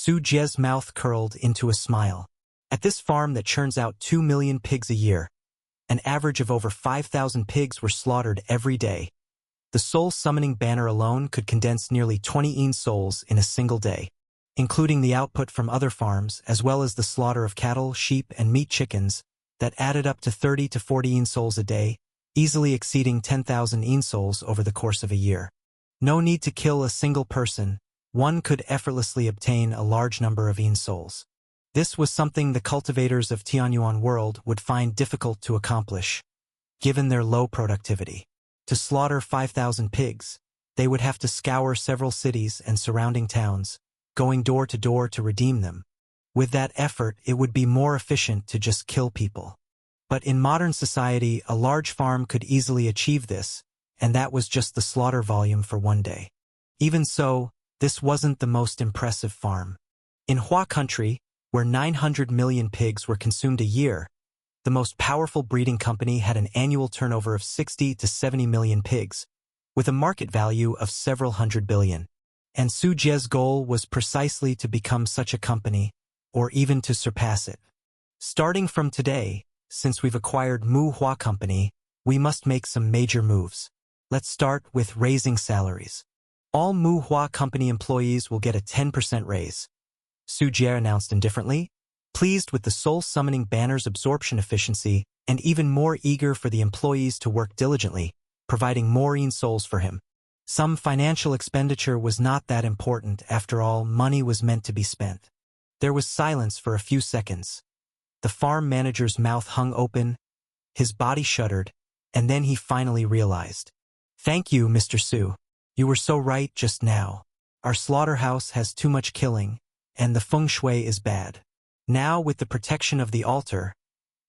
Su Jie's mouth curled into a smile. At this farm that churns out 2 million pigs a year, an average of over 5,000 pigs were slaughtered every day. The soul-summoning banner alone could condense nearly 20 yin souls in a single day, including the output from other farms as well as the slaughter of cattle, sheep, and meat chickens that added up to 30 to 40 yin souls a day, easily exceeding 10,000 yin souls over the course of a year. No need to kill a single person, one could effortlessly obtain a large number of yin souls. This was something the cultivators of Tianyuan world would find difficult to accomplish, given their low productivity. To slaughter 5,000 pigs, they would have to scour several cities and surrounding towns, going door to door to redeem them. With that effort, it would be more efficient to just kill people. But in modern society, a large farm could easily achieve this, and that was just the slaughter volume for one day. Even so, this wasn't the most impressive farm. In Hua country, where 900 million pigs were consumed a year, the most powerful breeding company had an annual turnover of 60 to 70 million pigs, with a market value of several hundred billion. And Su Jie's goal was precisely to become such a company, or even to surpass it. Starting from today, since we've acquired Mu Hua Company, we must make some major moves. Let's start with raising salaries. All Mu Hua Company employees will get a 10% raise. Su Jie announced indifferently, pleased with the soul-summoning banner's absorption efficiency and even more eager for the employees to work diligently, providing more yin souls for him. Some financial expenditure was not that important. After all, money was meant to be spent. There was silence for a few seconds. The farm manager's mouth hung open, his body shuddered, and then he finally realized. Thank you, Mr. Su. You were so right just now. Our slaughterhouse has too much killing, and the feng shui is bad. Now, with the protection of the altar,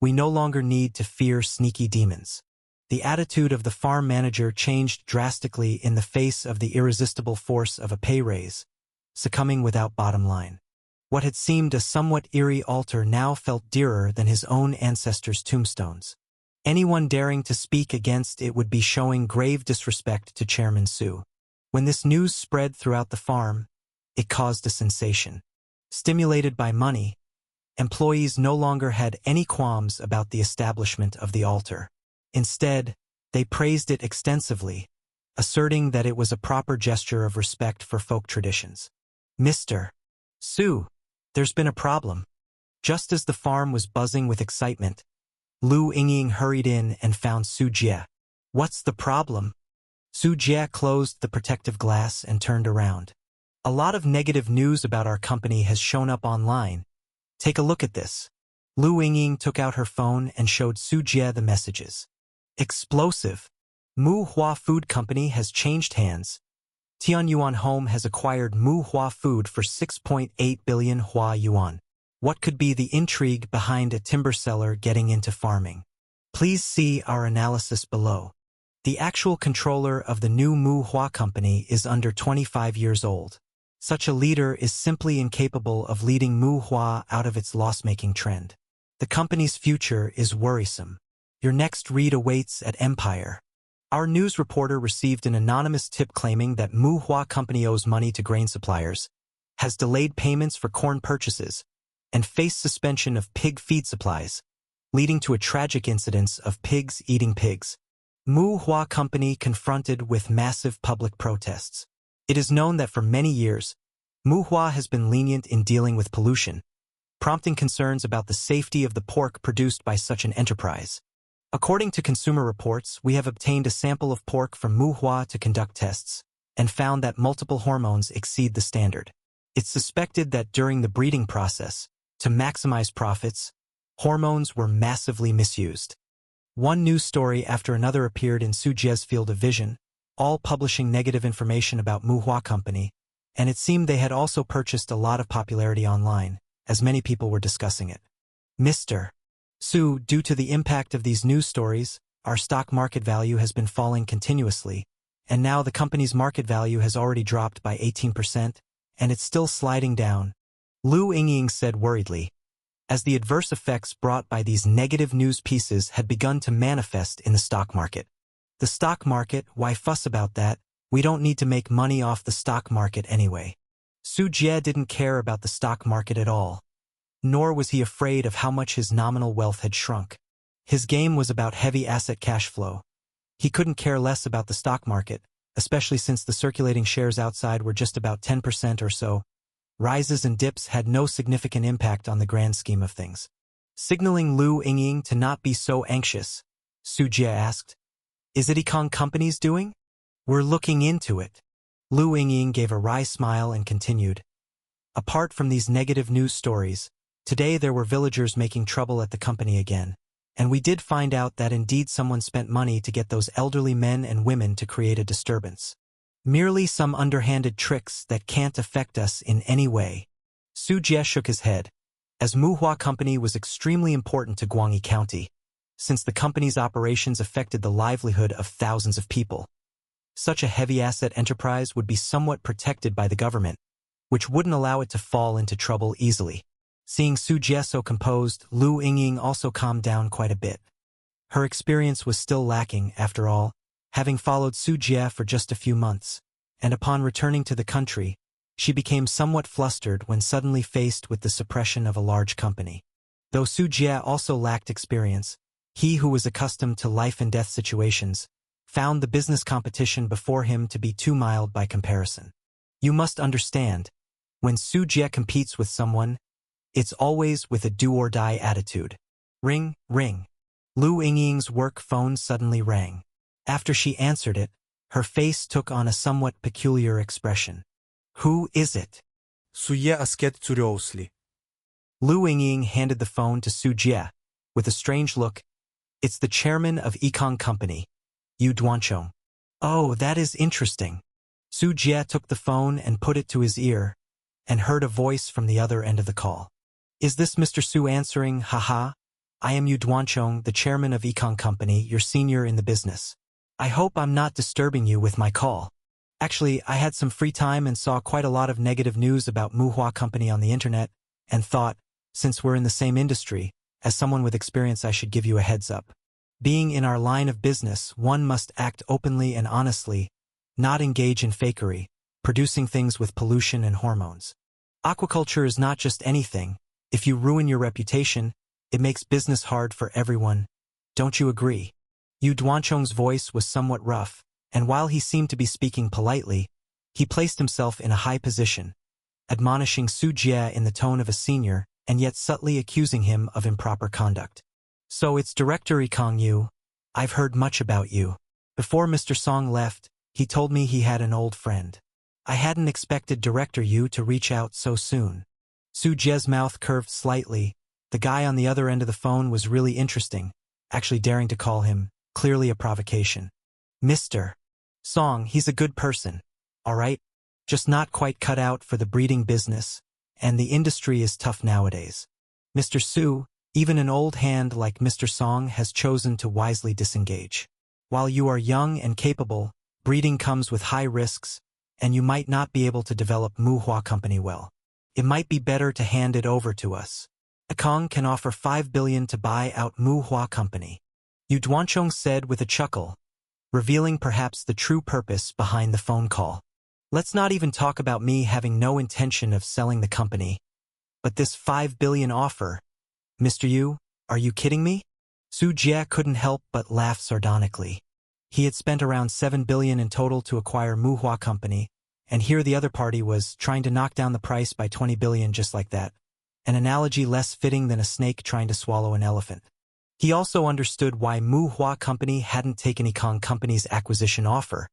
we no longer need to fear sneaky demons. The attitude of the farm manager changed drastically in the face of the irresistible force of a pay raise, succumbing without bottom line. What had seemed a somewhat eerie altar now felt dearer than his own ancestors' tombstones. Anyone daring to speak against it would be showing grave disrespect to Chairman Su. When this news spread throughout the farm, it caused a sensation. Stimulated by money, employees no longer had any qualms about the establishment of the altar. Instead, they praised it extensively, asserting that it was a proper gesture of respect for folk traditions. Mr. Su, there's been a problem. Just as the farm was buzzing with excitement, Lu Yingying hurried in and found Su Jie. What's the problem? Su Jie closed the protective glass and turned around. A lot of negative news about our company has shown up online. Take a look at this. Lu Yingying took out her phone and showed Su Jie the messages. Explosive. Mu Hua Food Company has changed hands. Tianyuan Home has acquired Mu Hua Food for 6.8 billion Hua Yuan. What could be the intrigue behind a timber seller getting into farming? Please see our analysis below. The actual controller of the new Mu Hua Company is under 25 years old. Such a leader is simply incapable of leading Mu Hua out of its loss-making trend. The company's future is worrisome. Your next read awaits at Empire. Our news reporter received an anonymous tip claiming that Mu Hua Company owes money to grain suppliers, has delayed payments for corn purchases, and faced suspension of pig feed supplies, leading to a tragic incident of pigs eating pigs. Mu Hua Company confronted with massive public protests. It is known that for many years, Mu Hua has been lenient in dealing with pollution, prompting concerns about the safety of the pork produced by such an enterprise. According to Consumer Reports, we have obtained a sample of pork from Mu Hua to conduct tests, and found that multiple hormones exceed the standard. It's suspected that during the breeding process, to maximize profits, hormones were massively misused. One news story after another appeared in Su Jie's field of vision, all publishing negative information about Mu Hua Company, and it seemed they had also purchased a lot of popularity online, as many people were discussing it. Mr. Su, due to the impact of these news stories, our stock market value has been falling continuously, and now the company's market value has already dropped by 18%, and it's still sliding down. Lu Yingying said worriedly, as the adverse effects brought by these negative news pieces had begun to manifest in the stock market. The stock market, why fuss about that? We don't need to make money off the stock market anyway. Su Jie didn't care about the stock market at all, nor was he afraid of how much his nominal wealth had shrunk. His game was about heavy asset cash flow. He couldn't care less about the stock market, especially since the circulating shares outside were just about 10% or so. Rises and dips had no significant impact on the grand scheme of things. Signaling Lu Yingying to not be so anxious, Su Jie asked, "Is it Econ Company's doing?" "We're looking into it." Lu Yingying gave a wry smile and continued, "Apart from these negative news stories, today there were villagers making trouble at the company again, and we did find out that indeed someone spent money to get those elderly men and women to create a disturbance. Merely some underhanded tricks that can't affect us in any way." Su Jie shook his head, as Muhua Company was extremely important to Guangyi County, since the company's operations affected the livelihood of thousands of people. Such a heavy asset enterprise would be somewhat protected by the government, which wouldn't allow it to fall into trouble easily. Seeing Su Jie so composed, Lu Yingying also calmed down quite a bit. Her experience was still lacking, after all, having followed Su Jie for just a few months, and upon returning to the country, she became somewhat flustered when suddenly faced with the suppression of a large company. Though Su Jie also lacked experience, he who was accustomed to life-and-death situations found the business competition before him to be too mild by comparison. You must understand, when Su Jie competes with someone, it's always with a do-or-die attitude. Ring, ring. Lu Yingying's work phone suddenly rang. After she answered it, her face took on a somewhat peculiar expression. "Who is it?" Суе Asket Tsuryosli. Lu Yingying handed the phone to Su Jie, with a strange look. "It's the chairman of Econ Company, Yu Duanchong." "Oh, that is interesting." Su Jie took the phone and put it to his ear, and heard a voice from the other end of the call. "Is this Mr. Su answering? Haha. I am Yu Duanchong, the chairman of Econ Company, your senior in the business. I hope I'm not disturbing you with my call. Actually, I had some free time and saw quite a lot of negative news about Muhua Company on the internet, and thought, since we're in the same industry, as someone with experience I should give you a heads up. Being in our line of business, one must act openly and honestly, not engage in fakery, producing things with pollution and hormones. Aquaculture is not just anything. If you ruin your reputation, it makes business hard for everyone. Don't you agree?" Yu Duanchong's voice was somewhat rough, and while he seemed to be speaking politely, he placed himself in a high position, admonishing Su Jie in the tone of a senior and yet subtly accusing him of improper conduct. "So it's Director Ikong Yu. I've heard much about you. Before Mr. Song left, he told me he had an old friend. I hadn't expected Director Yu to reach out so soon." Su Jie's mouth curved slightly. The guy on the other end of the phone was really interesting, actually daring to call him, clearly a provocation. "Mr. Song, he's a good person, all right? Just not quite cut out for the breeding business, and the industry is tough nowadays. Mr. Su, even an old hand like Mr. Song has chosen to wisely disengage. While you are young and capable, breeding comes with high risks, and you might not be able to develop Muhua Company well. It might be better to hand it over to us. Ekong can offer 5 billion to buy out Muhua Company," Yu Duanchong said with a chuckle, revealing perhaps the true purpose behind the phone call. "Let's not even talk about me having no intention of selling the company. But this 5 billion offer, Mr. Yu, are you kidding me?" Su Jie couldn't help but laugh sardonically. He had spent around 7 billion in total to acquire Muhua Company, and here the other party was trying to knock down the price by 20 billion just like that, an analogy less fitting than a snake trying to swallow an elephant. He also understood why Muhua Company hadn't taken Econ Company's acquisition offer.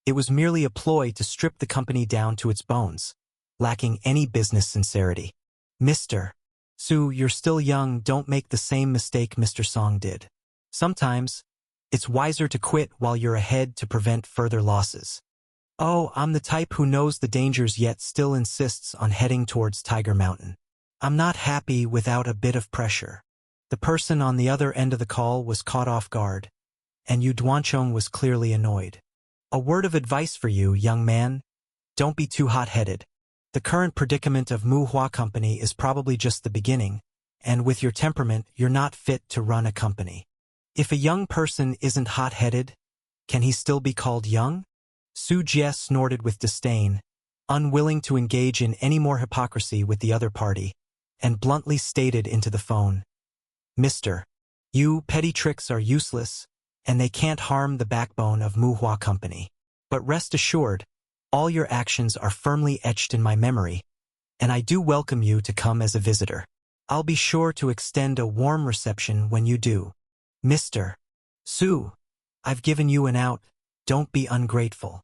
It was merely a ploy to strip the company down to its bones, lacking any business sincerity. "Mr. Su, you're still young, don't make the same mistake Mr. Song did. Sometimes, it's wiser to quit while you're ahead to prevent further losses." "Oh, I'm the type who knows the dangers yet still insists on heading towards Tiger Mountain. I'm not happy without a bit of pressure." The person on the other end of the call was caught off guard, and Yu Duanchong was clearly annoyed. "A word of advice for you, young man. Don't be too hot-headed. The current predicament of Muhua Company is probably just the beginning, and with your temperament, you're not fit to run a company. If a young person isn't hot-headed, can he still be called young?" Su Jie snorted with disdain, unwilling to engage in any more hypocrisy with the other party, and bluntly stated into the phone, "Mr. You petty tricks are useless, and they can't harm the backbone of Muhua Company. But rest assured, all your actions are firmly etched in my memory, and I do welcome you to come as a visitor. I'll be sure to extend a warm reception when you do. Mr. Su, I've given you an out, don't be ungrateful.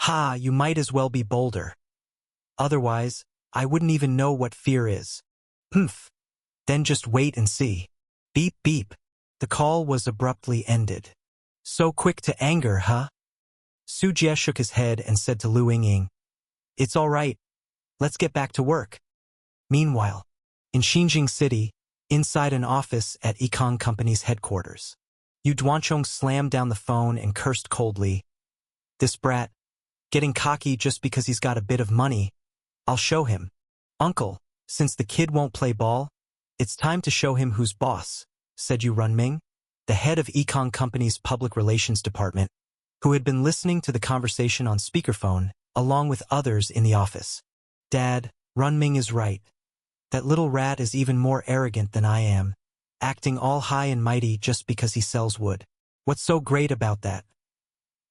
Ha, you might as well be bolder. Otherwise, I wouldn't even know what fear is. Humph. Then just wait and see." Beep beep. The call was abruptly ended. "So quick to anger, huh?" Su Jie shook his head and said to Lu Yingying, "It's all right. Let's get back to work." Meanwhile, in Xinjing City, inside an office at Ekong Company's headquarters, Yu Duanchong slammed down the phone and cursed coldly, "This brat, getting cocky just because he's got a bit of money. I'll show him. Uncle, since the kid won't play ball, it's time to show him who's boss," said Yu Runming, the head of Ekong Company's public relations department, who had been listening to the conversation on speakerphone, along with others in the office. "Dad, Runming is right. That little rat is even more arrogant than I am, acting all high and mighty just because he sells wood. What's so great about that?"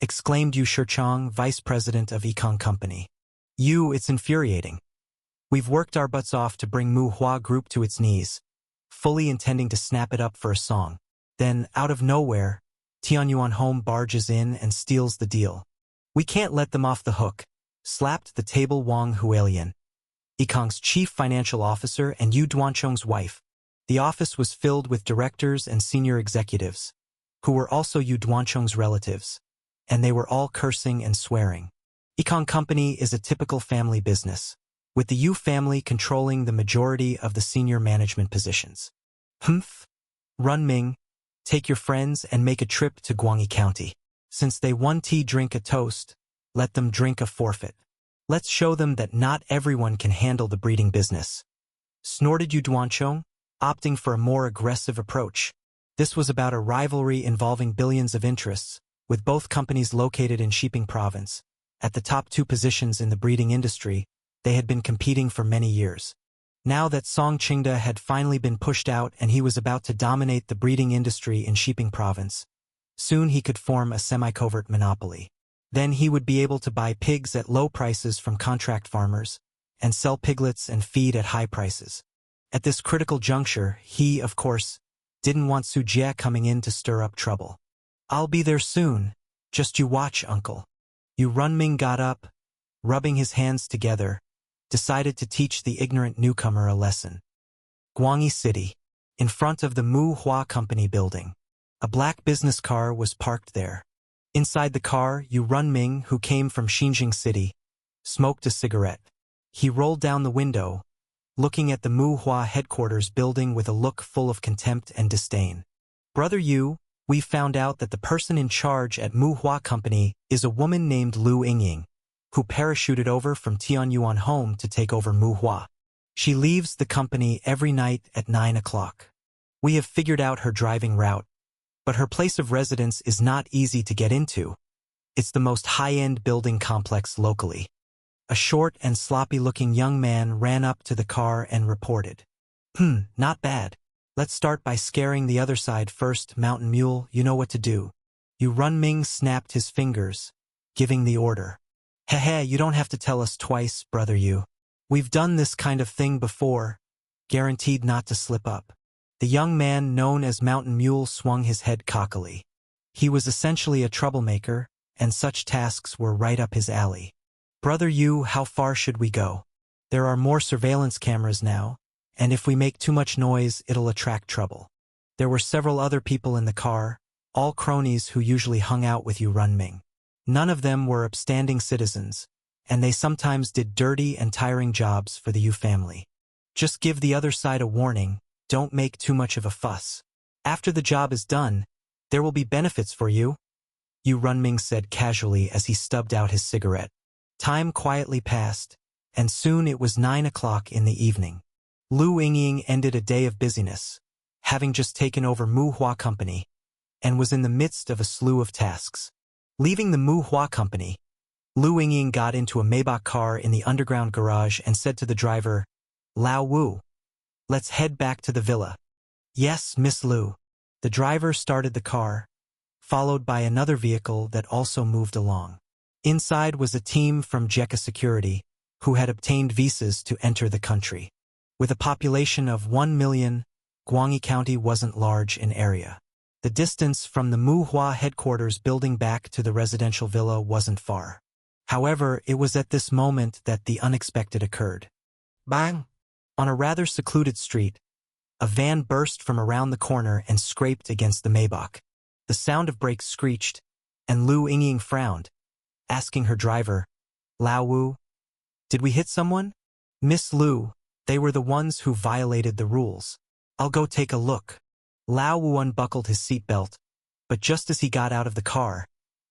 exclaimed Yu Shichong, vice president of Ekong Company. "Yu, it's infuriating. We've worked our butts off to bring Muhua Group to its knees, fully intending to snap it up for a song. Then, out of nowhere, Tianyuan Home barges in and steals the deal. We can't let them off the hook," slapped the table Wang Hualian, Ekong's chief financial officer and Yu Duanchong's wife. The office was filled with directors and senior executives, who were also Yu Duanchong's relatives, and they were all cursing and swearing. Ekong Company is a typical family business, with the Yu family controlling the majority of the senior management positions. Humph. Runming, take your friends and make a trip to Guangyi County. Since they won tea drink a toast, let them drink a forfeit. Let's show them that not everyone can handle the breeding business. Snorted Yu Duanchong, opting for a more aggressive approach. This was about a rivalry involving billions of interests, with both companies located in Xiping Province. At the top two positions in the breeding industry, they had been competing for many years. Now that Song Qingda had finally been pushed out and he was about to dominate the breeding industry in Xiping Province, soon he could form a semi-covert monopoly. Then he would be able to buy pigs at low prices from contract farmers and sell piglets and feed at high prices. At this critical juncture, he, of course, didn't want Su Jie coming in to stir up trouble. "I'll be there soon. Just you watch, uncle." Yu Runming got up, rubbing his hands together, decided to teach the ignorant newcomer a lesson. Guangyi City, in front of the Muhua Company building. A black business car was parked there. Inside the car, Yu Runming, who came from Xinjing City, smoked a cigarette. He rolled down the window, looking at the Muhua headquarters building with a look full of contempt and disdain. "Brother Yu, we found out that the person in charge at Muhua Company is a woman named Lu Yingying, who parachuted over from Tianyuan Home to take over Muhua. She leaves the company every night at 9 o'clock. We have figured out her driving route, but her place of residence is not easy to get into. It's the most high-end building complex locally." A short and sloppy-looking young man ran up to the car and reported, "Not bad. Let's start by scaring the other side first, Mountain Mule, you know what to do." Yu Runming snapped his fingers, giving the order. "Heh, you don't have to tell us twice, brother Yu. We've done this kind of thing before, guaranteed not to slip up." The young man known as Mountain Mule swung his head cockily. He was essentially a troublemaker, and such tasks were right up his alley. "Brother Yu, how far should we go? There are more surveillance cameras now, and if we make too much noise, it'll attract trouble." There were several other people in the car, all cronies who usually hung out with Yu Runming. None of them were upstanding citizens, and they sometimes did dirty and tiring jobs for the Yu family. "Just give the other side a warning, don't make too much of a fuss. After the job is done, there will be benefits for you," Yu Runming said casually as he stubbed out his cigarette. Time quietly passed, and soon it was 9 o'clock in the evening. Lu Yingying ended a day of busyness, having just taken over Muhua Company, and was in the midst of a slew of tasks. Leaving the Muhua Company, Lu Yingying got into a Maybach car in the underground garage and said to the driver, "Lao Wu, let's head back to the villa." "Yes, Miss Lu." The driver started the car, followed by another vehicle that also moved along. Inside was a team from Jekka Security, who had obtained visas to enter the country. With a population of 1 million, Guangyi County wasn't large in area. The distance from the Muhua headquarters building back to the residential villa wasn't far. However, it was at this moment that the unexpected occurred. Bang! On a rather secluded street, a van burst from around the corner and scraped against the Maybach. The sound of brakes screeched, and Lu Yingying frowned, asking her driver, "Lao Wu, did we hit someone?" "Miss Lu, they were the ones who violated the rules. I'll go take a look." Lao Wu unbuckled his seatbelt, but just as he got out of the car,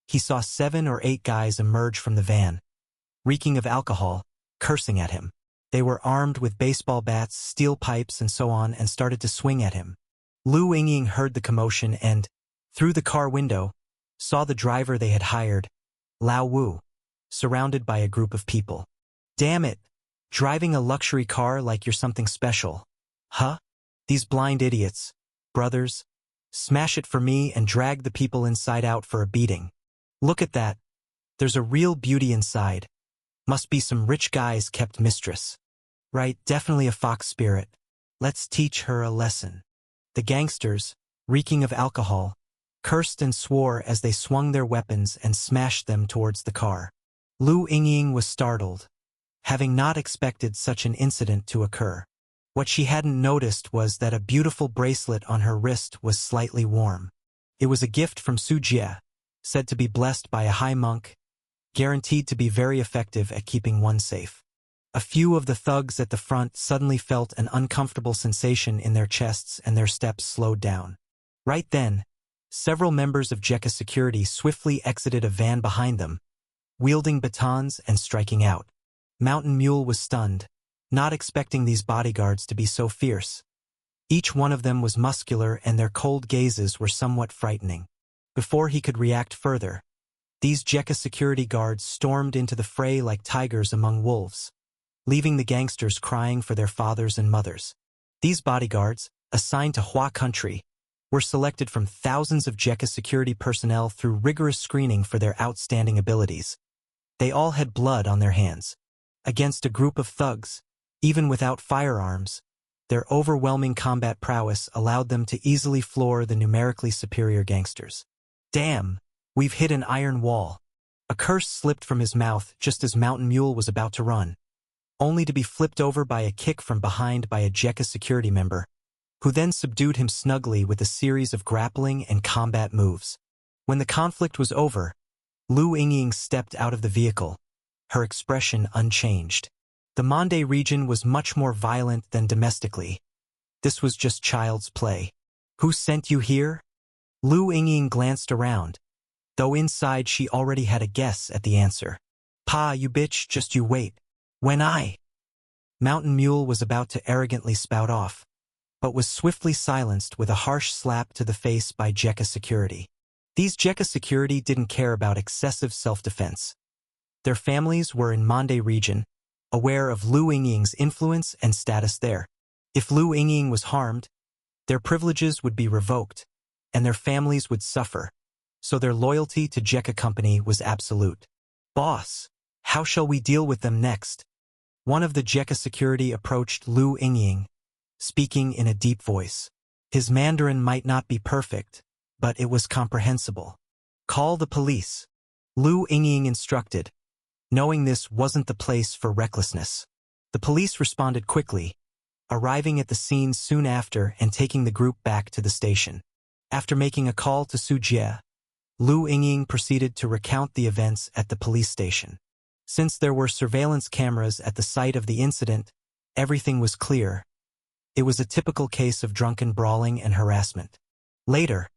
he saw 7 or 8 guys emerge from the van, reeking of alcohol, cursing at him. They were armed with baseball bats, steel pipes, and so on, and started to swing at him. Lu Yingying heard the commotion and, through the car window, saw the driver they had hired, Lao Wu, surrounded by a group of people. "Damn it! Driving a luxury car like you're something special. Huh? These blind idiots. Brothers, smash it for me and drag the people inside out for a beating. Look at that. There's a real beauty inside. Must be some rich guy's kept mistress. Right, definitely a fox spirit. Let's teach her a lesson." The gangsters, reeking of alcohol, cursed and swore as they swung their weapons and smashed them towards the car. Lu Yingying was startled, having not expected such an incident to occur. What she hadn't noticed was that a beautiful bracelet on her wrist was slightly warm. It was a gift from Su Jie, said to be blessed by a high monk, guaranteed to be very effective at keeping one safe. A few of the thugs at the front suddenly felt an uncomfortable sensation in their chests and their steps slowed down. Right then, several members of Jekka Security swiftly exited a van behind them, wielding batons and striking out. Mountain Mule was stunned, not expecting these bodyguards to be so fierce. Each one of them was muscular and their cold gazes were somewhat frightening. Before he could react further, these Jekka security guards stormed into the fray like tigers among wolves, leaving the gangsters crying for their fathers and mothers. These bodyguards, assigned to Hua Country, were selected from thousands of Jekka security personnel through rigorous screening for their outstanding abilities. They all had blood on their hands. Against a group of thugs, even without firearms, their overwhelming combat prowess allowed them to easily floor the numerically superior gangsters. "Damn, we've hit an iron wall." A curse slipped from his mouth just as Mountain Mule was about to run, only to be flipped over by a kick from behind by a Jekka security member, who then subdued him snugly with a series of grappling and combat moves. When the conflict was over, Lu Yingying stepped out of the vehicle, her expression unchanged. The Mande region was much more violent than domestically. This was just child's play. "Who sent you here?" Lu Yingying glanced around, though inside she already had a guess at the answer. "Pa, you bitch, just you wait. When I—" Mountain Mule was about to arrogantly spout off, but was swiftly silenced with a harsh slap to the face by Jekka Security. These Jekka Security didn't care about excessive self-defense. Their families were in Mande region, aware of Lu Yingying's influence and status there. If Lu Yingying was harmed, their privileges would be revoked, and their families would suffer, so their loyalty to Jekka Company was absolute. "Boss, how shall we deal with them next?" One of the Jekka security approached Lu Yingying, speaking in a deep voice. His Mandarin might not be perfect, but it was comprehensible. "Call the police," Lu Yingying instructed, knowing this wasn't the place for recklessness. The police responded quickly, arriving at the scene soon after and taking the group back to the station. After making a call to Su Jie, Lu Yingying proceeded to recount the events at the police station. Since there were surveillance cameras at the site of the incident, everything was clear. It was a typical case of drunken brawling and harassment. Later,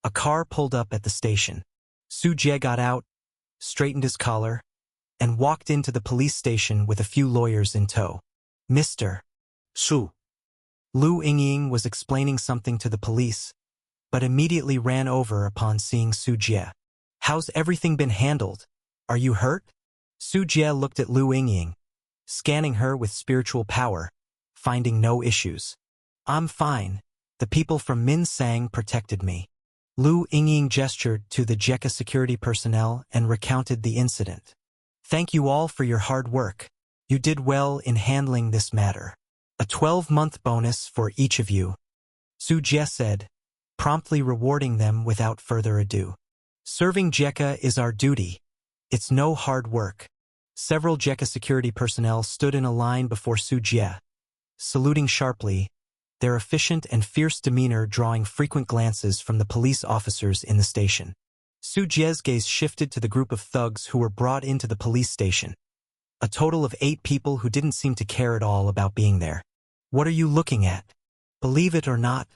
a car pulled up at the station. Su Jie got out, straightened his collar, and walked into the police station with a few lawyers in tow. "Mr. Su. Lu Yingying was explaining something to the police, but immediately ran over upon seeing Su Jie. "How's everything been handled? Are you hurt?" Su Jie looked at Lu Yingying, scanning her with spiritual power, finding no issues. I'm fine. The people from Min Sang protected me. Lu Yingying gestured to the JECA security personnel and recounted the incident. Thank you all for your hard work. You did well in handling this matter. A 12-month bonus for each of you, Su Jie said, promptly rewarding them without further ado. Serving JECA is our duty. It's no hard work. Several JECA security personnel stood in a line before Su Jie, saluting sharply, their efficient and fierce demeanor drawing frequent glances from the police officers in the station. Su Jie's gaze shifted to the group of thugs who were brought into the police station. A total of 8 people who didn't seem to care at all about being there. What are you looking at? Believe it or not,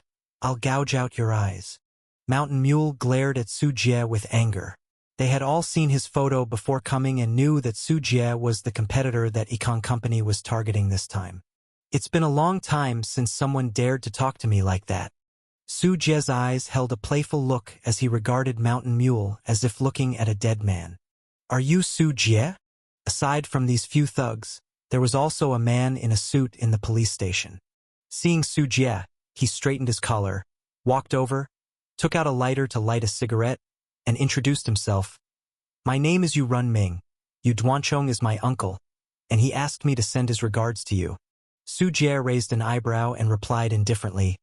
I'll gouge out your eyes. Mountain Mule glared at Su Jie with anger. They had all seen his photo before coming and knew that Su Jie was the competitor that Econ Company was targeting this time. It's been a long time since someone dared to talk to me like that. Su Jie's eyes held a playful look as he regarded Mountain Mule as if looking at a dead man. Are you Su Jie? Aside from these few thugs, there was also a man in a suit in the police station. Seeing Su Jie, he straightened his collar, walked over, took out a lighter to light a cigarette, and introduced himself. My name is Yu Runming. Yu Duanchong is my uncle, and he asked me to send his regards to you. Su Jie raised an eyebrow and replied indifferently.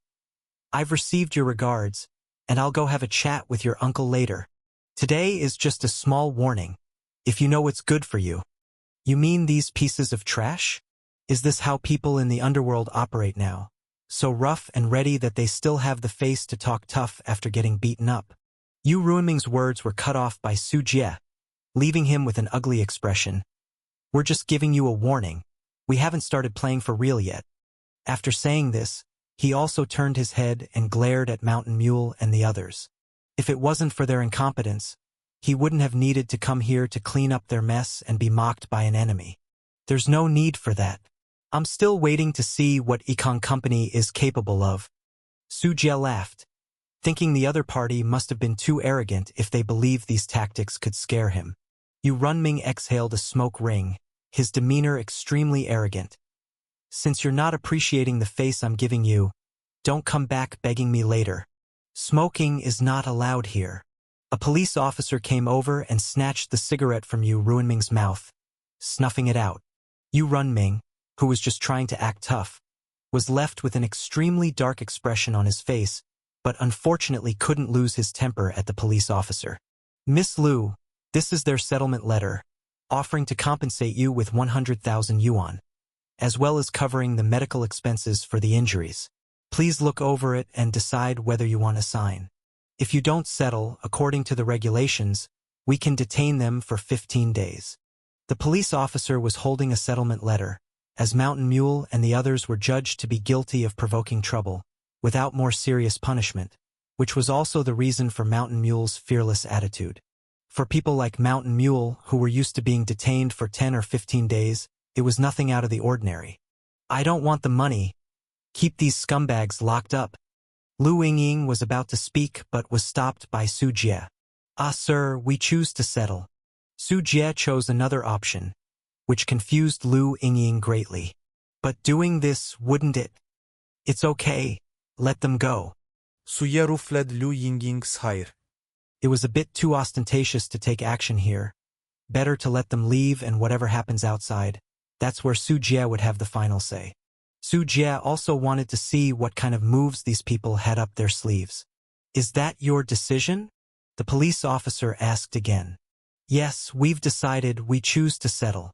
I've received your regards, and I'll go have a chat with your uncle later. Today is just a small warning, if you know what's good for you. You mean these pieces of trash? Is this how people in the underworld operate now? So rough and ready that they still have the face to talk tough after getting beaten up? Yu Ruiming's words were cut off by Su Jie, leaving him with an ugly expression. We're just giving you a warning. We haven't started playing for real yet. After saying this, he also turned his head and glared at Mountain Mule and the others. If it wasn't for their incompetence, he wouldn't have needed to come here to clean up their mess and be mocked by an enemy. There's no need for that. I'm still waiting to see what Econ Company is capable of. Su Jie laughed, thinking the other party must have been too arrogant if they believed these tactics could scare him. Yu Runming exhaled a smoke ring, his demeanor extremely arrogant. Since you're not appreciating the face I'm giving you, don't come back begging me later. Smoking is not allowed here. A police officer came over and snatched the cigarette from Yu Runming's mouth, snuffing it out. Yu Runming, who was just trying to act tough, was left with an extremely dark expression on his face, but unfortunately couldn't lose his temper at the police officer. Miss Lu, this is their settlement letter, offering to compensate you with 100,000 yuan, as well as covering the medical expenses for the injuries. Please look over it and decide whether you want to sign. If you don't settle, according to the regulations, we can detain them for 15 days. The police officer was holding a settlement letter, as Mountain Mule and the others were judged to be guilty of provoking trouble, without more serious punishment, which was also the reason for Mountain Mule's fearless attitude. For people like Mountain Mule, who were used to being detained for 10 or 15 days, it was nothing out of the ordinary. I don't want the money. Keep these scumbags locked up. Lu Yingying was about to speak but was stopped by Su Jie. Ah, sir, we choose to settle. Su Jie chose another option, which confused Lu Yingying greatly. But doing this, wouldn't it? It's okay. Let them go. Su Jie ruffled Lu Yingying's hair. It was a bit too ostentatious to take action here. Better to let them leave and whatever happens outside, that's where Su Jie would have the final say. Su Jie also wanted to see what kind of moves these people had up their sleeves. Is that your decision? The police officer asked again. Yes, we've decided we choose to settle.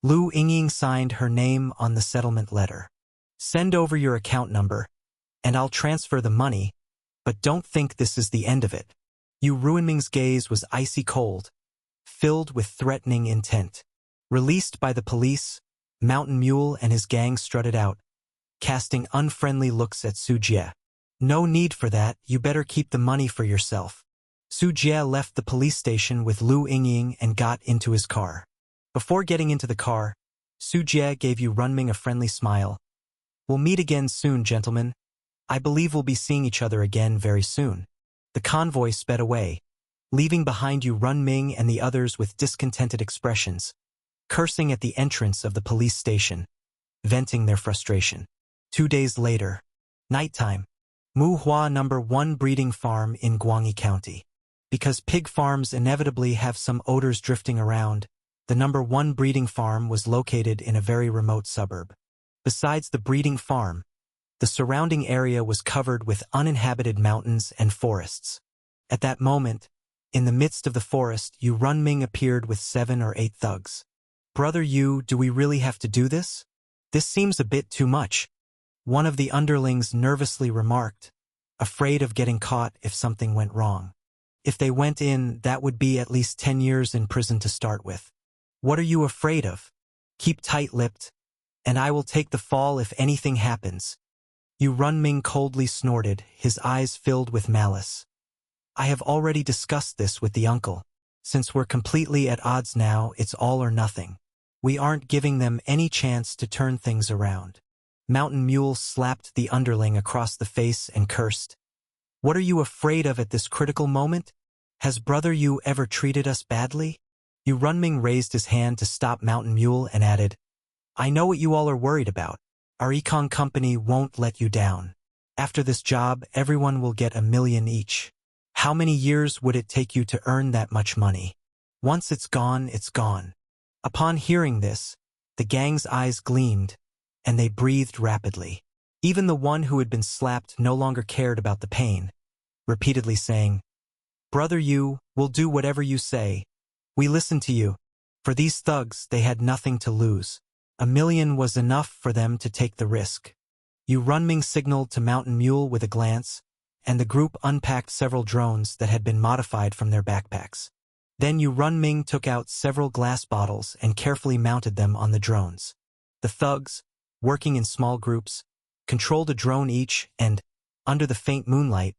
Lu Yingying signed her name on the settlement letter. Send over your account number, and I'll transfer the money, but don't think this is the end of it. Yu Runming's gaze was icy cold, filled with threatening intent. Released by the police, Mountain Mule and his gang strutted out, casting unfriendly looks at Su Jie. No need for that, you better keep the money for yourself. Su Jie left the police station with Lu Yingying and got into his car. Before getting into the car, Su Jie gave Yu Runming a friendly smile. We'll meet again soon, gentlemen. I believe we'll be seeing each other again very soon. The convoy sped away, leaving behind Yu Runming and the others with discontented expressions. cursing at the entrance of the police station, venting their frustration. 2 days later, nighttime, Muhua number 1 breeding farm in Guangyi County. Because pig farms inevitably have some odors drifting around, the number 1 breeding farm was located in a very remote suburb. Besides the breeding farm, the surrounding area was covered with uninhabited mountains and forests. At that moment, in the midst of the forest, Yu Runming appeared with 7 or 8 thugs. "Brother Yu, do we really have to do this? This seems a bit too much," one of the underlings nervously remarked, afraid of getting caught if something went wrong. If they went in, that would be at least 10 years in prison to start with. "What are you afraid of? Keep tight-lipped, and I will take the fall if anything happens." Yu Runming coldly snorted, his eyes filled with malice. "I have already discussed this with the uncle. Since we're completely at odds now, it's all or nothing. We aren't giving them any chance to turn things around." Mountain Mule slapped the underling across the face and cursed. "What are you afraid of at this critical moment? Has Brother Yu ever treated us badly?" Yu Runming raised his hand to stop Mountain Mule and added, "I know what you all are worried about. Our econ company won't let you down. After this job, everyone will get 1 million each. How many years would it take you to earn that much money? Once it's gone, it's gone." Upon hearing this, the gang's eyes gleamed, and they breathed rapidly. Even the one who had been slapped no longer cared about the pain, repeatedly saying, "Brother Yu, we'll do whatever you say. We listen to you." For these thugs, they had nothing to lose. 1 million was enough for them to take the risk. Yu Runming signaled to Mountain Mule with a glance, and the group unpacked several drones that had been modified from their backpacks. Then Yu Runming took out several glass bottles and carefully mounted them on the drones. The thugs, working in small groups, controlled a drone each and, under the faint moonlight,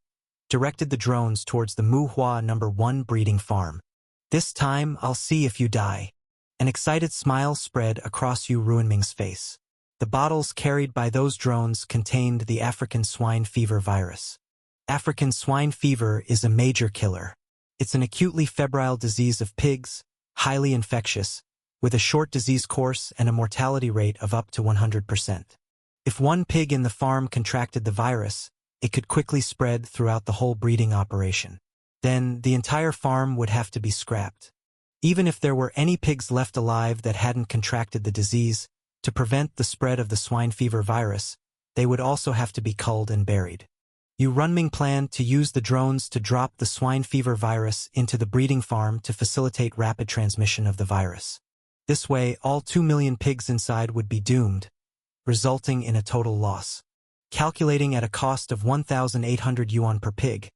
directed the drones towards the Muhua number 1 breeding farm. "This time, I'll see if you die." An excited smile spread across Yu Runming's face. The bottles carried by those drones contained the African swine fever virus. African swine fever is a major killer. It's an acutely febrile disease of pigs, highly infectious, with a short disease course and a mortality rate of up to 100%. If one pig in the farm contracted the virus, it could quickly spread throughout the whole breeding operation. Then, the entire farm would have to be scrapped. Even if there were any pigs left alive that hadn't contracted the disease, to prevent the spread of the swine fever virus, they would also have to be culled and buried. Yu Runming planned to use the drones to drop the swine fever virus into the breeding farm to facilitate rapid transmission of the virus. This way, all 2 million pigs inside would be doomed, resulting in a total loss. Calculating at a cost of 1,800 yuan per pig,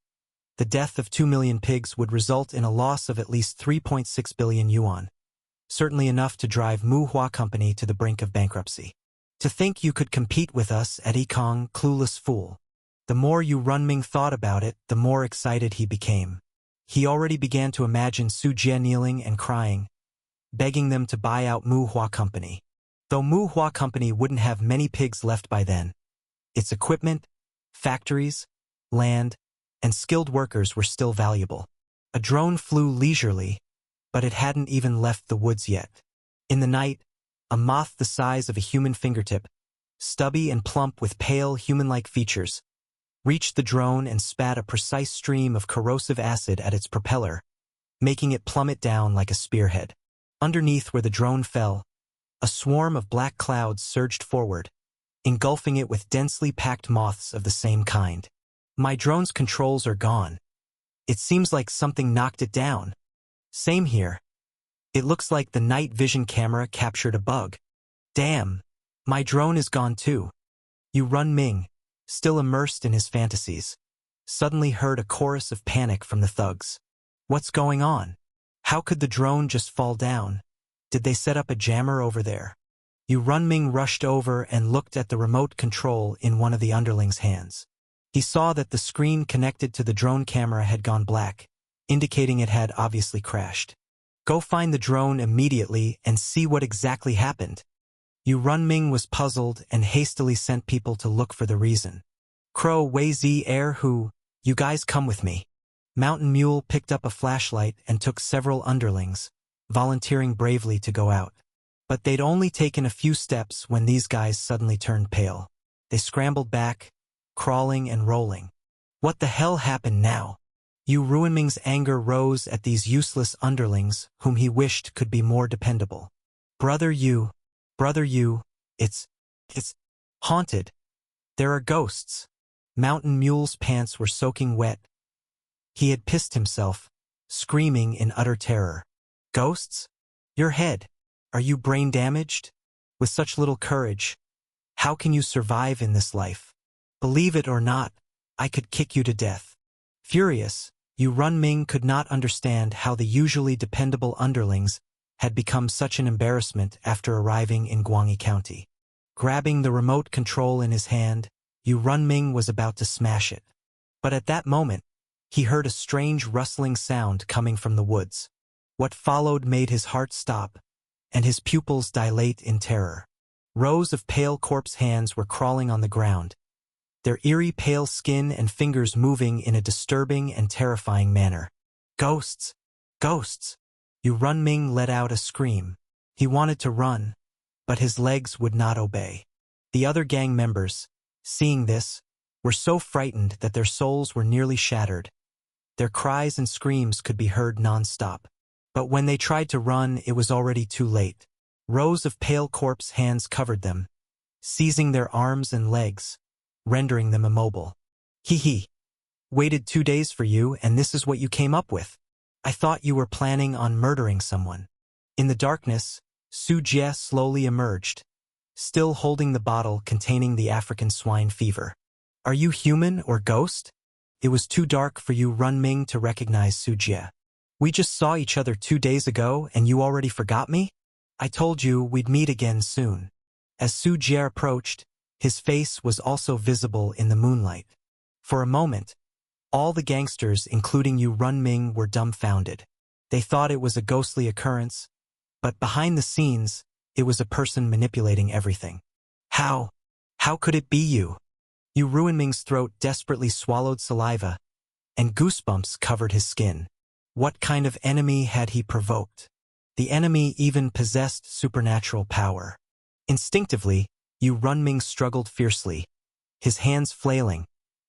the death of 2 million pigs would result in a loss of at least 3.6 billion yuan. Certainly enough to drive Muhua Company to the brink of bankruptcy. "To think you could compete with us at Ekong, clueless fool." The more Yu Runming thought about it, the more excited he became. He already began to imagine Su Jie kneeling and crying, begging them to buy out Muhua Company. Though Muhua Company wouldn't have many pigs left by then, its equipment, factories, land, and skilled workers were still valuable. A drone flew leisurely, but it hadn't even left the woods yet. In the night, a moth the size of a human fingertip, stubby and plump with pale human-like features, reached the drone and spat a precise stream of corrosive acid at its propeller, making it plummet down like a spearhead. Underneath where the drone fell, a swarm of black clouds surged forward, engulfing it with densely packed moths of the same kind. "My drone's controls are gone. It seems like something knocked it down." "Same here. It looks like the night vision camera captured a bug." "Damn, my drone is gone too." Yu Runming, still immersed in his fantasies, suddenly heard a chorus of panic from the thugs. "What's going on? How could the drone just fall down? Did they set up a jammer over there?" Yu Runming rushed over and looked at the remote control in one of the underlings' hands. He saw that the screen connected to the drone camera had gone black, indicating it had obviously crashed. "Go find the drone immediately and see what exactly happened." Yu Runming was puzzled and hastily sent people to look for the reason. "Crow Wei Zi Air Hu, you guys come with me." Mountain Mule picked up a flashlight and took several underlings, volunteering bravely to go out. But they'd only taken a few steps when these guys suddenly turned pale. They scrambled back, crawling and rolling. What the hell happened now? Yu Ruinming's anger rose at these useless underlings whom he wished could be more dependable. Brother Yu, it's haunted. There are ghosts. Mountain Mule's pants were soaking wet. He had pissed himself, screaming in utter terror. Ghosts? Your head. Are you brain damaged? With such little courage, how can you survive in this life? Believe it or not, I could kick you to death. Furious, Yu Runming could not understand how the usually dependable underlings had become such an embarrassment after arriving in Guangyi County. Grabbing the remote control in his hand, Yu Runming was about to smash it. But at that moment, he heard a strange rustling sound coming from the woods. What followed made his heart stop, and his pupils dilate in terror. Rows of pale corpse hands were crawling on the ground, their eerie pale skin and fingers moving in a disturbing and terrifying manner. Ghosts! Ghosts! Yu Runming let out a scream. He wanted to run, but his legs would not obey. The other gang members, seeing this, were so frightened that their souls were nearly shattered. Their cries and screams could be heard non-stop. But when they tried to run, it was already too late. Rows of pale corpse hands covered them, seizing their arms and legs, rendering them immobile. Hee. Waited 2 days for you, and this is what you came up with. I thought you were planning on murdering someone. In the darkness, Su Jie slowly emerged, still holding the bottle containing the African swine fever. Are you human or ghost? It was too dark for Yu Runming to recognize Su Jie. We just saw each other 2 days ago and you already forgot me? I told you we'd meet again soon. As Su Jie approached, his face was also visible in the moonlight. For a moment, all the gangsters, including Yu Runming, were dumbfounded. They thought it was a ghostly occurrence, but behind the scenes, it was a person manipulating everything. How could it be you? Yu Ruinming's throat desperately swallowed saliva, and goosebumps covered his skin. What kind of enemy had he provoked? The enemy even possessed supernatural power. Instinctively, Yu Runming struggled fiercely, his hands flailing,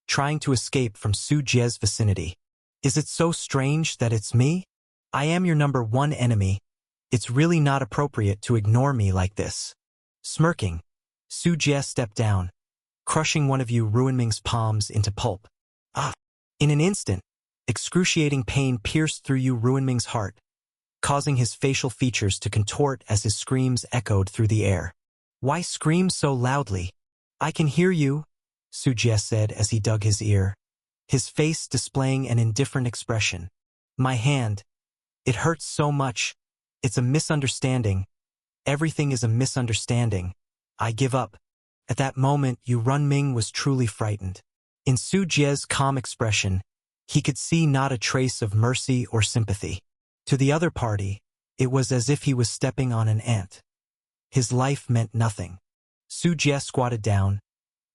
trying to escape from Su Jie's vicinity. Is it so strange that it's me? I am your number one enemy. It's really not appropriate to ignore me like this. Smirking, Su Jie stepped down, crushing one of Yu Ruinming's palms into pulp. In an instant, excruciating pain pierced through Yu Ruinming's heart, causing his facial features to contort as his screams echoed through the air. Why scream so loudly? I can hear you, Su Jie said as he dug his ear, his face displaying an indifferent expression. My hand. It hurts so much. It's a misunderstanding. Everything is a misunderstanding. I give up. At that moment, Yu Runming was truly frightened. In Su Jie's calm expression, he could see not a trace of mercy or sympathy. To the other party, it was as if he was stepping on an ant. His life meant nothing. Su Jie squatted down,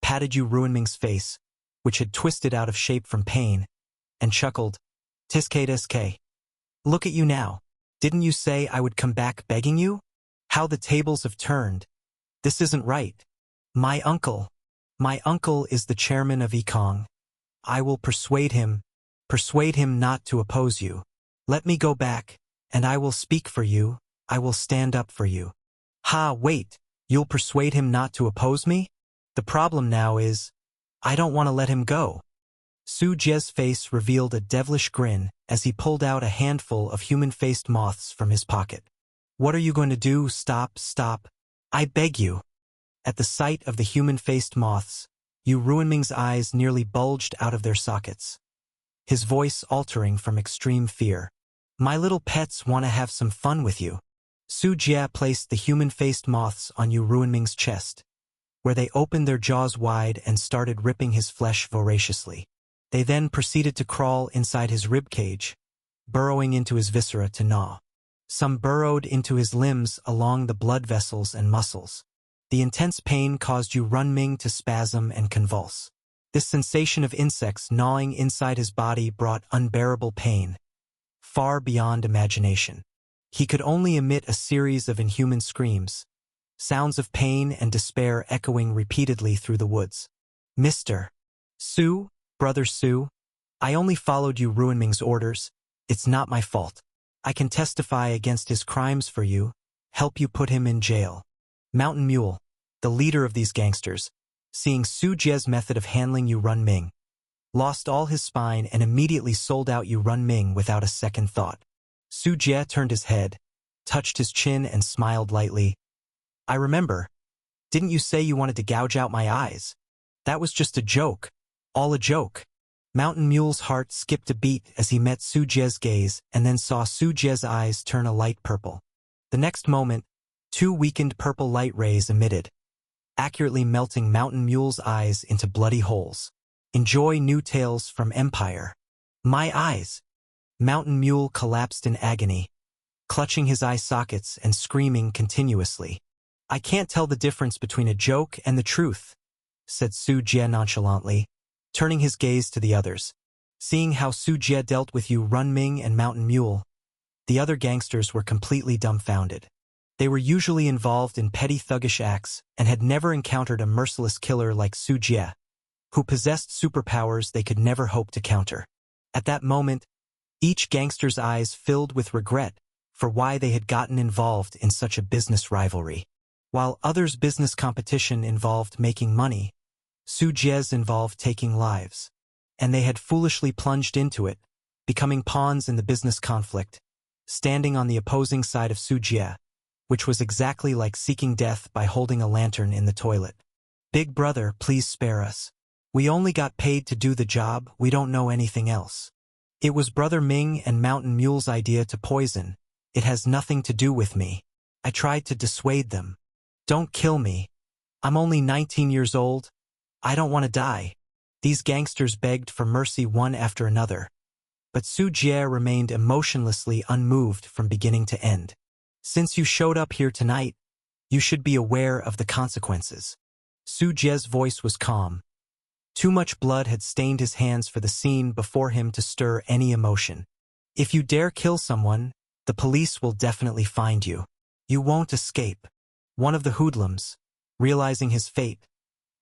patted Yu Ruinming's face, which had twisted out of shape from pain, and chuckled. Tiske. Look at you now. Didn't you say I would come back begging you? How the tables have turned. This isn't right. My uncle is the chairman of Yikong. I will persuade him not to oppose you. Let me go back, and I will speak for you, I will stand up for you. Wait, you'll persuade him not to oppose me? The problem now is, I don't want to let him go. Su Jie's face revealed a devilish grin as he pulled out a handful of human-faced moths from his pocket. What are you going to do? Stop. I beg you. At the sight of the human-faced moths, Yu Ruinming's eyes nearly bulged out of their sockets, his voice altering from extreme fear. My little pets want to have some fun with you. Su Jie placed the human-faced moths on Yu Ruinming's chest, where they opened their jaws wide and started ripping his flesh voraciously. They then proceeded to crawl inside his ribcage, burrowing into his viscera to gnaw. Some burrowed into his limbs along the blood vessels and muscles. The intense pain caused Yu Runming to spasm and convulse. This sensation of insects gnawing inside his body brought unbearable pain, far beyond imagination. He could only emit a series of inhuman screams, sounds of pain and despair echoing repeatedly through the woods. Mr. Su, Brother Su, I only followed you Ruinming's orders. It's not my fault. I can testify against his crimes for you, help you put him in jail. Mountain Mule, the leader of these gangsters, seeing Su Jie's method of handling Yu Runming, lost all his spine and immediately sold out Yu Runming without a second thought. Su Jie turned his head, touched his chin and smiled lightly. I remember. Didn't you say you wanted to gouge out my eyes? That was just a joke. All a joke. Mountain Mule's heart skipped a beat as he met Su Jie's gaze and then saw Su Jie's eyes turn a light purple. The next moment, two weakened purple light rays emitted, accurately melting Mountain Mule's eyes into bloody holes. Enjoy new tales from Empire. My eyes! Mountain Mule collapsed in agony, clutching his eye sockets and screaming continuously. I can't tell the difference between a joke and the truth, said Su Jie nonchalantly, turning his gaze to the others. Seeing how Su Jie dealt with Yu Runming and Mountain Mule, the other gangsters were completely dumbfounded. They were usually involved in petty thuggish acts and had never encountered a merciless killer like Su Jie, who possessed superpowers they could never hope to counter. At that moment, each gangster's eyes filled with regret for why they had gotten involved in such a business rivalry. While others' business competition involved making money, Su Jie's involved taking lives, and they had foolishly plunged into it, becoming pawns in the business conflict, standing on the opposing side of Su Jie, which was exactly like seeking death by holding a lantern in the toilet. Big brother, please spare us. We only got paid to do the job, we don't know anything else. It was Brother Ming and Mountain Mule's idea to poison. It has nothing to do with me. I tried to dissuade them. Don't kill me. I'm only 19 years old. I don't want to die. These gangsters begged for mercy one after another, but Su Jie remained emotionlessly unmoved from beginning to end. Since you showed up here tonight, you should be aware of the consequences. Su Jie's voice was calm. Too much blood had stained his hands for the scene before him to stir any emotion. If you dare kill someone, the police will definitely find you. You won't escape. One of the hoodlums, realizing his fate,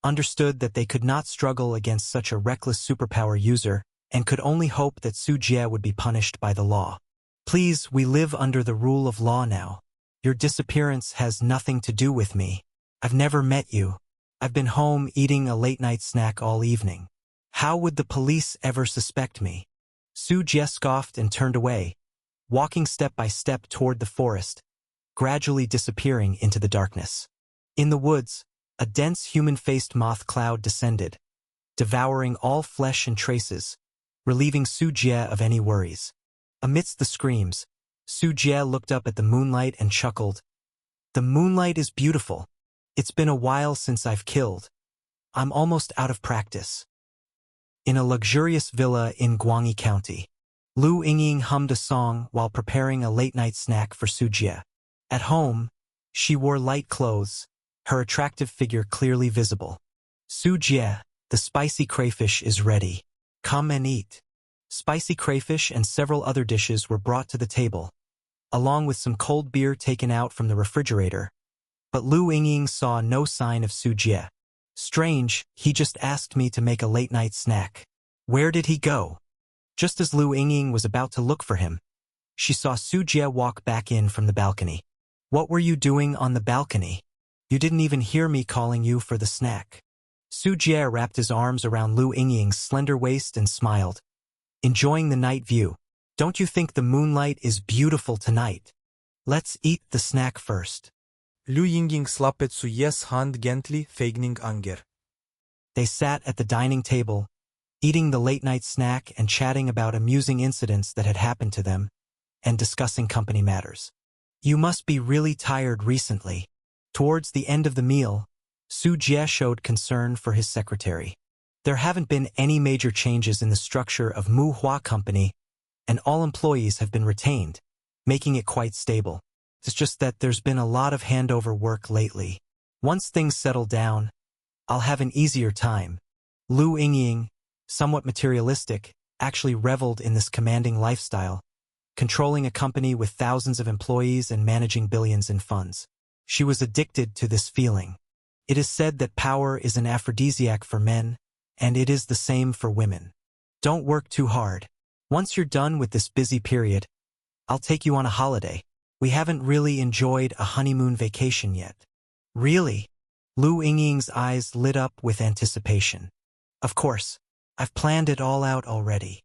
understood that they could not struggle against such a reckless superpower user and could only hope that Su Jie would be punished by the law. Please, we live under the rule of law now. Your disappearance has nothing to do with me. I've never met you. I've been home eating a late-night snack all evening. How would the police ever suspect me? Su Jie scoffed and turned away, walking step by step toward the forest, gradually disappearing into the darkness. In the woods, a dense human-faced moth cloud descended, devouring all flesh and traces, relieving Su Jie of any worries. Amidst the screams, Su Jie looked up at the moonlight and chuckled. The moonlight is beautiful. It's been a while since I've killed. I'm almost out of practice. In a luxurious villa in Guangyi County, Lu Yingying hummed a song while preparing a late-night snack for Su Jie. At home, she wore light clothes, her attractive figure clearly visible. Su Jie, the spicy crayfish is ready. Come and eat. Spicy crayfish and several other dishes were brought to the table, along with some cold beer taken out from the refrigerator. But Lu Yingying saw no sign of Su Jie. Strange, he just asked me to make a late-night snack. Where did he go? Just as Lu Yingying was about to look for him, she saw Su Jie walk back in from the balcony. What were you doing on the balcony? You didn't even hear me calling you for the snack. Su Jie wrapped his arms around Lu Yingying's slender waist and smiled, enjoying the night view. Don't you think the moonlight is beautiful tonight? Let's eat the snack first. Lu Yingying slapped Su Jie's hand gently, feigning anger. They sat at the dining table, eating the late-night snack and chatting about amusing incidents that had happened to them, and discussing company matters. You must be really tired recently. Towards the end of the meal, Su Jie showed concern for his secretary. There haven't been any major changes in the structure of Mu Hua Company, and all employees have been retained, making it quite stable. It's just that there's been a lot of handover work lately. Once things settle down, I'll have an easier time. Lu Yingying, somewhat materialistic, actually reveled in this commanding lifestyle, controlling a company with thousands of employees and managing billions in funds. She was addicted to this feeling. It is said that power is an aphrodisiac for men, and it is the same for women. Don't work too hard. Once you're done with this busy period, I'll take you on a holiday. We haven't really enjoyed a honeymoon vacation yet. Really? Lu Yingying's eyes lit up with anticipation. Of course, I've planned it all out already.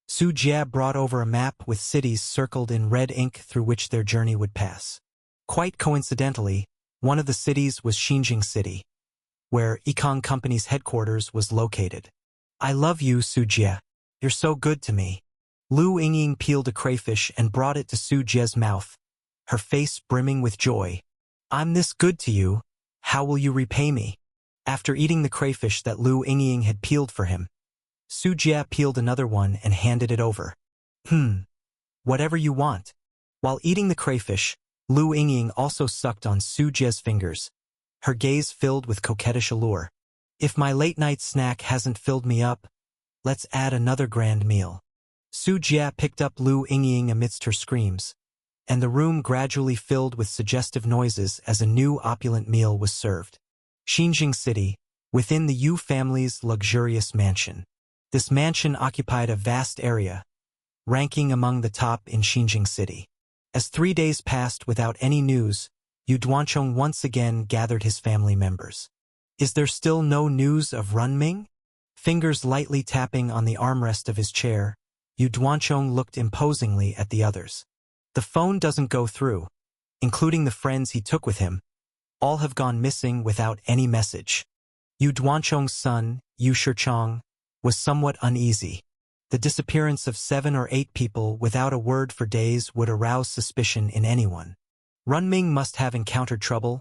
Su Jie brought over a map with cities circled in red ink through which their journey would pass. Quite coincidentally, one of the cities was Xinjing City, where Yikang Company's headquarters was located. I love you, Su Jie. You're so good to me. Lu Yingying peeled a crayfish and brought it to Su Jie's mouth, her face brimming with joy. I'm this good to you. How will you repay me? After eating the crayfish that Lu Yingying had peeled for him, Su Jie peeled another one and handed it over. Whatever you want. While eating the crayfish, Lu Yingying also sucked on Su Jie's fingers, her gaze filled with coquettish allure. If my late-night snack hasn't filled me up, let's add another grand meal. Su Jie picked up Lu Yingying amidst her screams, and the room gradually filled with suggestive noises as a new opulent meal was served. Xinjing City, within the Yu family's luxurious mansion. This mansion occupied a vast area, ranking among the top in Xinjing City. As 3 days passed without any news, Yu Duanchong once again gathered his family members. Is there still no news of Runming? Fingers lightly tapping on the armrest of his chair, Yu Duanchong looked imposingly at the others. The phone doesn't go through, including the friends he took with him. All have gone missing without any message. Yu Duanchong's son, Yu Shichong, was somewhat uneasy. The disappearance of 7 or 8 people without a word for days would arouse suspicion in anyone. Runming must have encountered trouble.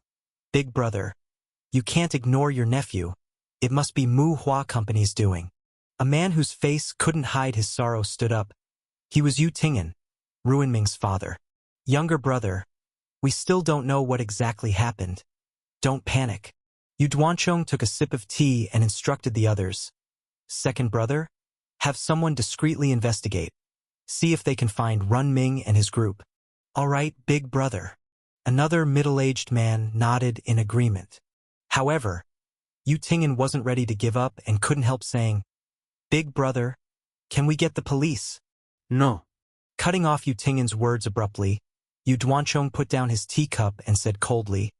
Big brother, you can't ignore your nephew. It must be Mu Hua Company's doing. A man whose face couldn't hide his sorrow stood up. He was Yu Tingen, Runming's father. Younger brother, we still don't know what exactly happened. Don't panic. Yu Duanchong took a sip of tea and instructed the others. Second brother, have someone discreetly investigate. See if they can find Runming and his group. All right, big brother. Another middle-aged man nodded in agreement. However, Yu Tingen wasn't ready to give up and couldn't help saying, Big brother, can we get the police? No. Cutting off Yu Tingen's words abruptly, Yu Duanchong put down his teacup and said coldly,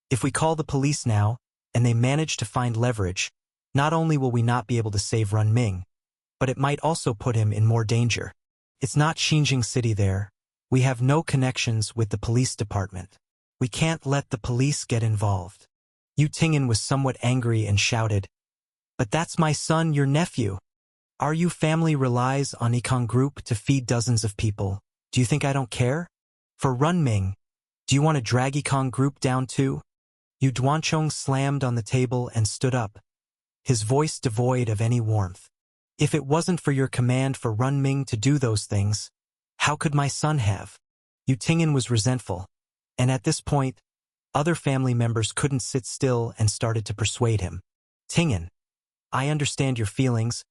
If we call the police now, and they manage to find leverage, not only will we not be able to save Runming, but it might also put him in more danger. It's not Xinjing City there. We have no connections with the police department. We can't let the police get involved. Yu Tingen was somewhat angry and shouted, But that's my son, your nephew. Our Yu family relies on Yikang Group to feed dozens of people. Do you think I don't care? For Runming, do you want to drag Yikang Group down too? Yu Duanchong slammed on the table and stood up, his voice devoid of any warmth. If it wasn't for your command for Runming to do those things, how could my son have? Yu Tingen was resentful, and at this point, other family members couldn't sit still and started to persuade him. Tingen, I understand your feelings,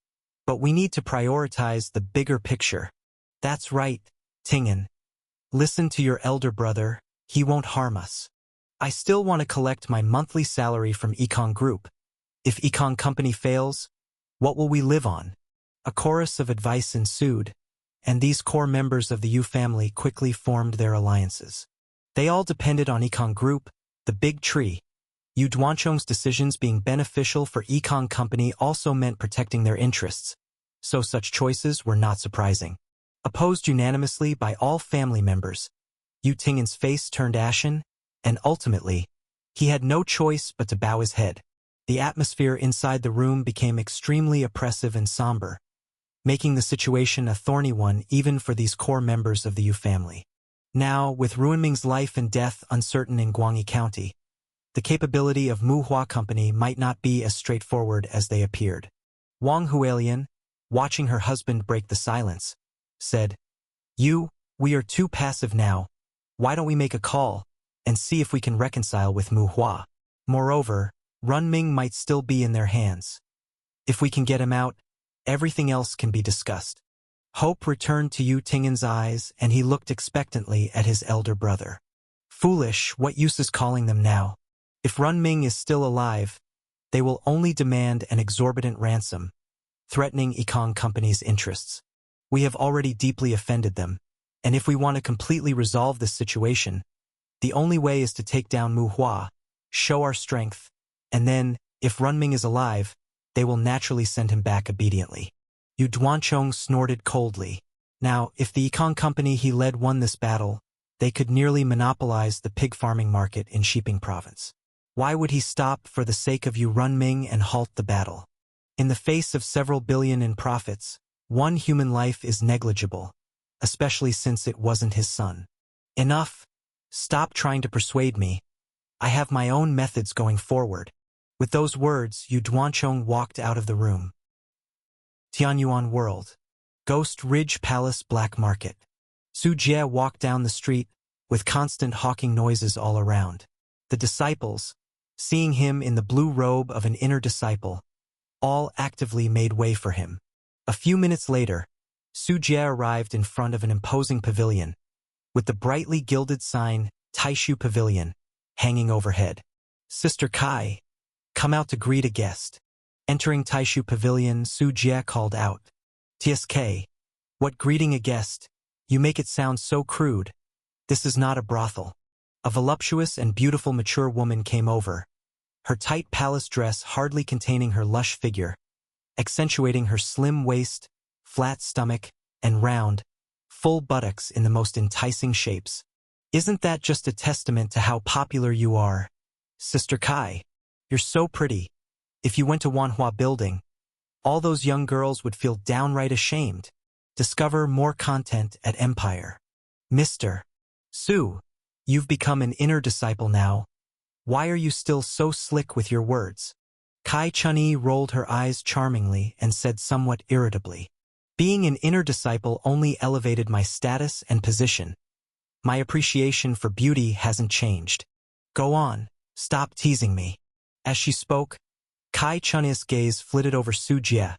but we need to prioritize the bigger picture. That's right, Tingen. Listen to your elder brother, he won't harm us. I still want to collect my monthly salary from Yikang Group. If Yikang Company fails, what will we live on? A chorus of advice ensued, and these core members of the Yu family quickly formed their alliances. They all depended on Yikang Group, the big tree. Yu Duanchong's decisions being beneficial for Yikang Company also meant protecting their interests, so such choices were not surprising. Opposed unanimously by all family members, Yu Tingen's face turned ashen, and ultimately, he had no choice but to bow his head. The atmosphere inside the room became extremely oppressive and somber, making the situation a thorny one even for these core members of the Yu family. Now, with Runming's life and death uncertain in Guangyi County, the capability of Mu Hua Company might not be as straightforward as they appeared. Wang Hualian, watching her husband break the silence, said, "You, we are too passive now. Why don't we make a call and see if we can reconcile with Mu Hua? Moreover, Runming might still be in their hands. If we can get him out, everything else can be discussed." Hope returned to Yu Tingen's eyes, and he looked expectantly at his elder brother. Foolish, what use is calling them now? If Runming is still alive, they will only demand an exorbitant ransom, threatening Yikong Company's interests. We have already deeply offended them, and if we want to completely resolve this situation, the only way is to take down Mu Hua, show our strength, and then, if Runming is alive, they will naturally send him back obediently. Yu Duanchong snorted coldly. Now, if the Yikong Company he led won this battle, they could nearly monopolize the pig farming market in Shiping Province. Why would he stop for the sake of Yu Runming and halt the battle? In the face of several billion in profits, one human life is negligible, especially since it wasn't his son. Enough. Stop trying to persuade me. I have my own methods going forward. With those words, Yu Duanchong walked out of the room. Tianyuan World. Ghost Ridge Palace Black Market. Su Jie walked down the street, with constant hawking noises all around. The disciples, seeing him in the blue robe of an inner disciple, all actively made way for him. A few minutes later, Su Jie arrived in front of an imposing pavilion, with the brightly gilded sign, Taishu Pavilion, hanging overhead. Sister Kai, come out to greet a guest. Entering Taishu Pavilion, Su Jie called out, TSK, what greeting a guest? You make it sound so crude. This is not a brothel. A voluptuous and beautiful mature woman came over, her tight palace dress hardly containing her lush figure, accentuating her slim waist, flat stomach, and round, full buttocks in the most enticing shapes. Isn't that just a testament to how popular you are? Sister Kai, you're so pretty. If you went to Wanhua Building, all those young girls would feel downright ashamed. Discover more content at Empire. Mr. Su, you've become an inner disciple now. Why are you still so slick with your words? Kai Chunyi rolled her eyes charmingly and said somewhat irritably, being an inner disciple only elevated my status and position. My appreciation for beauty hasn't changed. Go on, stop teasing me. As she spoke, Kai Chunyi's gaze flitted over Su Jie,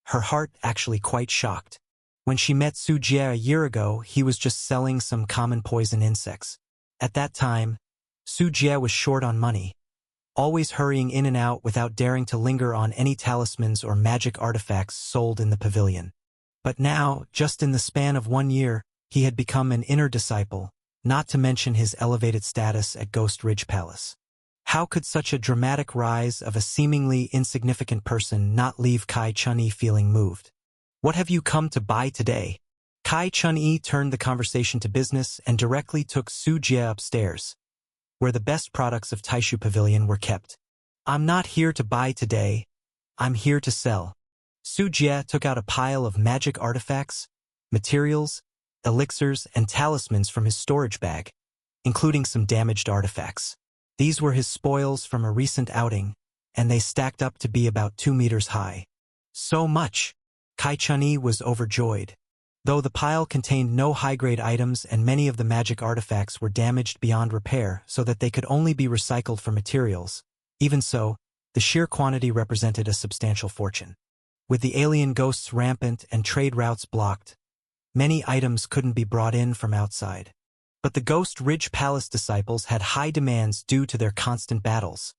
her heart actually quite shocked. When she met Su Jie a year ago, he was just selling some common poison insects. At that time, Su Jie was short on money, always hurrying in and out without daring to linger on any talismans or magic artifacts sold in the pavilion. But now, just in the span of 1 year, he had become an inner disciple, not to mention his elevated status at Ghost Ridge Palace. How could such a dramatic rise of a seemingly insignificant person not leave Kai Chunyi feeling moved? What have you come to buy today? Kai Chunyi turned the conversation to business and directly took Su Jie upstairs, where the best products of Taishu Pavilion were kept. I'm not here to buy today. I'm here to sell. Su Jie took out a pile of magic artifacts, materials, elixirs, and talismans from his storage bag, including some damaged artifacts. These were his spoils from a recent outing, and they stacked up to be about 2 meters high. So much! Kai Chunyi was overjoyed. Though the pile contained no high-grade items and many of the magic artifacts were damaged beyond repair so that they could only be recycled for materials, even so, the sheer quantity represented a substantial fortune. With the alien ghosts rampant and trade routes blocked, many items couldn't be brought in from outside. But the Ghost Ridge Palace disciples had high demands due to their constant battles,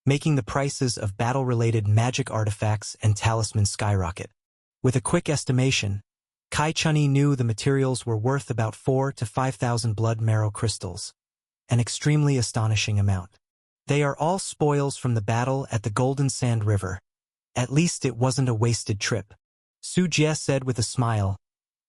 making the prices of battle-related magic artifacts and talismans skyrocket. With a quick estimation, Kai Chunyi knew the materials were worth about 4,000 to 5,000 blood marrow crystals, an extremely astonishing amount. They are all spoils from the battle at the Golden Sand River. At least it wasn't a wasted trip. Su Jie said with a smile,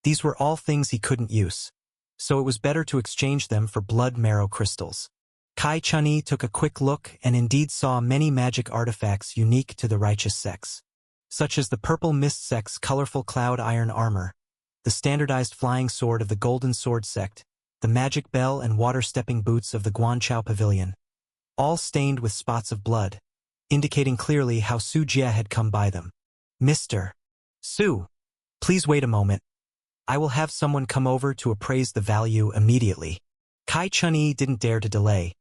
these were all things he couldn't use, so it was better to exchange them for blood marrow crystals. Kai Chunyi took a quick look and indeed saw many magic artifacts unique to the righteous sects, such as the purple mist sect's colorful cloud iron armor, the standardized flying sword of the Golden Sword sect, the magic bell and water-stepping boots of the Guanchao Pavilion, all stained with spots of blood, indicating clearly how Su Jie had come by them. Mr. Su, please wait a moment. I will have someone come over to appraise the value immediately. Kai Chunyi didn't dare to delay.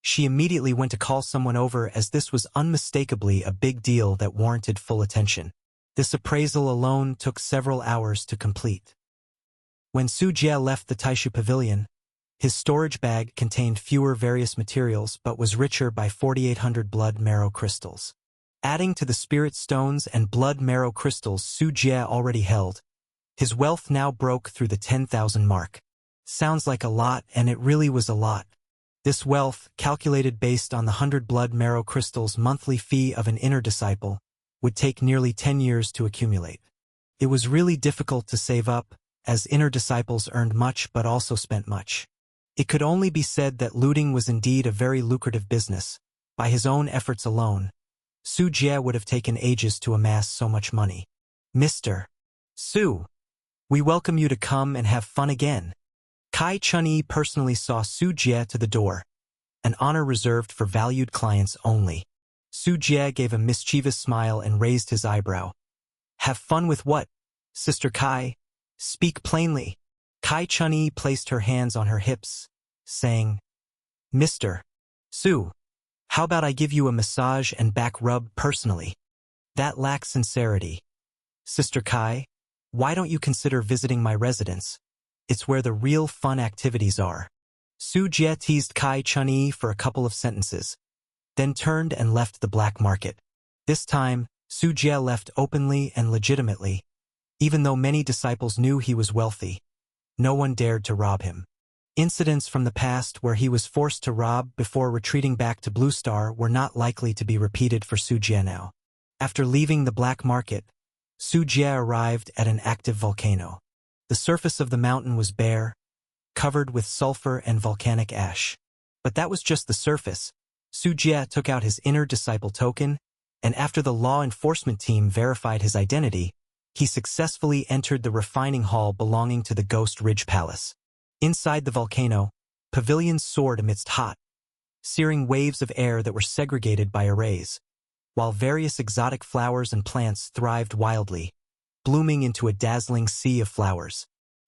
She immediately went to call someone over as this was unmistakably a big deal that warranted full attention. This appraisal alone took several hours to complete. When Su Jie left the Taishu Pavilion, his storage bag contained fewer various materials but was richer by 4,800 blood marrow crystals. Adding to the spirit stones and blood marrow crystals Su Jie already held, his wealth now broke through the 10,000 mark. Sounds like a lot, and it really was a lot. This wealth, calculated based on the 100 blood marrow crystals monthly fee of an inner disciple, would take nearly 10 years to accumulate. It was really difficult to save up, as inner disciples earned much but also spent much. It could only be said that looting was indeed a very lucrative business. By his own efforts alone, Su Jie would have taken ages to amass so much money. Mr. Su, we welcome you to come and have fun again. Kai Chun-yi personally saw Su Jie to the door, an honor reserved for valued clients only. Su Jie gave a mischievous smile and raised his eyebrow. Have fun with what, Sister Kai? Speak plainly. Kai Chun-yi placed her hands on her hips, saying, Mr. Su, how about I give you a massage and back rub personally? That lacks sincerity. Sister Kai, why don't you consider visiting my residence? It's where the real fun activities are. Su Jie teased Kai Chun-yi for a couple of sentences, then turned and left the black market. This time, Su Jie left openly and legitimately. Even though many disciples knew he was wealthy, no one dared to rob him. Incidents from the past where he was forced to rob before retreating back to Blue Star were not likely to be repeated for Su Jie now. After leaving the black market, Su Jie arrived at an active volcano. The surface of the mountain was bare, covered with sulfur and volcanic ash. But that was just the surface. Su Jie took out his inner disciple token, and after the law enforcement team verified his identity, he successfully entered the refining hall belonging to the Ghost Ridge Palace. Inside the volcano, pavilions soared amidst hot, searing waves of air that were segregated by arrays, while various exotic flowers and plants thrived wildly, blooming into a dazzling sea of flowers.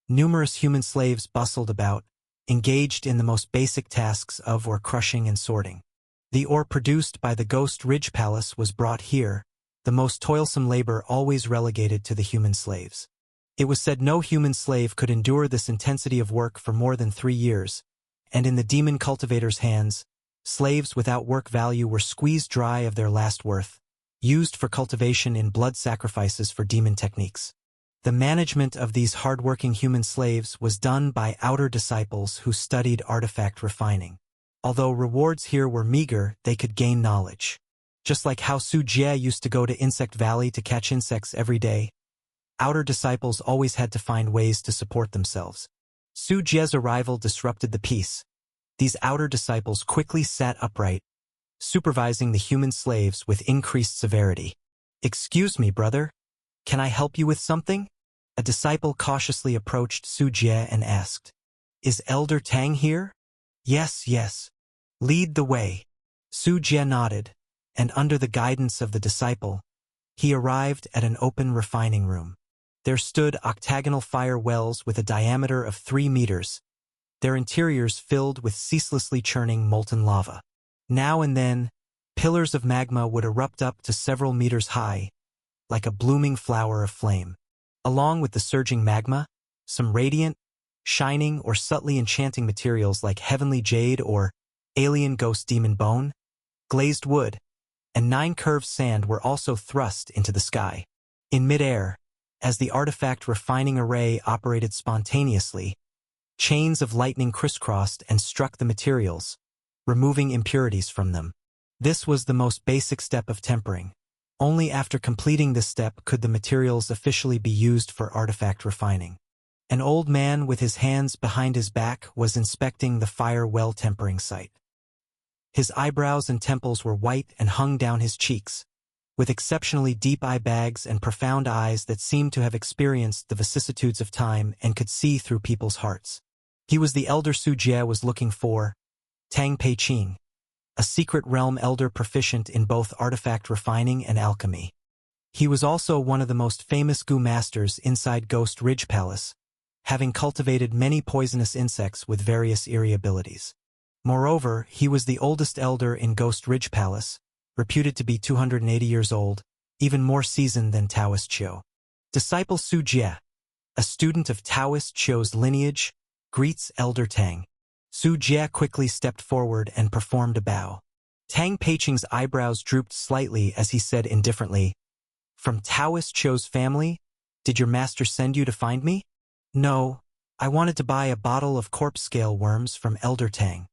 Numerous human slaves bustled about, engaged in the most basic tasks of ore crushing and sorting. The ore produced by the Ghost Ridge Palace was brought here, the most toilsome labor always relegated to the human slaves. It was said no human slave could endure this intensity of work for more than 3 years, and in the demon cultivator's hands, slaves without work value were squeezed dry of their last worth, used for cultivation in blood sacrifices for demon techniques. The management of these hard-working human slaves was done by outer disciples who studied artifact refining. Although rewards here were meager, they could gain knowledge. Just like how Su Jie used to go to Insect Valley to catch insects every day, outer disciples always had to find ways to support themselves. Su Jie's arrival disrupted the peace. These outer disciples quickly sat upright, supervising the human slaves with increased severity. Excuse me, brother. Can I help you with something? A disciple cautiously approached Su Jie and asked, Is Elder Tang here? Yes, yes. Lead the way. Su Jie nodded, and under the guidance of the disciple, he arrived at an open refining room. There stood octagonal fire wells with a diameter of 3 meters, their interiors filled with ceaselessly churning molten lava. Now and then, pillars of magma would erupt up to several meters high, like a blooming flower of flame. Along with the surging magma, some radiant, shining or subtly enchanting materials like heavenly jade or alien ghost demon bone, glazed wood, and 9 curved sand were also thrust into the sky. In midair, as the artifact refining array operated spontaneously, chains of lightning crisscrossed and struck the materials, removing impurities from them. This was the most basic step of tempering. Only after completing this step could the materials officially be used for artifact refining. An old man with his hands behind his back was inspecting the fire well tempering site. His eyebrows and temples were white and hung down his cheeks, with exceptionally deep eye bags and profound eyes that seemed to have experienced the vicissitudes of time and could see through people's hearts. He was the elder Su Jie was looking for, Tang Peiqing, a secret realm elder proficient in both artifact refining and alchemy. He was also one of the most famous Gu masters inside Ghost Ridge Palace, having cultivated many poisonous insects with various eerie abilities. Moreover, he was the oldest elder in Ghost Ridge Palace, reputed to be 280 years old, even more seasoned than Taoist Chiu. Disciple Su Jie, a student of Taoist Qiu's lineage, greets Elder Tang. Su Jie quickly stepped forward and performed a bow. Tang Peiqing's eyebrows drooped slightly as he said indifferently, "From Taoist Qiu's family? Did your master send you to find me?" "No, I wanted to buy a bottle of corpse scale worms from Elder Tang."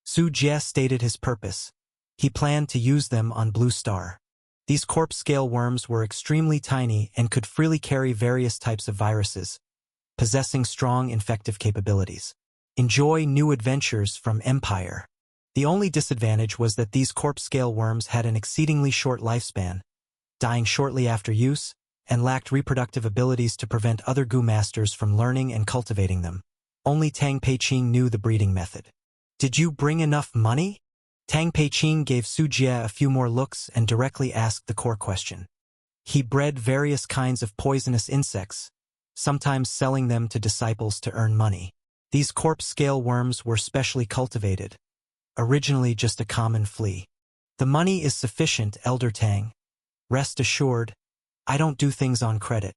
Su Jie stated his purpose. He planned to use them on Blue Star. These corpse scale worms were extremely tiny and could freely carry various types of viruses, possessing strong infective capabilities. Enjoy new adventures from Empire. The only disadvantage was that these corpse scale worms had an exceedingly short lifespan, dying shortly after use, and lacked reproductive abilities to prevent other Gu masters from learning and cultivating them. Only Tang Peiqing knew the breeding method. "Did you bring enough money?" Tang Peiqing gave Su Jie a few more looks and directly asked the core question. He bred various kinds of poisonous insects, sometimes selling them to disciples to earn money. These corpse scale worms were specially cultivated, originally just a common flea. "The money is sufficient, Elder Tang. Rest assured, I don't do things on credit."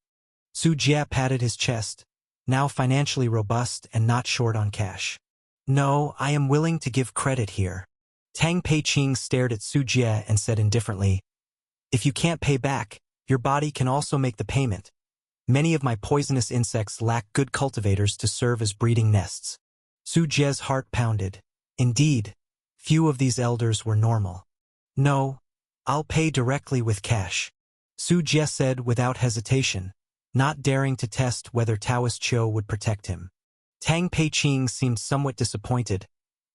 Su Jie patted his chest, now financially robust and not short on cash. "No, I am willing to give credit here." Tang Peiqing stared at Su Jie and said indifferently, "If you can't pay back, your body can also make the payment. Many of my poisonous insects lack good cultivators to serve as breeding nests." Su Jie's heart pounded. Indeed, few of these elders were normal. "No, I'll pay directly with cash," Su Jie said without hesitation, not daring to test whether Taoist Qiu would protect him. Tang Peiqing seemed somewhat disappointed,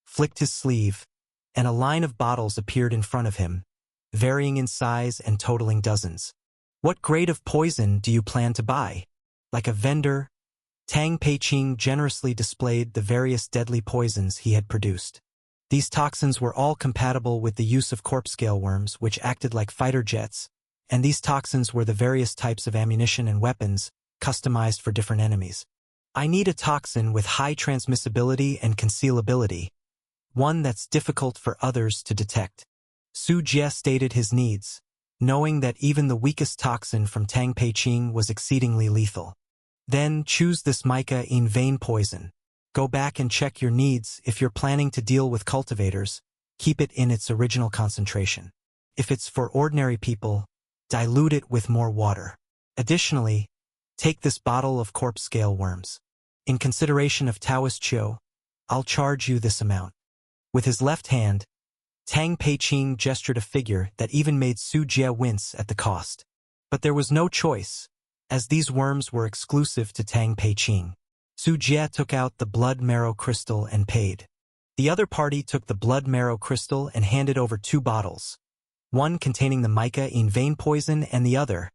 flicked his sleeve, and a line of bottles appeared in front of him, varying in size and totaling dozens. "What grade of poison do you plan to buy?" Like a vendor, Tang Peiqing generously displayed the various deadly poisons he had produced. These toxins were all compatible with the use of corpse scale worms, which acted like fighter jets, and these toxins were the various types of ammunition and weapons, customized for different enemies. "I need a toxin with high transmissibility and concealability, one that's difficult for others to detect." Su Jie stated his needs, knowing that even the weakest toxin from Tang Peiqing was exceedingly lethal. "Then choose this mica in vein poison. Go back and check your needs. If you're planning to deal with cultivators, keep it in its original concentration. If it's for ordinary people, dilute it with more water. Additionally, take this bottle of corpse scale worms. In consideration of Taoist Qiu, I'll charge you this amount." With his left hand, Tang Peiqing gestured a figure that even made Su Jie wince at the cost. But there was no choice, as these worms were exclusive to Tang Peiqing. Su Jie took out the blood marrow crystal and paid. The other party took the blood marrow crystal and handed over 2 bottles, one containing the mica in vein poison and the other,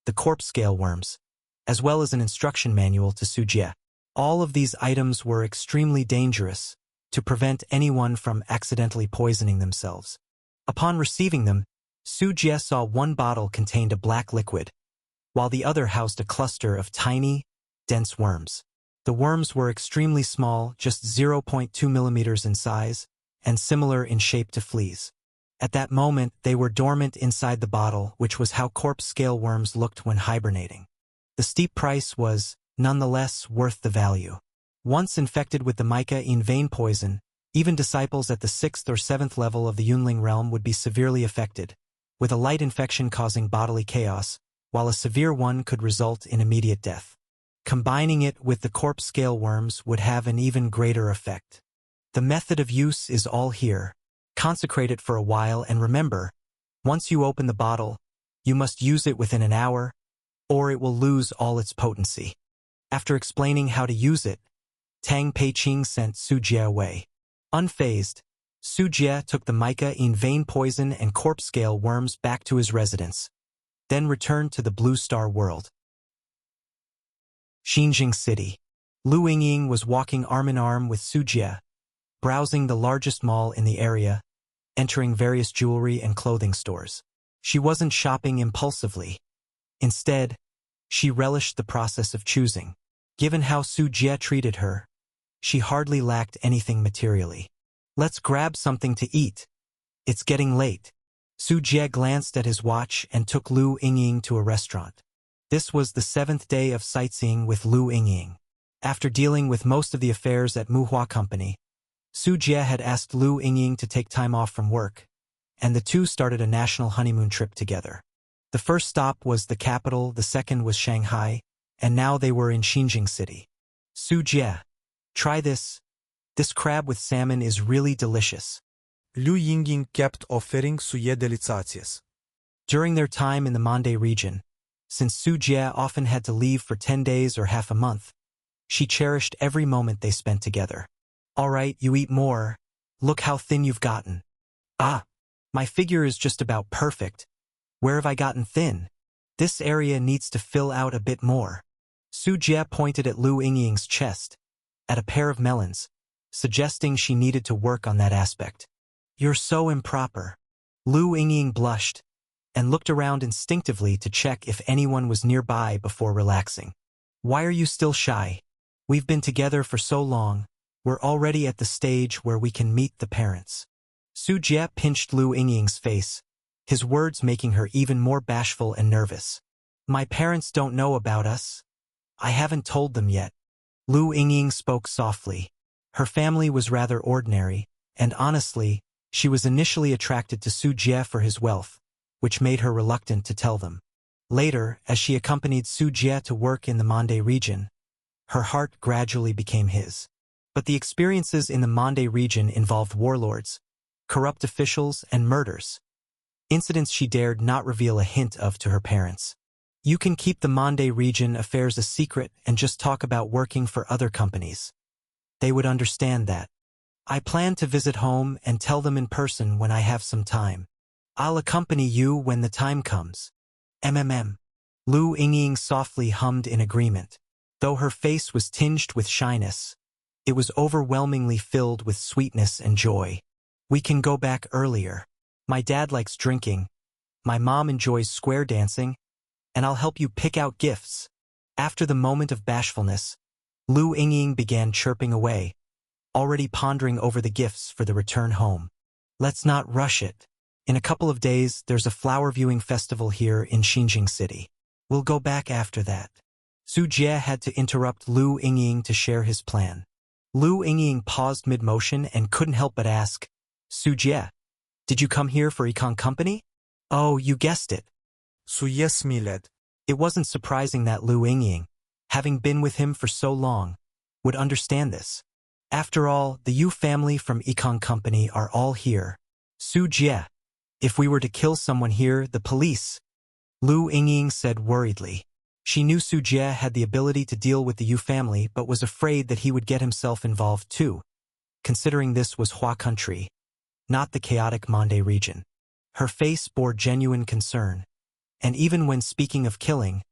the corpse scale worms, as well as an instruction manual to Su Jie. All of these items were extremely dangerous, to prevent anyone from accidentally poisoning themselves. Upon receiving them, Su Jie saw one bottle contained a black liquid, while the other housed a cluster of tiny, dense worms. The worms were extremely small, just 0.2 millimeters in size, and similar in shape to fleas. At that moment, they were dormant inside the bottle, which was how corpse scale worms looked when hibernating. The steep price was, nonetheless, worth the value. Once infected with the mica in vein poison, even disciples at the 6th or 7th level of the Yunling realm would be severely affected, with a light infection causing bodily chaos, while a severe one could result in immediate death. Combining it with the corpse scale worms would have an even greater effect. The method of use is all here. Consecrate it for a while and remember, once you open the bottle, you must use it within an hour, or it will lose all its potency. After explaining how to use it, Tang Peiqing sent Su Jie away. Unfazed, Su Jie took the mica in vein poison and corpse scale worms back to his residence, then returned to the Blue Star world. Xinjing City. Lu Yingying was walking arm-in-arm with Su Jie, browsing the largest mall in the area, entering various jewelry and clothing stores. She wasn't shopping impulsively. Instead, she relished the process of choosing. Given how Su Jie treated her, she hardly lacked anything materially. "Let's grab something to eat. It's getting late." Su Jie glanced at his watch and took Lu Yingying to a restaurant. This was the 7th day of sightseeing with Lu Yingying. After dealing with most of the affairs at Muhua Company, Su Jie had asked Lu Yingying to take time off from work, and the two started a national honeymoon trip together. The first stop was the capital, the second was Shanghai, and now they were in Xinjiang City. Su Jie, try this. This crab with salmon is really delicious. Lu Yingying kept offering suye delicatesses. During their time in the Mande region, since Su Jie often had to leave for 10 days or half a month, she cherished every moment they spent together. All right, you eat more. Look how thin you've gotten. Ah, my figure is just about perfect. Where have I gotten thin? This area needs to fill out a bit more. Su Jie pointed at Lu Yingying's chest, at a pair of melons, suggesting she needed to work on that aspect. You're so improper. Lu Yingying blushed and looked around instinctively to check if anyone was nearby before relaxing. Why are you still shy? We've been together for so long, we're already at the stage where we can meet the parents. Su Jie pinched Lu Yingying's face, his words making her even more bashful and nervous. My parents don't know about us. I haven't told them yet. Lu Yingying spoke softly. Her family was rather ordinary, and honestly, she was initially attracted to Su Jie for his wealth, which made her reluctant to tell them. Later, as she accompanied Su Jie to work in the Mande region, her heart gradually became his. But the experiences in the Mande region involved warlords, corrupt officials, and murders. Incidents she dared not reveal a hint of to her parents. You can keep the Mande region affairs a secret and just talk about working for other companies. They would understand that. I plan to visit home and tell them in person when I have some time. I'll accompany you when the time comes. MMM. Lu Yingying softly hummed in agreement. Though her face was tinged with shyness, it was overwhelmingly filled with sweetness and joy. We can go back earlier. My dad likes drinking. My mom enjoys square dancing, and I'll help you pick out gifts. After the moment of bashfulness, Lu Yingying began chirping away, already pondering over the gifts for the return home. Let's not rush it. In a couple of days, there's a flower viewing festival here in Xinjiang City. We'll go back after that. Su Jie had to interrupt Lu Yingying to share his plan. Lu Yingying paused mid-motion and couldn't help but ask, Su Jie, did you come here for Econ Company? Oh, you guessed it. Suye smiled. It wasn't surprising that Lu Yingying, having been with him for so long, would understand this. After all, the Yu family from Econ Company are all here. Su Jie, if we were to kill someone here, the police, Lu Yingying said worriedly. She knew Su Jie had the ability to deal with the Yu family but was afraid that he would get himself involved too, considering this was Hua country, not the chaotic Mande region. Her face bore genuine concern, and even when speaking of killing,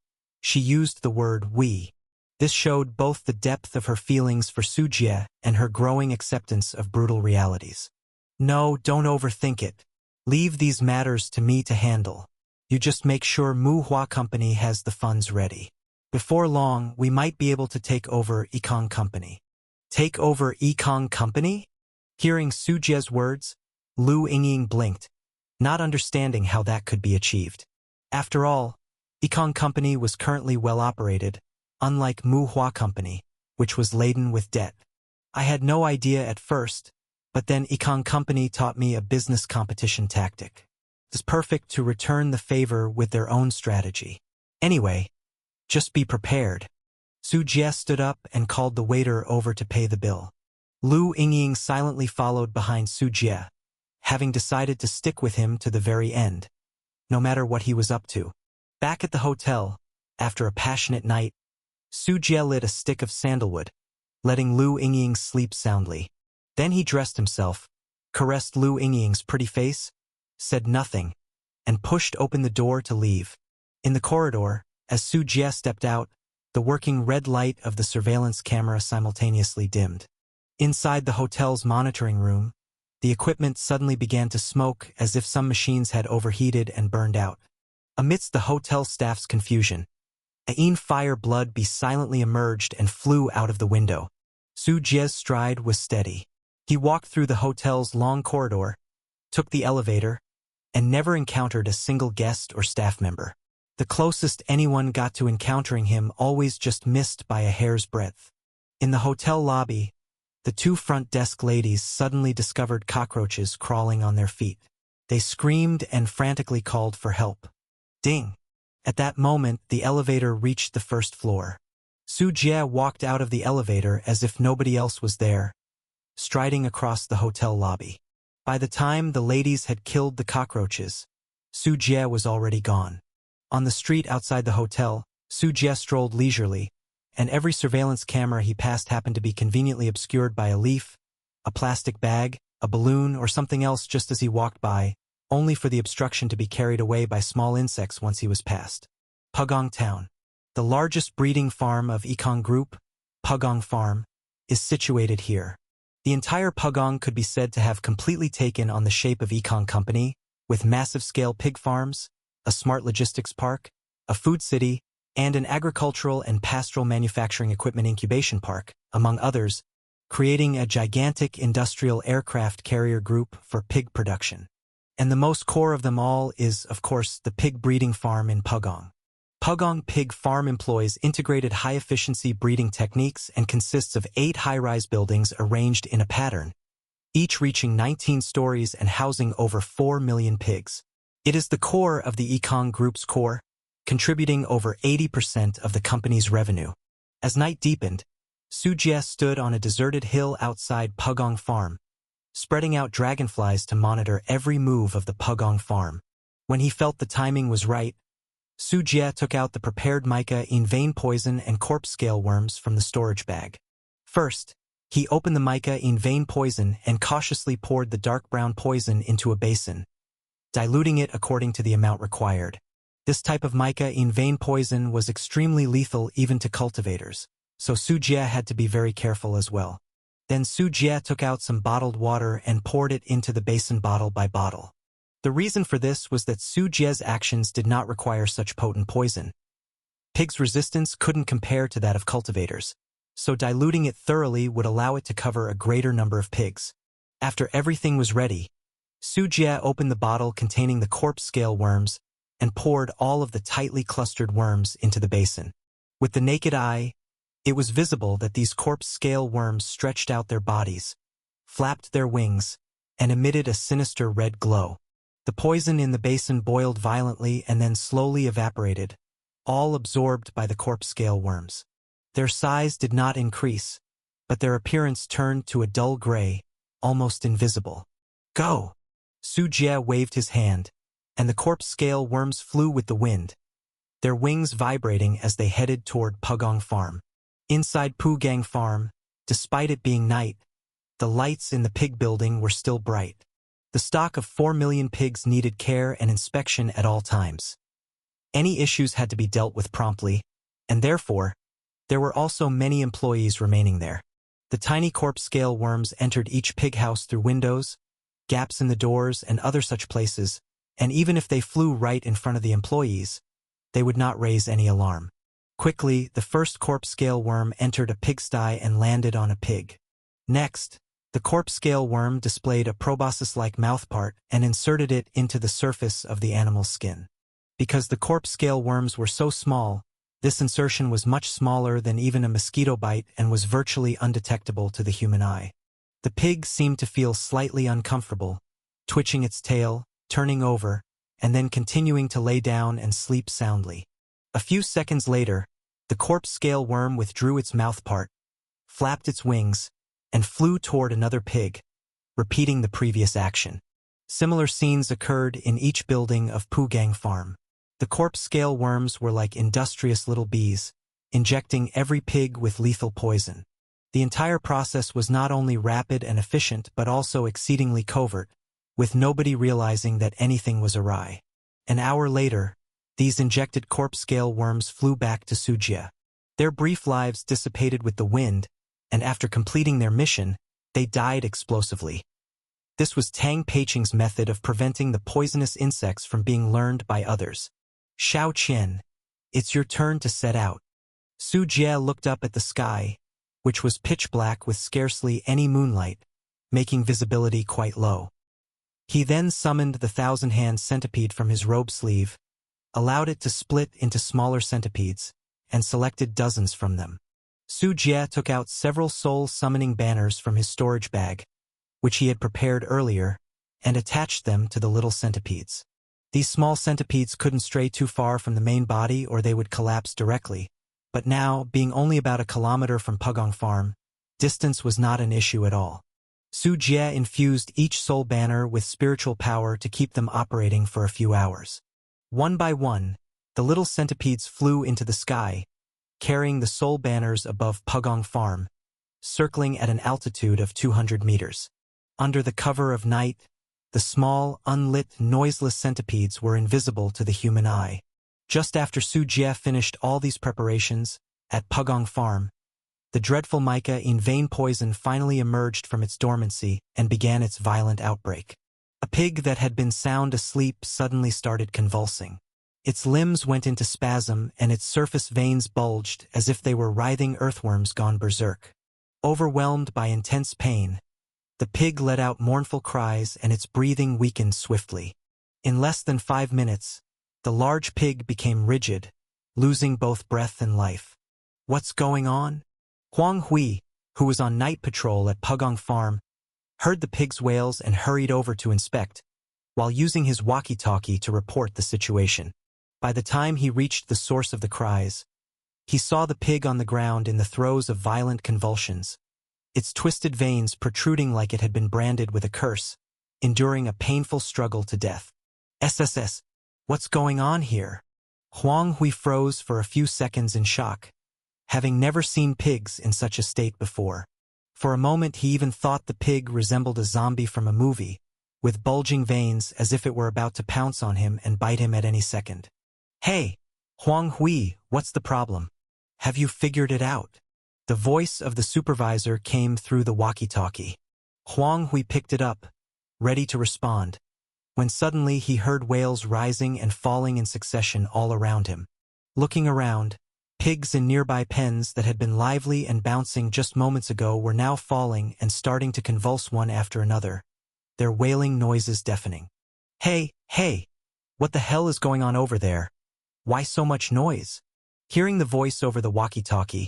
she used the word we. This showed both the depth of her feelings for Su Jie and her growing acceptance of brutal realities. No, don't overthink it. Leave these matters to me to handle. You just make sure Muhua Company has the funds ready. Before long, we might be able to take over Econ Company. Take over Econ Company? Hearing Su Jie's words, Lu Yingying blinked, not understanding how that could be achieved. After all, Econ Company was currently well operated, unlike Muhua Company, which was laden with debt. I had no idea at first, but then Econ Company taught me a business competition tactic. It's perfect to return the favor with their own strategy. Anyway, just be prepared. Su Jie stood up and called the waiter over to pay the bill. Lu Yingying silently followed behind Su Jie, having decided to stick with him to the very end, no matter what he was up to. Back at the hotel, after a passionate night, Su Jie lit a stick of sandalwood, letting Lu Yingying sleep soundly. Then he dressed himself, caressed Lu Yingying's pretty face, said nothing, and pushed open the door to leave. In the corridor, as Su Jie stepped out, the working red light of the surveillance camera simultaneously dimmed. Inside the hotel's monitoring room, the equipment suddenly began to smoke as if some machines had overheated and burned out. Amidst the hotel staff's confusion, Ain Fire Blood Bee silently emerged and flew out of the window. Su Jie's stride was steady. He walked through the hotel's long corridor, took the elevator, and never encountered a single guest or staff member. The closest anyone got to encountering him always just missed by a hair's breadth. In the hotel lobby, the two front desk ladies suddenly discovered cockroaches crawling on their feet. They screamed and frantically called for help. Ding! At that moment, the elevator reached the first floor. Su Jie walked out of the elevator as if nobody else was there, striding across the hotel lobby. By the time the ladies had killed the cockroaches, Su Jie was already gone. On the street outside the hotel, Su Jie strolled leisurely, and every surveillance camera he passed happened to be conveniently obscured by a leaf, a plastic bag, a balloon, or something else just as he walked by, only for the obstruction to be carried away by small insects once he was past. Pugong Town. The largest breeding farm of Ekong Group, Pugong Farm, is situated here. The entire Pugong could be said to have completely taken on the shape of Ekong Company, with massive-scale pig farms, a smart logistics park, a food city, and an agricultural and pastoral manufacturing equipment incubation park, among others, creating a gigantic industrial aircraft carrier group for pig production. And the most core of them all is, of course, the pig breeding farm in Pugong. Pugong Pig Farm employs integrated high-efficiency breeding techniques and consists of 8 high-rise buildings arranged in a pattern, each reaching 19 stories and housing over 4 million pigs. It is the core of the Ekong Group's core, contributing over 80% of the company's revenue. As night deepened, Su Jie stood on a deserted hill outside Pugong Farm, spreading out dragonflies to monitor every move of the Pugong Farm. When he felt the timing was right, Su Jie took out the prepared mica in vein poison and corpse scale worms from the storage bag. First, he opened the mica in vein poison and cautiously poured the dark brown poison into a basin, diluting it according to the amount required. This type of mica in vein poison was extremely lethal even to cultivators, so Su Jie had to be very careful as well. Then Su Jie took out some bottled water and poured it into the basin bottle by bottle. The reason for this was that Su Jie's actions did not require such potent poison. Pigs' resistance couldn't compare to that of cultivators, so diluting it thoroughly would allow it to cover a greater number of pigs. After everything was ready, Su Jie opened the bottle containing the corpse scale worms and poured all of the tightly clustered worms into the basin. With the naked eye, it was visible that these corpse scale worms stretched out their bodies, flapped their wings, and emitted a sinister red glow. The poison in the basin boiled violently and then slowly evaporated, all absorbed by the corpse scale worms. Their size did not increase, but their appearance turned to a dull gray, almost invisible. Go! Su Jie waved his hand, and the corpse scale worms flew with the wind, their wings vibrating as they headed toward Pugong Farm. Inside Pugong Farm, despite it being night, the lights in the pig building were still bright. The stock of 4 million pigs needed care and inspection at all times. Any issues had to be dealt with promptly, and therefore, there were also many employees remaining there. The tiny corpse scale worms entered each pig house through windows, gaps in the doors, and other such places, and even if they flew right in front of the employees, they would not raise any alarm. Quickly, the first corpse scale worm entered a pigsty and landed on a pig. Next, the corpse scale worm displayed a proboscis-like mouthpart and inserted it into the surface of the animal's skin. Because the corpse scale worms were so small, this insertion was much smaller than even a mosquito bite and was virtually undetectable to the human eye. The pig seemed to feel slightly uncomfortable, twitching its tail, turning over, and then continuing to lay down and sleep soundly. A few seconds later, the corpse scale worm withdrew its mouthpart, flapped its wings, and flew toward another pig, repeating the previous action. Similar scenes occurred in each building of Pugong Farm. The corpse scale worms were like industrious little bees, injecting every pig with lethal poison. The entire process was not only rapid and efficient but also exceedingly covert, with nobody realizing that anything was awry. An hour later, these injected corpse scale worms flew back to Su Jie. Their brief lives dissipated with the wind, and after completing their mission, they died explosively. This was Tang Peiqing's method of preventing the poisonous insects from being learned by others. Xiao Qian, it's your turn to set out. Su Jie looked up at the sky, which was pitch black with scarcely any moonlight, making visibility quite low. He then summoned the thousand-hand centipede from his robe sleeve, allowed it to split into smaller centipedes, and selected dozens from them. Su Jie took out several soul-summoning banners from his storage bag, which he had prepared earlier, and attached them to the little centipedes. These small centipedes couldn't stray too far from the main body or they would collapse directly, but now, being only about a kilometer from Pugong Farm, distance was not an issue at all. Su Jie infused each soul banner with spiritual power to keep them operating for a few hours. One by one, the little centipedes flew into the sky, carrying the soul banners above Pugong Farm, circling at an altitude of 200 meters. Under the cover of night, the small, unlit, noiseless centipedes were invisible to the human eye. Just after Su Jie finished all these preparations, at Pugong Farm, the dreadful mica in vein poison finally emerged from its dormancy and began its violent outbreak. A pig that had been sound asleep suddenly started convulsing. Its limbs went into spasm and its surface veins bulged as if they were writhing earthworms gone berserk. Overwhelmed by intense pain, the pig let out mournful cries and its breathing weakened swiftly. In less than 5 minutes, the large pig became rigid, losing both breath and life. What's going on? Huang Hui, who was on night patrol at Pugong Farm, heard the pig's wails and hurried over to inspect, while using his walkie-talkie to report the situation. By the time he reached the source of the cries, he saw the pig on the ground in the throes of violent convulsions, its twisted veins protruding like it had been branded with a curse, enduring a painful struggle to death. SSS, what's going on here? Huang Hui froze for a few seconds in shock, having never seen pigs in such a state before. For a moment he even thought the pig resembled a zombie from a movie, with bulging veins as if it were about to pounce on him and bite him at any second. Hey, Huang Hui, what's the problem? Have you figured it out? The voice of the supervisor came through the walkie-talkie. Huang Hui picked it up, ready to respond, when suddenly he heard wails rising and falling in succession all around him. Looking around, pigs in nearby pens that had been lively and bouncing just moments ago were now falling and starting to convulse one after another, their wailing noises deafening. Hey, what the hell is going on over there? Why so much noise? Hearing the voice over the walkie-talkie,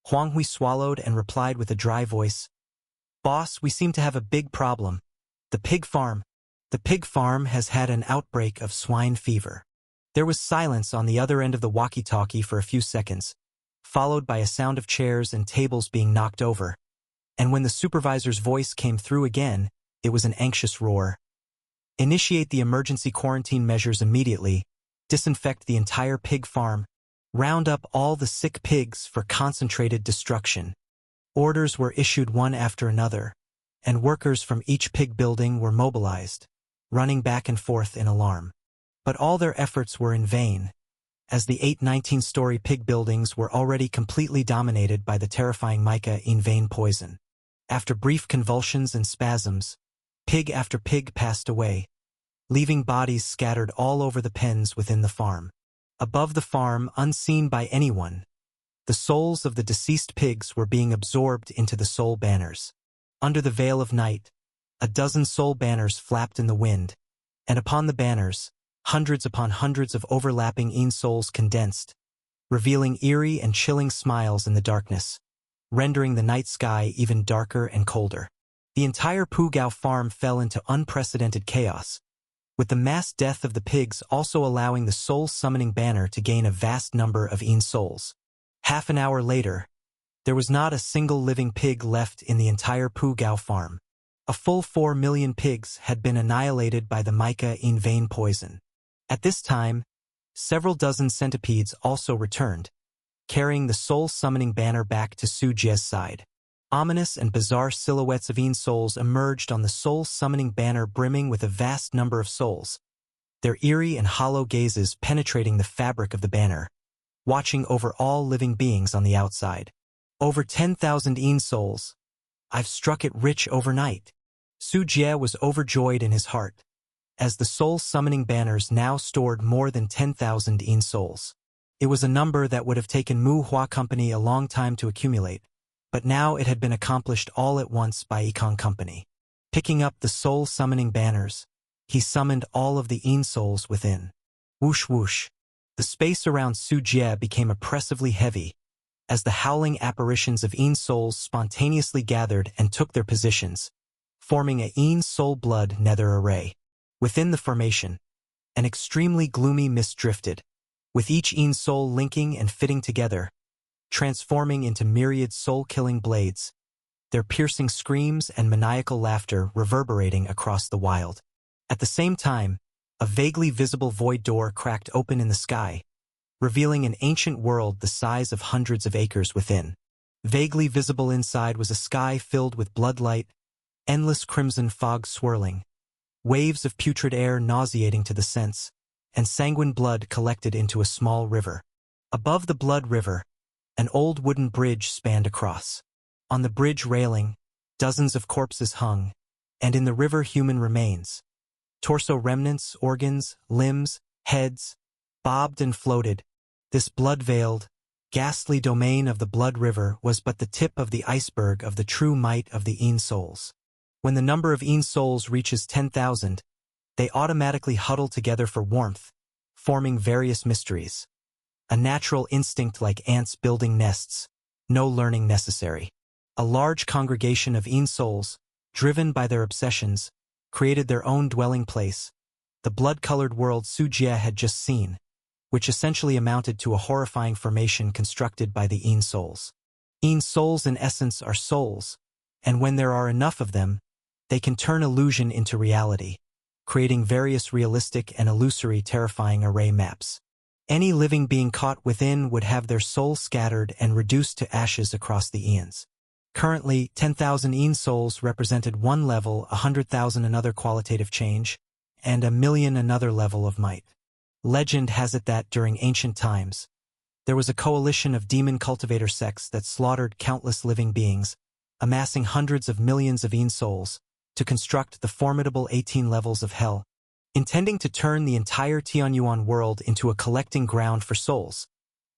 Huang Hui swallowed and replied with a dry voice, Boss, we seem to have a big problem. The pig farm has had an outbreak of swine fever. There was silence on the other end of the walkie-talkie for a few seconds, followed by a sound of chairs and tables being knocked over. And when the supervisor's voice came through again, it was an anxious roar. Initiate the emergency quarantine measures immediately, disinfect the entire pig farm, round up all the sick pigs for concentrated destruction. Orders were issued one after another, and workers from each pig building were mobilized, running back and forth in alarm. But all their efforts were in vain, as the 8 19-story pig buildings were already completely dominated by the terrifying mica in vein poison. After brief convulsions and spasms, pig after pig passed away, leaving bodies scattered all over the pens within the farm. Above the farm, unseen by anyone, the souls of the deceased pigs were being absorbed into the soul banners. Under the veil of night, a dozen soul banners flapped in the wind, and upon the banners, hundreds upon hundreds of overlapping Yin souls condensed, revealing eerie and chilling smiles in the darkness, rendering the night sky even darker and colder. The entire Pugao farm fell into unprecedented chaos, with the mass death of the pigs also allowing the soul-summoning banner to gain a vast number of Yin souls. Half an hour later, there was not a single living pig left in the entire Pugao farm. A full 4 million pigs had been annihilated by the mica in vein poison. At this time, several dozen centipedes also returned, carrying the soul-summoning banner back to Su Jie's side. Ominous and bizarre silhouettes of Yin souls emerged on the soul-summoning banner brimming with a vast number of souls, their eerie and hollow gazes penetrating the fabric of the banner, watching over all living beings on the outside. Over 10,000 Yin souls. I've struck it rich overnight. Su Jie was overjoyed in his heart, as the soul-summoning banners now stored more than 10,000 Yin souls. It was a number that would have taken Mu Hua Company a long time to accumulate, but now it had been accomplished all at once by Yikong Company. Picking up the soul-summoning banners, he summoned all of the Yin souls within. Whoosh whoosh. The space around Sujie became oppressively heavy, as the howling apparitions of Een souls spontaneously gathered and took their positions, forming a Een soul blood nether array. Within the formation, an extremely gloomy mist drifted, with each Een soul linking and fitting together, transforming into myriad soul-killing blades, their piercing screams and maniacal laughter reverberating across the wild. At the same time, a vaguely visible void door cracked open in the sky, revealing an ancient world the size of hundreds of acres within. Vaguely visible inside was a sky filled with bloodlight, endless crimson fog swirling, waves of putrid air nauseating to the sense, and sanguine blood collected into a small river. Above the blood river, an old wooden bridge spanned across. On the bridge railing, dozens of corpses hung, and in the river human remains. Torso remnants, organs, limbs, heads, bobbed and floated. This blood-veiled, ghastly domain of the Blood River was but the tip of the iceberg of the true might of the Een souls. When the number of Een souls reaches 10,000, they automatically huddle together for warmth, forming various mysteries. A natural instinct like ants building nests, no learning necessary. A large congregation of Een souls, driven by their obsessions, created their own dwelling place, the blood-colored world Sujie had just seen, which essentially amounted to a horrifying formation constructed by the Een souls. Een souls in essence are souls, and when there are enough of them, they can turn illusion into reality, creating various realistic and illusory terrifying array maps. Any living being caught within would have their soul scattered and reduced to ashes across the eons. Currently, 10,000 Een souls represented one level, 100,000 another qualitative change, and 1,000,000 another level of might. Legend has it that during ancient times, there was a coalition of demon cultivator sects that slaughtered countless living beings, amassing hundreds of millions of Een souls, to construct the formidable 18 levels of hell, intending to turn the entire Tianyuan world into a collecting ground for souls,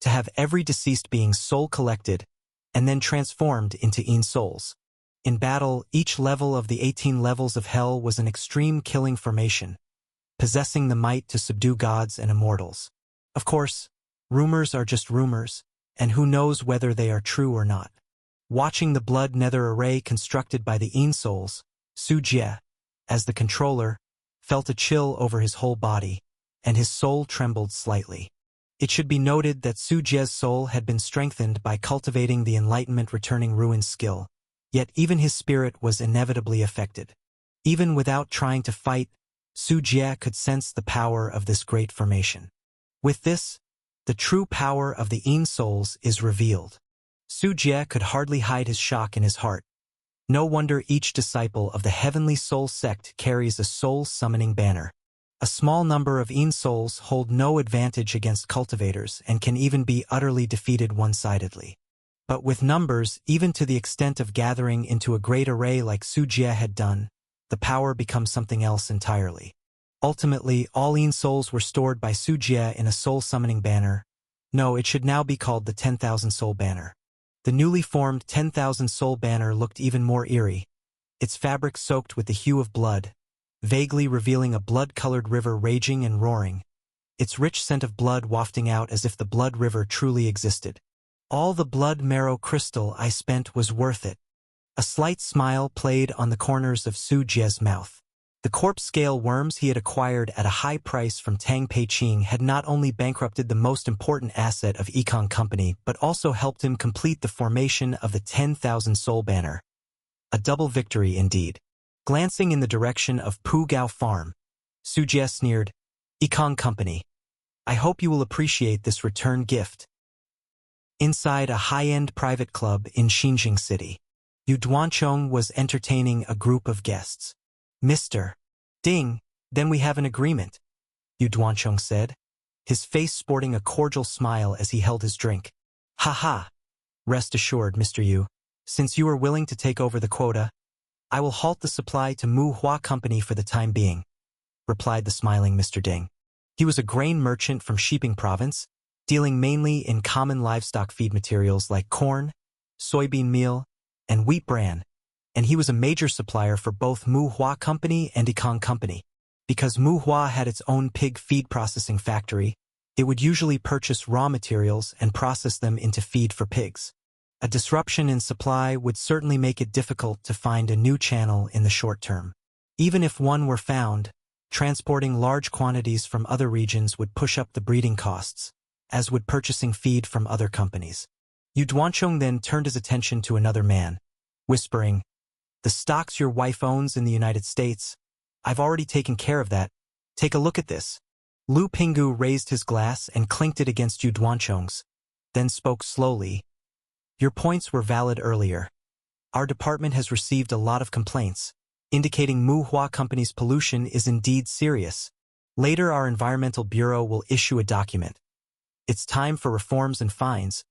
to have every deceased being's soul collected, and then transformed into Een souls. In battle, each level of the 18 levels of hell was an extreme killing formation, possessing the might to subdue gods and immortals. Of course, rumors are just rumors, and who knows whether they are true or not. Watching the blood nether array constructed by the Een souls, Sujie, as the controller, felt a chill over his whole body, and his soul trembled slightly. It should be noted that Sujie's soul had been strengthened by cultivating the Enlightenment-returning ruin skill, yet even his spirit was inevitably affected. Even without trying to fight, Sujie could sense the power of this great formation. With this, the true power of the Een souls is revealed. Sujie could hardly hide his shock in his heart. No wonder each disciple of the Heavenly Soul sect carries a soul-summoning banner. A small number of Een souls hold no advantage against cultivators and can even be utterly defeated one-sidedly. But with numbers, even to the extent of gathering into a great array like Sujie had done, the power becomes something else entirely. Ultimately, all Een souls were stored by Sujie in a soul-summoning banner. No, it should now be called the 10,000 soul banner. The newly formed 10,000 soul banner looked even more eerie, its fabric soaked with the hue of blood, vaguely revealing a blood-colored river raging and roaring, its rich scent of blood wafting out as if the blood river truly existed. All the blood marrow crystal I spent was worth it. A slight smile played on the corners of Sujie's mouth. The corpse scale worms he had acquired at a high price from Tang Peiqing had not only bankrupted the most important asset of Ekong Company but also helped him complete the formation of the 10,000 soul banner. A double victory indeed. Glancing in the direction of Pu Gao Farm, Sujie sneered, "Ekong Company, I hope you will appreciate this return gift." Inside a high-end private club in Xinjiang City, Yu Duanchong was entertaining a group of guests. "Mr. Ding, then we have an agreement," Yu Duanchong said, his face sporting a cordial smile as he held his drink. "Ha ha! Rest assured, Mr. Yu, since you are willing to take over the quota, I will halt the supply to Mu Hua Company for the time being," replied the smiling Mr. Ding. He was a grain merchant from Shiping Province, dealing mainly in common livestock feed materials like corn, soybean meal, and wheat bran, and he was a major supplier for both Mu Hua Company and Ekong Company. Because Mu Hua had its own pig feed processing factory, It would usually purchase raw materials and process them into feed for pigs. A disruption in supply would certainly make it difficult to find a new channel in the short term. Even if one were found, transporting large quantities from other regions would push up the breeding costs, as would purchasing feed from other companies. Yu Duanchong then turned his attention to another man, whispering, "The stocks your wife owns in the United States, I've already taken care of that. Take a look at this." Lu Pinggu raised his glass and clinked it against Yu Duanchong's, then spoke slowly. "Your points were valid earlier. Our department has received a lot of complaints, indicating Muhua Company's pollution is indeed serious. Later our Environmental Bureau will issue a document. It's time for reforms and fines.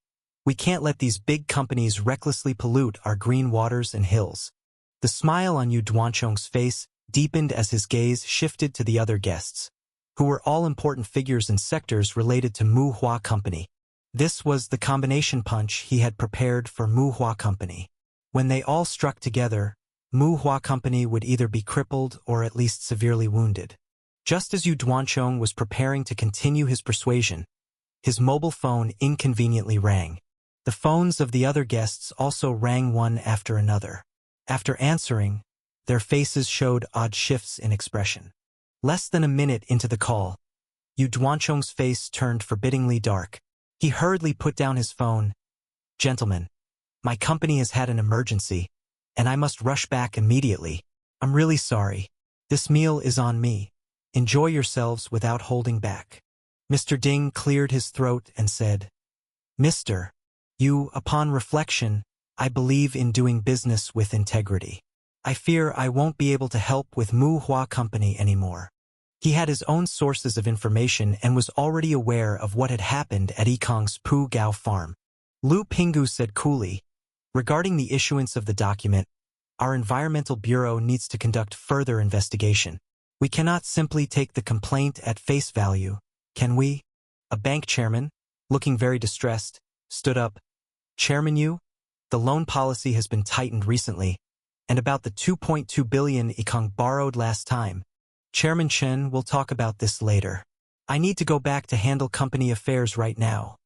We can't let these big companies recklessly pollute our green waters and hills." The smile on Yu Duanchong's face deepened as his gaze shifted to the other guests, who were all important figures in sectors related to Muhua Company. This was the combination punch he had prepared for Muhua Company. When they all struck together, Muhua Company would either be crippled or at least severely wounded. Just as Yu Duanchong was preparing to continue his persuasion, his mobile phone inconveniently rang. The phones of the other guests also rang one after another. After answering, their faces showed odd shifts in expression. Less than a minute into the call, Yu Duanchong's face turned forbiddingly dark. He hurriedly put down his phone. "Gentlemen, my company has had an emergency, and I must rush back immediately. I'm really sorry. This meal is on me. Enjoy yourselves without holding back." Mr. Ding cleared his throat and said, "Mr. Yu, upon reflection, I believe in doing business with integrity. I fear I won't be able to help with Muhua Company anymore." He had his own sources of information and was already aware of what had happened at Yikong's Pu Gao farm. Lu Pinggu said coolly, "Regarding the issuance of the document, our Environmental Bureau needs to conduct further investigation. We cannot simply take the complaint at face value, can we?" A bank chairman, looking very distressed, stood up. "Chairman Yu, the loan policy has been tightened recently, and about the 2.2 billion Yikong borrowed last time. Chairman Chen will talk about this later. I need to go back to handle company affairs right now,"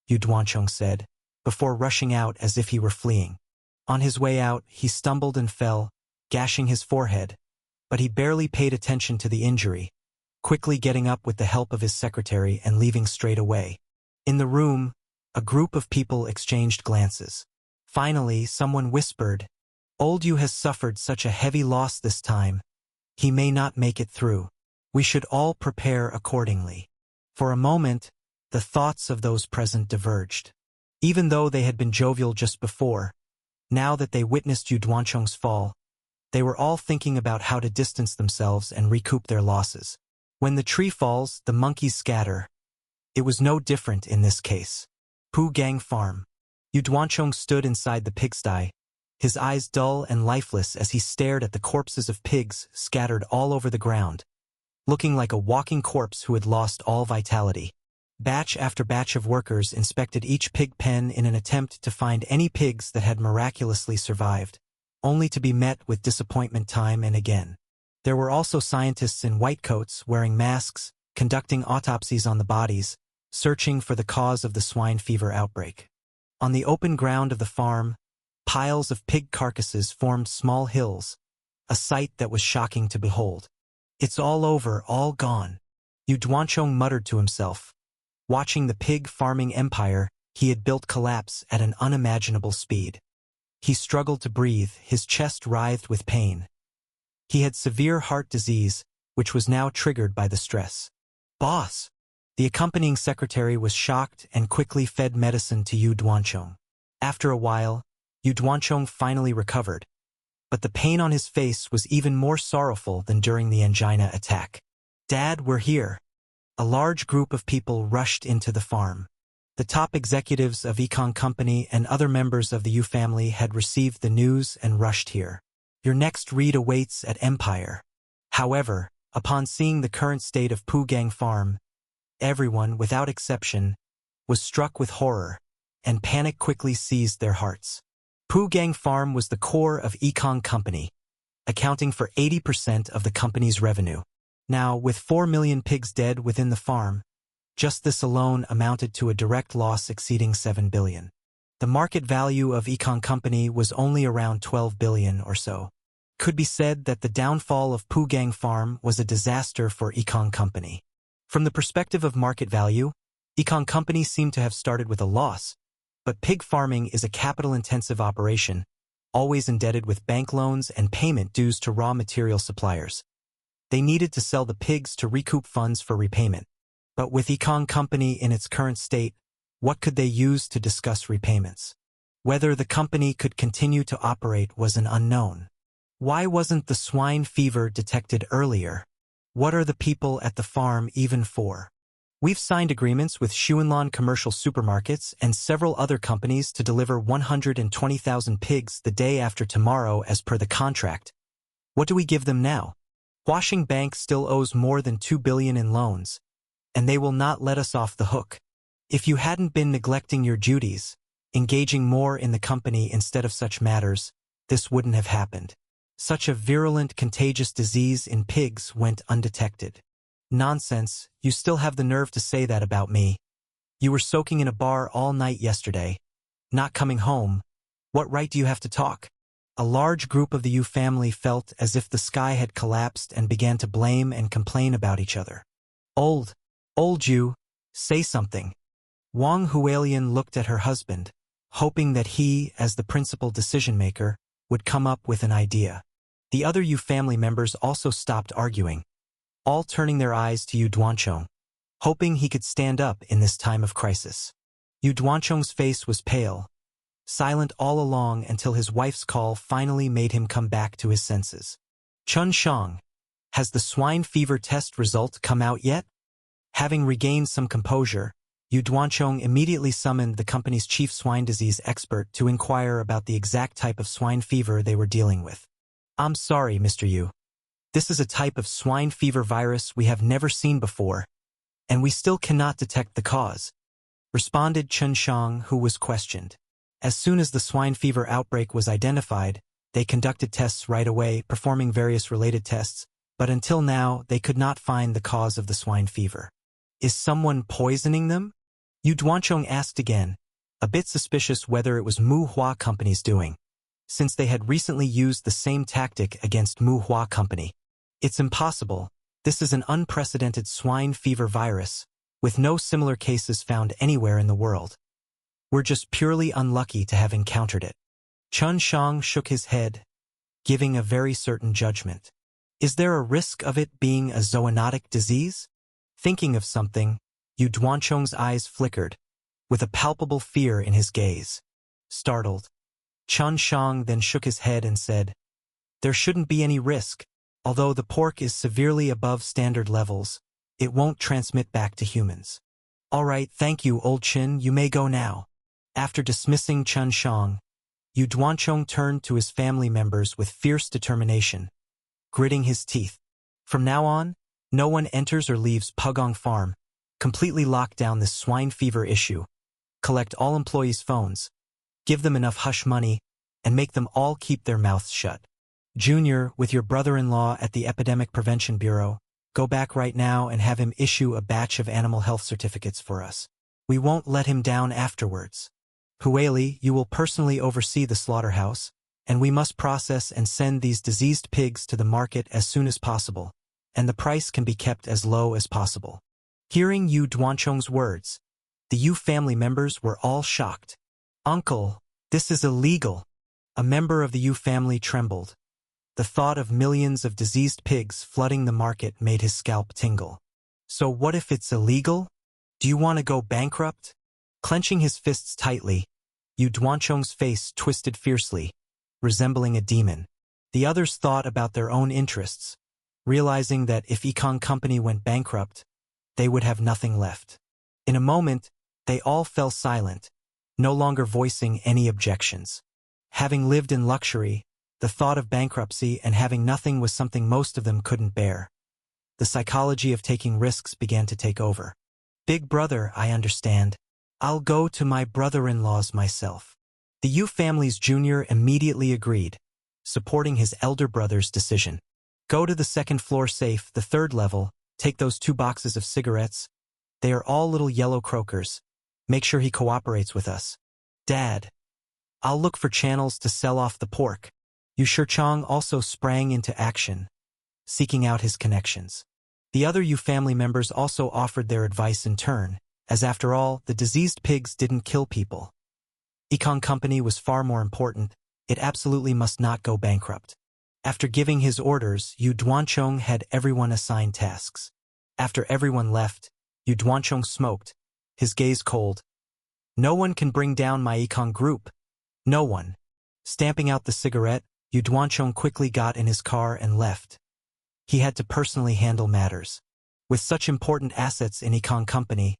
Yu Duanchong said, before rushing out as if he were fleeing. On his way out, he stumbled and fell, gashing his forehead, but he barely paid attention to the injury, quickly getting up with the help of his secretary and leaving straight away. In the room, a group of people exchanged glances. Finally, someone whispered, "Old Yu has suffered such a heavy loss this time. He may not make it through. We should all prepare accordingly." For a moment, the thoughts of those present diverged. Even though they had been jovial just before, now that they witnessed Yu Duanchong's fall, they were all thinking about how to distance themselves and recoup their losses. When the tree falls, the monkeys scatter. It was no different in this case. Pu Gang Farm. Yu Duanchong stood inside the pigsty, his eyes dull and lifeless as he stared at the corpses of pigs scattered all over the ground, looking like a walking corpse who had lost all vitality. Batch after batch of workers inspected each pig pen in an attempt to find any pigs that had miraculously survived, only to be met with disappointment time and again. There were also scientists in white coats wearing masks, conducting autopsies on the bodies, searching for the cause of the swine fever outbreak. On the open ground of the farm, piles of pig carcasses formed small hills, a sight that was shocking to behold. "It's all over, all gone," Yu Duanchong muttered to himself, watching the pig farming empire he had built collapse at an unimaginable speed. He struggled to breathe, his chest writhed with pain. He had severe heart disease, which was now triggered by the stress. "Boss!" The accompanying secretary was shocked and quickly fed medicine to Yu Duanchong. After a while, Yu Duanchong finally recovered, but the pain on his face was even more sorrowful than during the angina attack. "Dad, we're here." A large group of people rushed into the farm. The top executives of Yikong Company and other members of the Yu family had received the news and rushed here. Your next read awaits at Empire. However, upon seeing the current state of Pu Gang Farm, everyone, without exception, was struck with horror, and panic quickly seized their hearts. Pu Gang Farm was the core of Yikong Company, accounting for 80% of the company's revenue. Now, with 4 million pigs dead within the farm, Just this alone amounted to a direct loss exceeding 7 billion. The market value of Econ Company was only around 12 billion or so. Could be said that the downfall of Pugang Farm was a disaster for Econ Company. From the perspective of market value, Econ Company seemed to have started with a loss, but pig farming is a capital-intensive operation, always indebted with bank loans and payment dues to raw material suppliers. They needed to sell the pigs to recoup funds for repayment. But with Econ Company in its current state, what could they use to discuss repayments? Whether the company could continue to operate was an unknown. Why wasn't the swine fever detected earlier? What are the people at the farm even for? We've signed agreements with Xuanlan Commercial Supermarkets and several other companies to deliver 120,000 pigs the day after tomorrow as per the contract. What do we give them now? Huaxing Bank still owes more than 2 billion in loans, and they will not let us off the hook. If you hadn't been neglecting your duties, engaging more in the company instead of such matters, this wouldn't have happened. Such a virulent, contagious disease in pigs went undetected. Nonsense, you still have the nerve to say that about me. You were soaking in a bar all night yesterday, not coming home. What right do you have to talk? A large group of the Yu family felt as if the sky had collapsed and began to blame and complain about each other. Old Yu, say something. Wang Hualian looked at her husband, hoping that he, as the principal decision-maker, would come up with an idea. The other Yu family members also stopped arguing, all turning their eyes to Yu Duanchong, hoping he could stand up in this time of crisis. Yu Duanchong's face was pale, silent all along until his wife's call finally made him come back to his senses. Chun Shang, has the swine fever test result come out yet? Having regained some composure, Yu Duanchong immediately summoned the company's chief swine disease expert to inquire about the exact type of swine fever they were dealing with. I'm sorry, Mr. Yu. This is a type of swine fever virus we have never seen before, and we still cannot detect the cause, responded Chun Shang, who was questioned. As soon as the swine fever outbreak was identified, they conducted tests right away, performing various related tests, but until now they could not find the cause of the swine fever. Is someone poisoning them? Yu Duanchong asked again, a bit suspicious whether it was Mu Hua Company's doing, since they had recently used the same tactic against Mu Hua Company. It's impossible. This is an unprecedented swine fever virus, with no similar cases found anywhere in the world. We're just purely unlucky to have encountered it. Chun Shang shook his head, giving a very certain judgment. Is there a risk of it being a zoonotic disease? Thinking of something, Yu Duanchong's eyes flickered, with a palpable fear in his gaze. Startled, Chun Shang then shook his head and said, there shouldn't be any risk. Although the pork is severely above standard levels, it won't transmit back to humans. All right, thank you, Old Chin, you may go now. After dismissing Chun Shang, Yu Duanchong turned to his family members with fierce determination, gritting his teeth. From now on, no one enters or leaves Pugang Farm. Completely lock down this swine fever issue. Collect all employees' phones, give them enough hush money, and make them all keep their mouths shut. Junior, with your brother-in-law at the Epidemic Prevention Bureau, go back right now and have him issue a batch of animal health certificates for us. We won't let him down afterwards. Huali, you will personally oversee the slaughterhouse, and we must process and send these diseased pigs to the market as soon as possible, and the price can be kept as low as possible. Hearing Yu Duanchong's words, the Yu family members were all shocked. Uncle, this is illegal. A member of the Yu family trembled. The thought of millions of diseased pigs flooding the market made his scalp tingle. So what if it's illegal? Do you want to go bankrupt? Clenching his fists tightly, Yu Duanchong's face twisted fiercely, resembling a demon. The others thought about their own interests, realizing that if Econ Company went bankrupt, they would have nothing left. In a moment, they all fell silent, no longer voicing any objections. Having lived in luxury, the thought of bankruptcy and having nothing was something most of them couldn't bear. The psychology of taking risks began to take over. Big brother, I understand. I'll go to my brother-in-law's myself. The Yu family's junior immediately agreed, supporting his elder brother's decision. Go to the second floor safe, the third level, take those 2 boxes of cigarettes, They are all little yellow croakers. Make sure he cooperates with us. Dad. I'll look for channels to sell off the pork. Yu Shichong also sprang into action, seeking out his connections. The other Yu family members also offered their advice in turn, as after all, the diseased pigs didn't kill people. Yikong Company was far more important. It absolutely must not go bankrupt. After giving his orders, Yu Duanchong had everyone assign tasks. After everyone left, Yu Duanchong smoked, his gaze cold. No one can bring down my Yikong group. No one. Stamping out the cigarette, Yu Duanchong quickly got in his car and left. He had to personally handle matters. With such important assets in Yikong Company,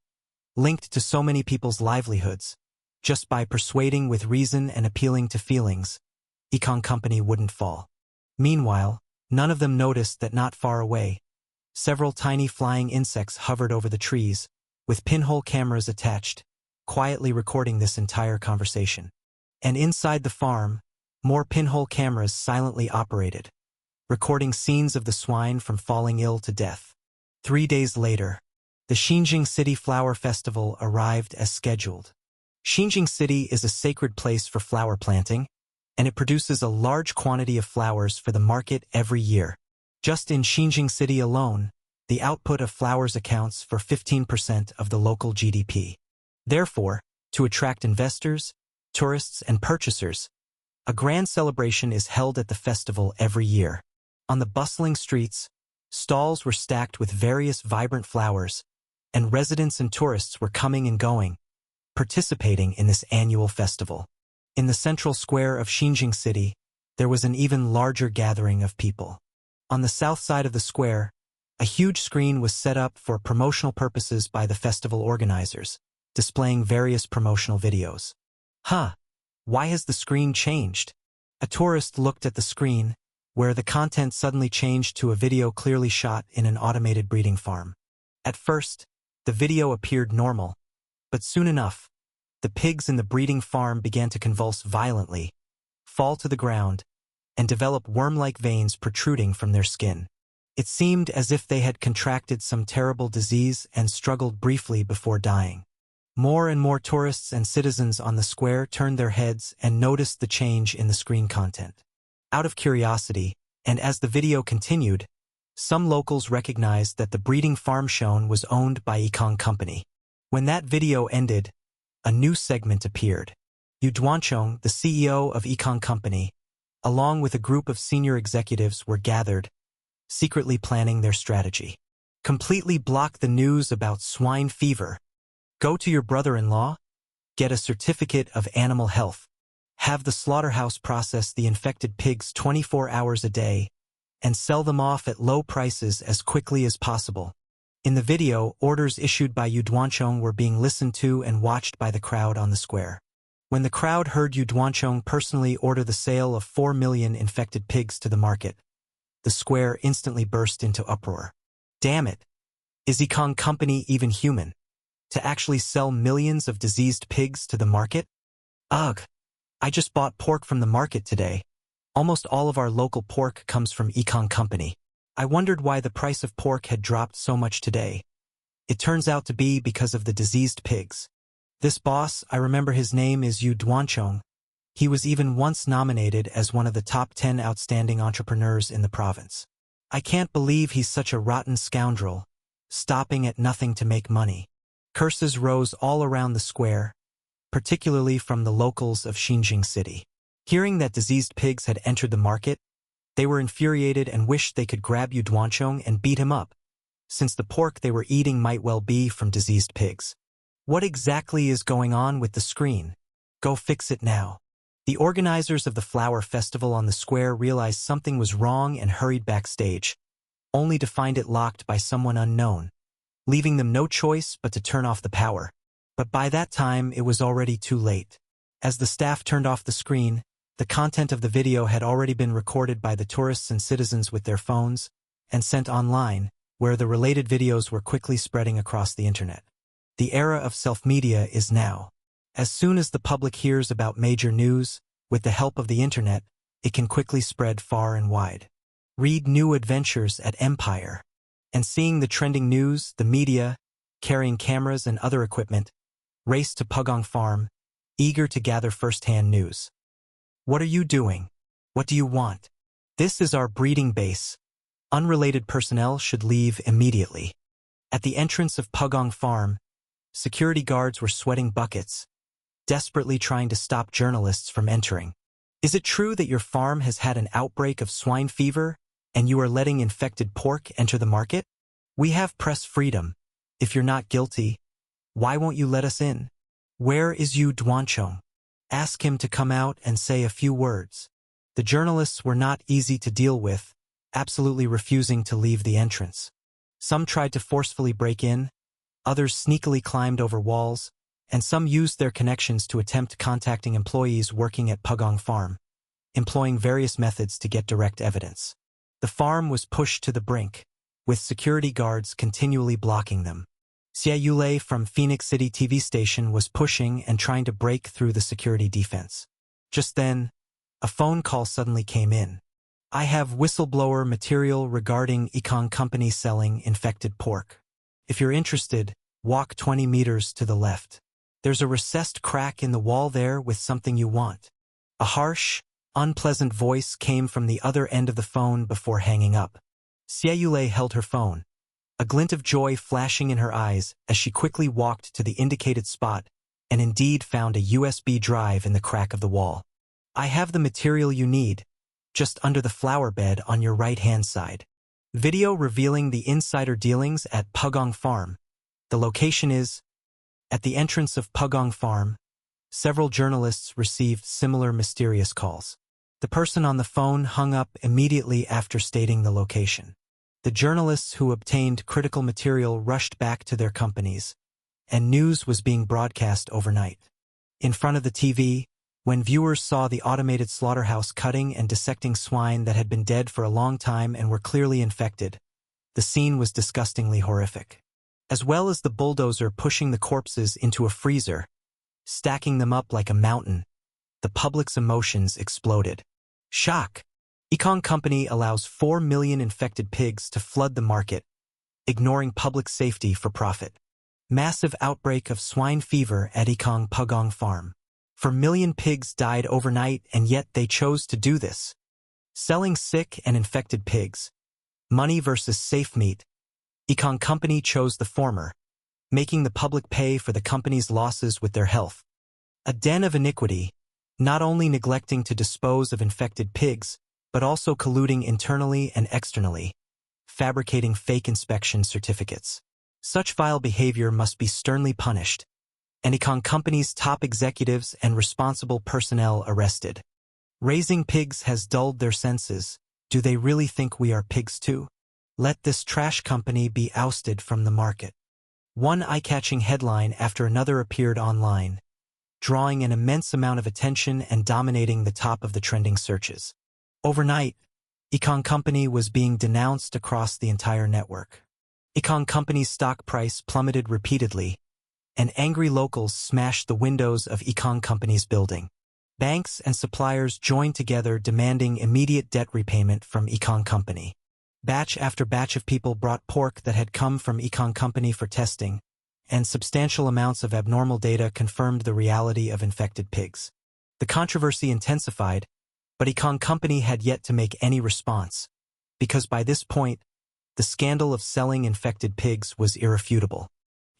linked to so many people's livelihoods, just by persuading with reason and appealing to feelings, Yikong Company wouldn't fall. Meanwhile, none of them noticed that not far away, several tiny flying insects hovered over the trees, with pinhole cameras attached, quietly recording this entire conversation. And inside the farm, more pinhole cameras silently operated, recording scenes of the swine from falling ill to death. 3 days later, the Xinjing City Flower Festival arrived as scheduled. Xinjing City is a sacred place for flower planting, and it produces a large quantity of flowers for the market every year. Just in Xinjing City alone, the output of flowers accounts for 15% of the local GDP. Therefore, to attract investors, tourists, and purchasers, a grand celebration is held at the festival every year. On the bustling streets, stalls were stacked with various vibrant flowers, and residents and tourists were coming and going, participating in this annual festival. In the central square of Xinjing City, there was an even larger gathering of people. On the south side of the square, a huge screen was set up for promotional purposes by the festival organizers, displaying various promotional videos. Why has the screen changed? A tourist looked at the screen, where the content suddenly changed to a video clearly shot in an automated breeding farm. At first, the video appeared normal, but soon enough, the pigs in the breeding farm began to convulse violently, fall to the ground, and develop worm-like veins protruding from their skin. It seemed as if they had contracted some terrible disease and struggled briefly before dying. More and more tourists and citizens on the square turned their heads and noticed the change in the screen content. Out of curiosity, and as the video continued, some locals recognized that the breeding farm shown was owned by Yikong Company. When that video ended, a new segment appeared. Yu Duanchong, the CEO of Yikong Company, along with a group of senior executives were gathered, secretly planning their strategy. Completely block the news about swine fever. Go to your brother-in-law, get a certificate of animal health, have the slaughterhouse process the infected pigs 24 hours a day, and sell them off at low prices as quickly as possible. In the video, orders issued by Yu Duanchong were being listened to and watched by the crowd on the square. When the crowd heard Yu Duanchong personally order the sale of 4 million infected pigs to the market, the square instantly burst into uproar. Damn it! Is Yikong Company even human? To actually sell millions of diseased pigs to the market? Ugh! I just bought pork from the market today. Almost all of our local pork comes from Yikong Company. I wondered why the price of pork had dropped so much today. It turns out to be because of the diseased pigs. This boss, I remember his name is Yu Duanchong. He was even once nominated as one of the top 10 outstanding entrepreneurs in the province. I can't believe he's such a rotten scoundrel, stopping at nothing to make money. Curses rose all around the square, particularly from the locals of Xinjing City. Hearing that diseased pigs had entered the market, they were infuriated and wished they could grab Yu Duanchong and beat him up, since the pork they were eating might well be from diseased pigs. What exactly is going on with the screen? Go fix it now. The organizers of the flower festival on the square realized something was wrong and hurried backstage, only to find it locked by someone unknown, leaving them no choice but to turn off the power. But by that time, it was already too late. As the staff turned off the screen, the content of the video had already been recorded by the tourists and citizens with their phones and sent online, where the related videos were quickly spreading across the internet. The era of self-media is now. As soon as the public hears about major news, with the help of the internet, it can quickly spread far and wide. Read new adventures at Empire. And seeing the trending news, the media, carrying cameras and other equipment, raced to Pugong Farm, eager to gather first-hand news. "What are you doing? What do you want? This is our breeding base. Unrelated personnel should leave immediately." At the entrance of Pugong Farm, security guards were sweating buckets, desperately trying to stop journalists from entering. "Is it true that your farm has had an outbreak of swine fever and you are letting infected pork enter the market? We have press freedom. If you're not guilty, why won't you let us in? Where is Yu Duanchong? Ask him to come out and say a few words." The journalists were not easy to deal with, absolutely refusing to leave the entrance. Some tried to forcefully break in, others sneakily climbed over walls, and some used their connections to attempt contacting employees working at Pugong Farm, employing various methods to get direct evidence. The farm was pushed to the brink, with security guards continually blocking them. Xie Yulei from Phoenix City TV station was pushing and trying to break through the security defense. Just then, a phone call suddenly came in. "I have whistleblower material regarding Ekong Company selling infected pork. If you're interested, walk 20 meters to the left. There's a recessed crack in the wall there with something you want." A harsh, unpleasant voice came from the other end of the phone before hanging up. Xie Yulei held her phone, a glint of joy flashing in her eyes as she quickly walked to the indicated spot and indeed found a USB drive in the crack of the wall. "I have the material you need, just under the flower bed on your right-hand side." Video revealing the insider dealings at Pugong Farm. The location is at the entrance of Pugong Farm. Several journalists received similar mysterious calls. The person on the phone hung up immediately after stating the location. The journalists who obtained critical material rushed back to their companies, and news was being broadcast overnight. In front of the TV, when viewers saw the automated slaughterhouse cutting and dissecting swine that had been dead for a long time and were clearly infected, the scene was disgustingly horrific. As well as the bulldozer pushing the corpses into a freezer, stacking them up like a mountain, the public's emotions exploded. Shock! Ekong Company allows 4 million infected pigs to flood the market, ignoring public safety for profit. Massive outbreak of swine fever at Ekong Pugong Farm. 4 million pigs died overnight, and yet they chose to do this. Selling sick and infected pigs. Money versus safe meat. Ekong Company chose the former, making the public pay for the company's losses with their health. A den of iniquity, not only neglecting to dispose of infected pigs, but also colluding internally and externally, fabricating fake inspection certificates. Such vile behavior must be sternly punished, and Ekong Company's top executives and responsible personnel arrested. Raising pigs has dulled their senses. Do they really think we are pigs too? Let this trash company be ousted from the market. One eye-catching headline after another appeared online, drawing an immense amount of attention and dominating the top of the trending searches. Overnight, Ekong Company was being denounced across the entire network. Ekong Company's stock price plummeted repeatedly, and angry locals smashed the windows of Ekong Company's building. Banks and suppliers joined together demanding immediate debt repayment from Ekong Company. Batch after batch of people brought pork that had come from Ekong Company for testing, and substantial amounts of abnormal data confirmed the reality of infected pigs. The controversy intensified, but Ekong Company had yet to make any response, because by this point, the scandal of selling infected pigs was irrefutable.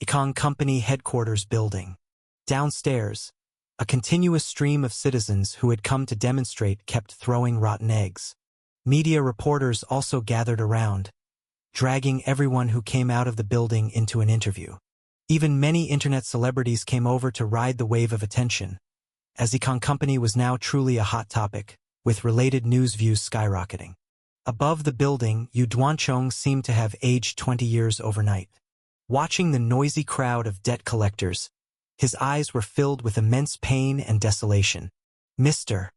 Ekong Company headquarters building. Downstairs, a continuous stream of citizens who had come to demonstrate kept throwing rotten eggs. Media reporters also gathered around, dragging everyone who came out of the building into an interview. Even many internet celebrities came over to ride the wave of attention, as Ekong Company was now truly a hot topic, with related news views skyrocketing. Above the building, Yu Duanchong seemed to have aged 20 years overnight. Watching the noisy crowd of debt collectors, his eyes were filled with immense pain and desolation. "Mr.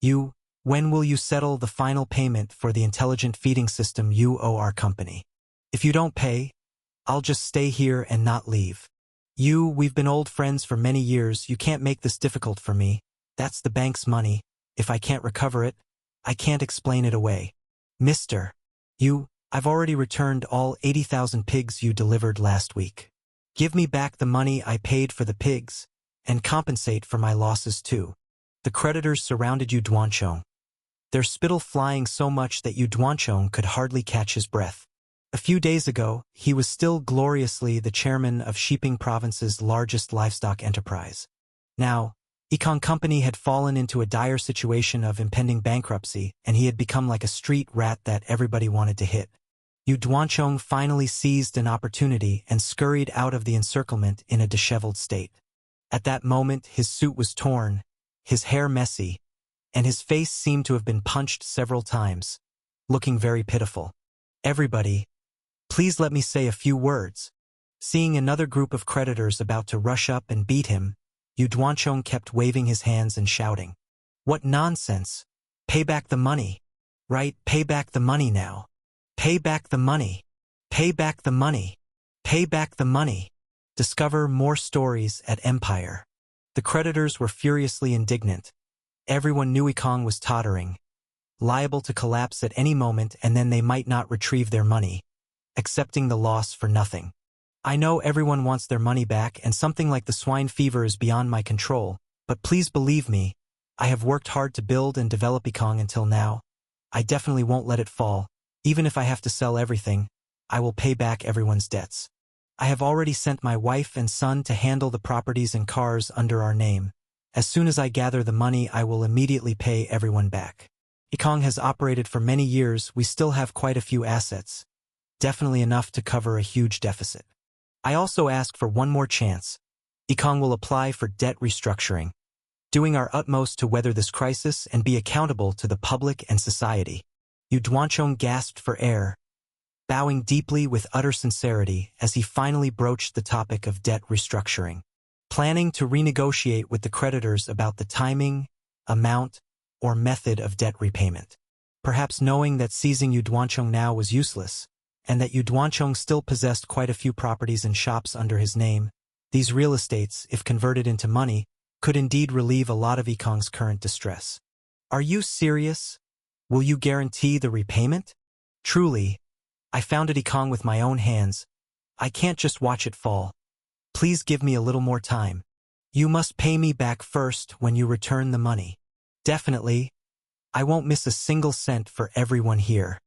Yu, when will you settle the final payment for the intelligent feeding system you owe our company? If you don't pay, I'll just stay here and not leave. You, we've been old friends for many years. You can't make this difficult for me. That's the bank's money. If I can't recover it, I can't explain it away. Mr. Yu, I've already returned all 80,000 pigs you delivered last week. Give me back the money I paid for the pigs, and compensate for my losses too. The creditors surrounded Yu Duanchong, their spittle flying so much that Yu Duanchong could hardly catch his breath. A few days ago, he was still gloriously the chairman of Shiping Province's largest livestock enterprise. Now, Yikang Company had fallen into a dire situation of impending bankruptcy, and he had become like a street rat that everybody wanted to hit. Yu Duanchong finally seized an opportunity and scurried out of the encirclement in a disheveled state. At that moment, his suit was torn, his hair messy, and his face seemed to have been punched several times, looking very pitiful. Everybody, please let me say a few words. Seeing another group of creditors about to rush up and beat him, Yu Duanchong kept waving his hands and shouting. What nonsense! Pay back the money! Right, pay back the money now! Pay back the money! Pay back the money! Pay back the money! Discover more stories at Empire. The creditors were furiously indignant. Everyone knew Yikang was tottering, liable to collapse at any moment, and then they might not retrieve their money, accepting the loss for nothing. I know everyone wants their money back, and something like the swine fever is beyond my control, but please believe me, I have worked hard to build and develop Yikang until now. I definitely won't let it fall. Even if I have to sell everything, I will pay back everyone's debts. I have already sent my wife and son to handle the properties and cars under our name. As soon as I gather the money, I will immediately pay everyone back. Yikang has operated for many years. We still have quite a few assets. Definitely enough to cover a huge deficit. I also ask for one more chance. Yikang will apply for debt restructuring, doing our utmost to weather this crisis and be accountable to the public and society. Yu Duanchong gasped for air, bowing deeply with utter sincerity as he finally broached the topic of debt restructuring, planning to renegotiate with the creditors about the timing, amount, or method of debt repayment. Perhaps knowing that seizing Yu Duanchong now was useless, and that Yu Duanchong still possessed quite a few properties and shops under his name, these real estates, if converted into money, could indeed relieve a lot of Yikang's current distress. Are you serious? Will you guarantee the repayment? Truly, I founded Yikang with my own hands. I can't just watch it fall. Please give me a little more time. You must pay me back first when you return the money. Definitely. I won't miss a single cent for everyone here.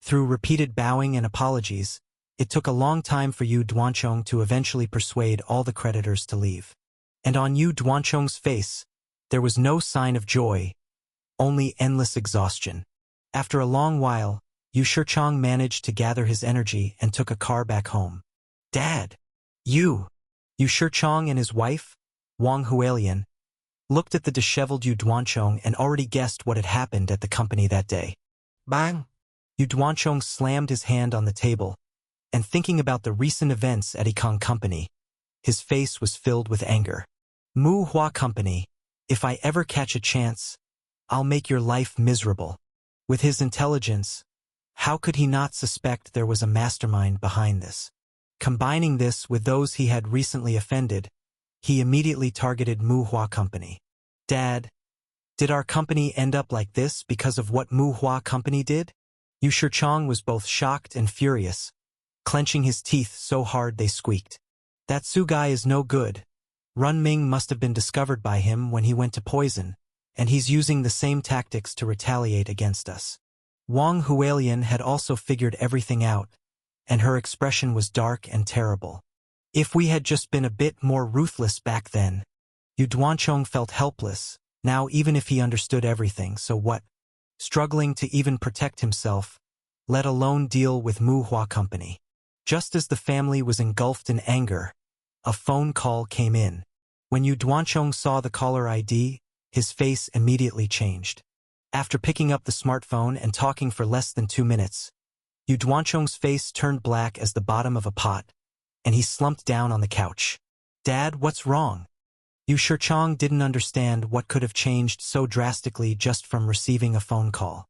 Through repeated bowing and apologies, it took a long time for Yu Duanchong to eventually persuade all the creditors to leave. And on Yu Duanchong's face, there was no sign of joy, only endless exhaustion. After a long while, Yu Shichong managed to gather his energy and took a car back home. Dad! Yu Shichong and his wife, Wang Hualian, looked at the disheveled Yu Duanchong and already guessed what had happened at the company that day. Bang! Yu Duanchong slammed his hand on the table, and thinking about the recent events at Yikang Company, his face was filled with anger. Mu Hua Company, if I ever catch a chance, I'll make your life miserable. With his intelligence, how could he not suspect there was a mastermind behind this? Combining this with those he had recently offended, he immediately targeted Mu Hua Company. Dad, did our company end up like this because of what Mu Hua Company did? Yu Shichong was both shocked and furious, clenching his teeth so hard they squeaked. That Su guy is no good. Run Ming must have been discovered by him when he went to poison, and he's using the same tactics to retaliate against us. Wang Hualian had also figured everything out, and her expression was dark and terrible. If we had just been a bit more ruthless back then. Yu Duanchong felt helpless, now even if he understood everything, so what? Struggling to even protect himself, let alone deal with Mu Hua Company. Just as the family was engulfed in anger, a phone call came in. When Yu Duanchong saw the caller ID, his face immediately changed. After picking up the smartphone and talking for less than 2 minutes, Yu Duanchong's face turned black as the bottom of a pot, and he slumped down on the couch. Dad, what's wrong? Yu Shichong didn't understand what could have changed so drastically just from receiving a phone call.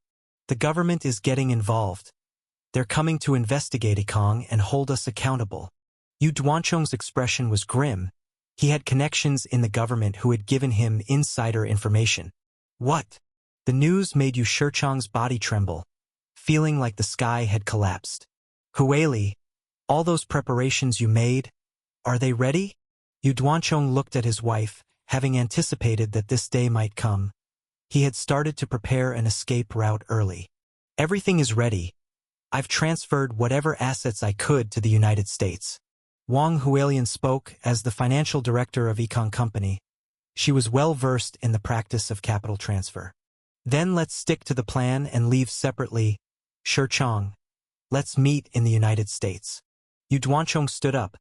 The government is getting involved. They're coming to investigate Yikang and hold us accountable. Yu Duanchong's expression was grim. He had connections in the government who had given him insider information. What? The news made Yu Shichong's body tremble, feeling like the sky had collapsed. Huali, all those preparations you made, Are they ready? Yu Duanchong looked at his wife, having anticipated that this day might come. He had started to prepare an escape route early. Everything is ready. I've transferred whatever assets I could to the United States. Wang Hualian spoke as the financial director of Econ Company. She was well versed in the practice of capital transfer. Then let's stick to the plan and leave separately. Shirchong, let's meet in the United States. Yu Duanchong stood up.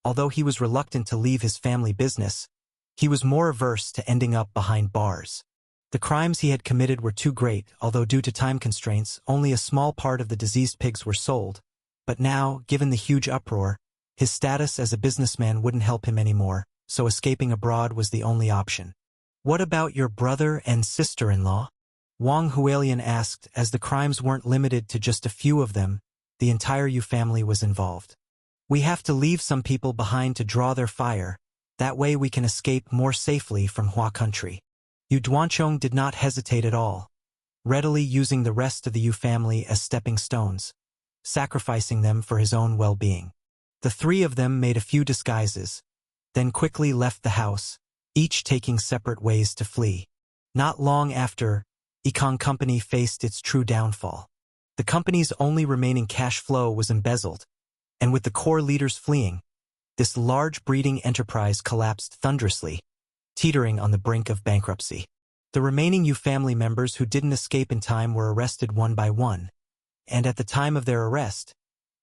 Although he was reluctant to leave his family business, he was more averse to ending up behind bars. The crimes he had committed were too great, although due to time constraints, only a small part of the diseased pigs were sold. But now, given the huge uproar, his status as a businessman wouldn't help him anymore, so escaping abroad was the only option. What about your brother and sister-in-law? Wang Hualian asked, as the crimes weren't limited to just a few of them, the entire Yu family was involved. We have to leave some people behind to draw their fire, that way we can escape more safely from Hua country. Yu Duanchong did not hesitate at all, readily using the rest of the Yu family as stepping stones, sacrificing them for his own well-being. The three of them made a few disguises, then quickly left the house, each taking separate ways to flee. Not long after, Econ Company faced its true downfall. The company's only remaining cash flow was embezzled, and with the core leaders fleeing, this large breeding enterprise collapsed thunderously, teetering on the brink of bankruptcy. The remaining Yu family members who didn't escape in time were arrested one by one, and at the time of their arrest,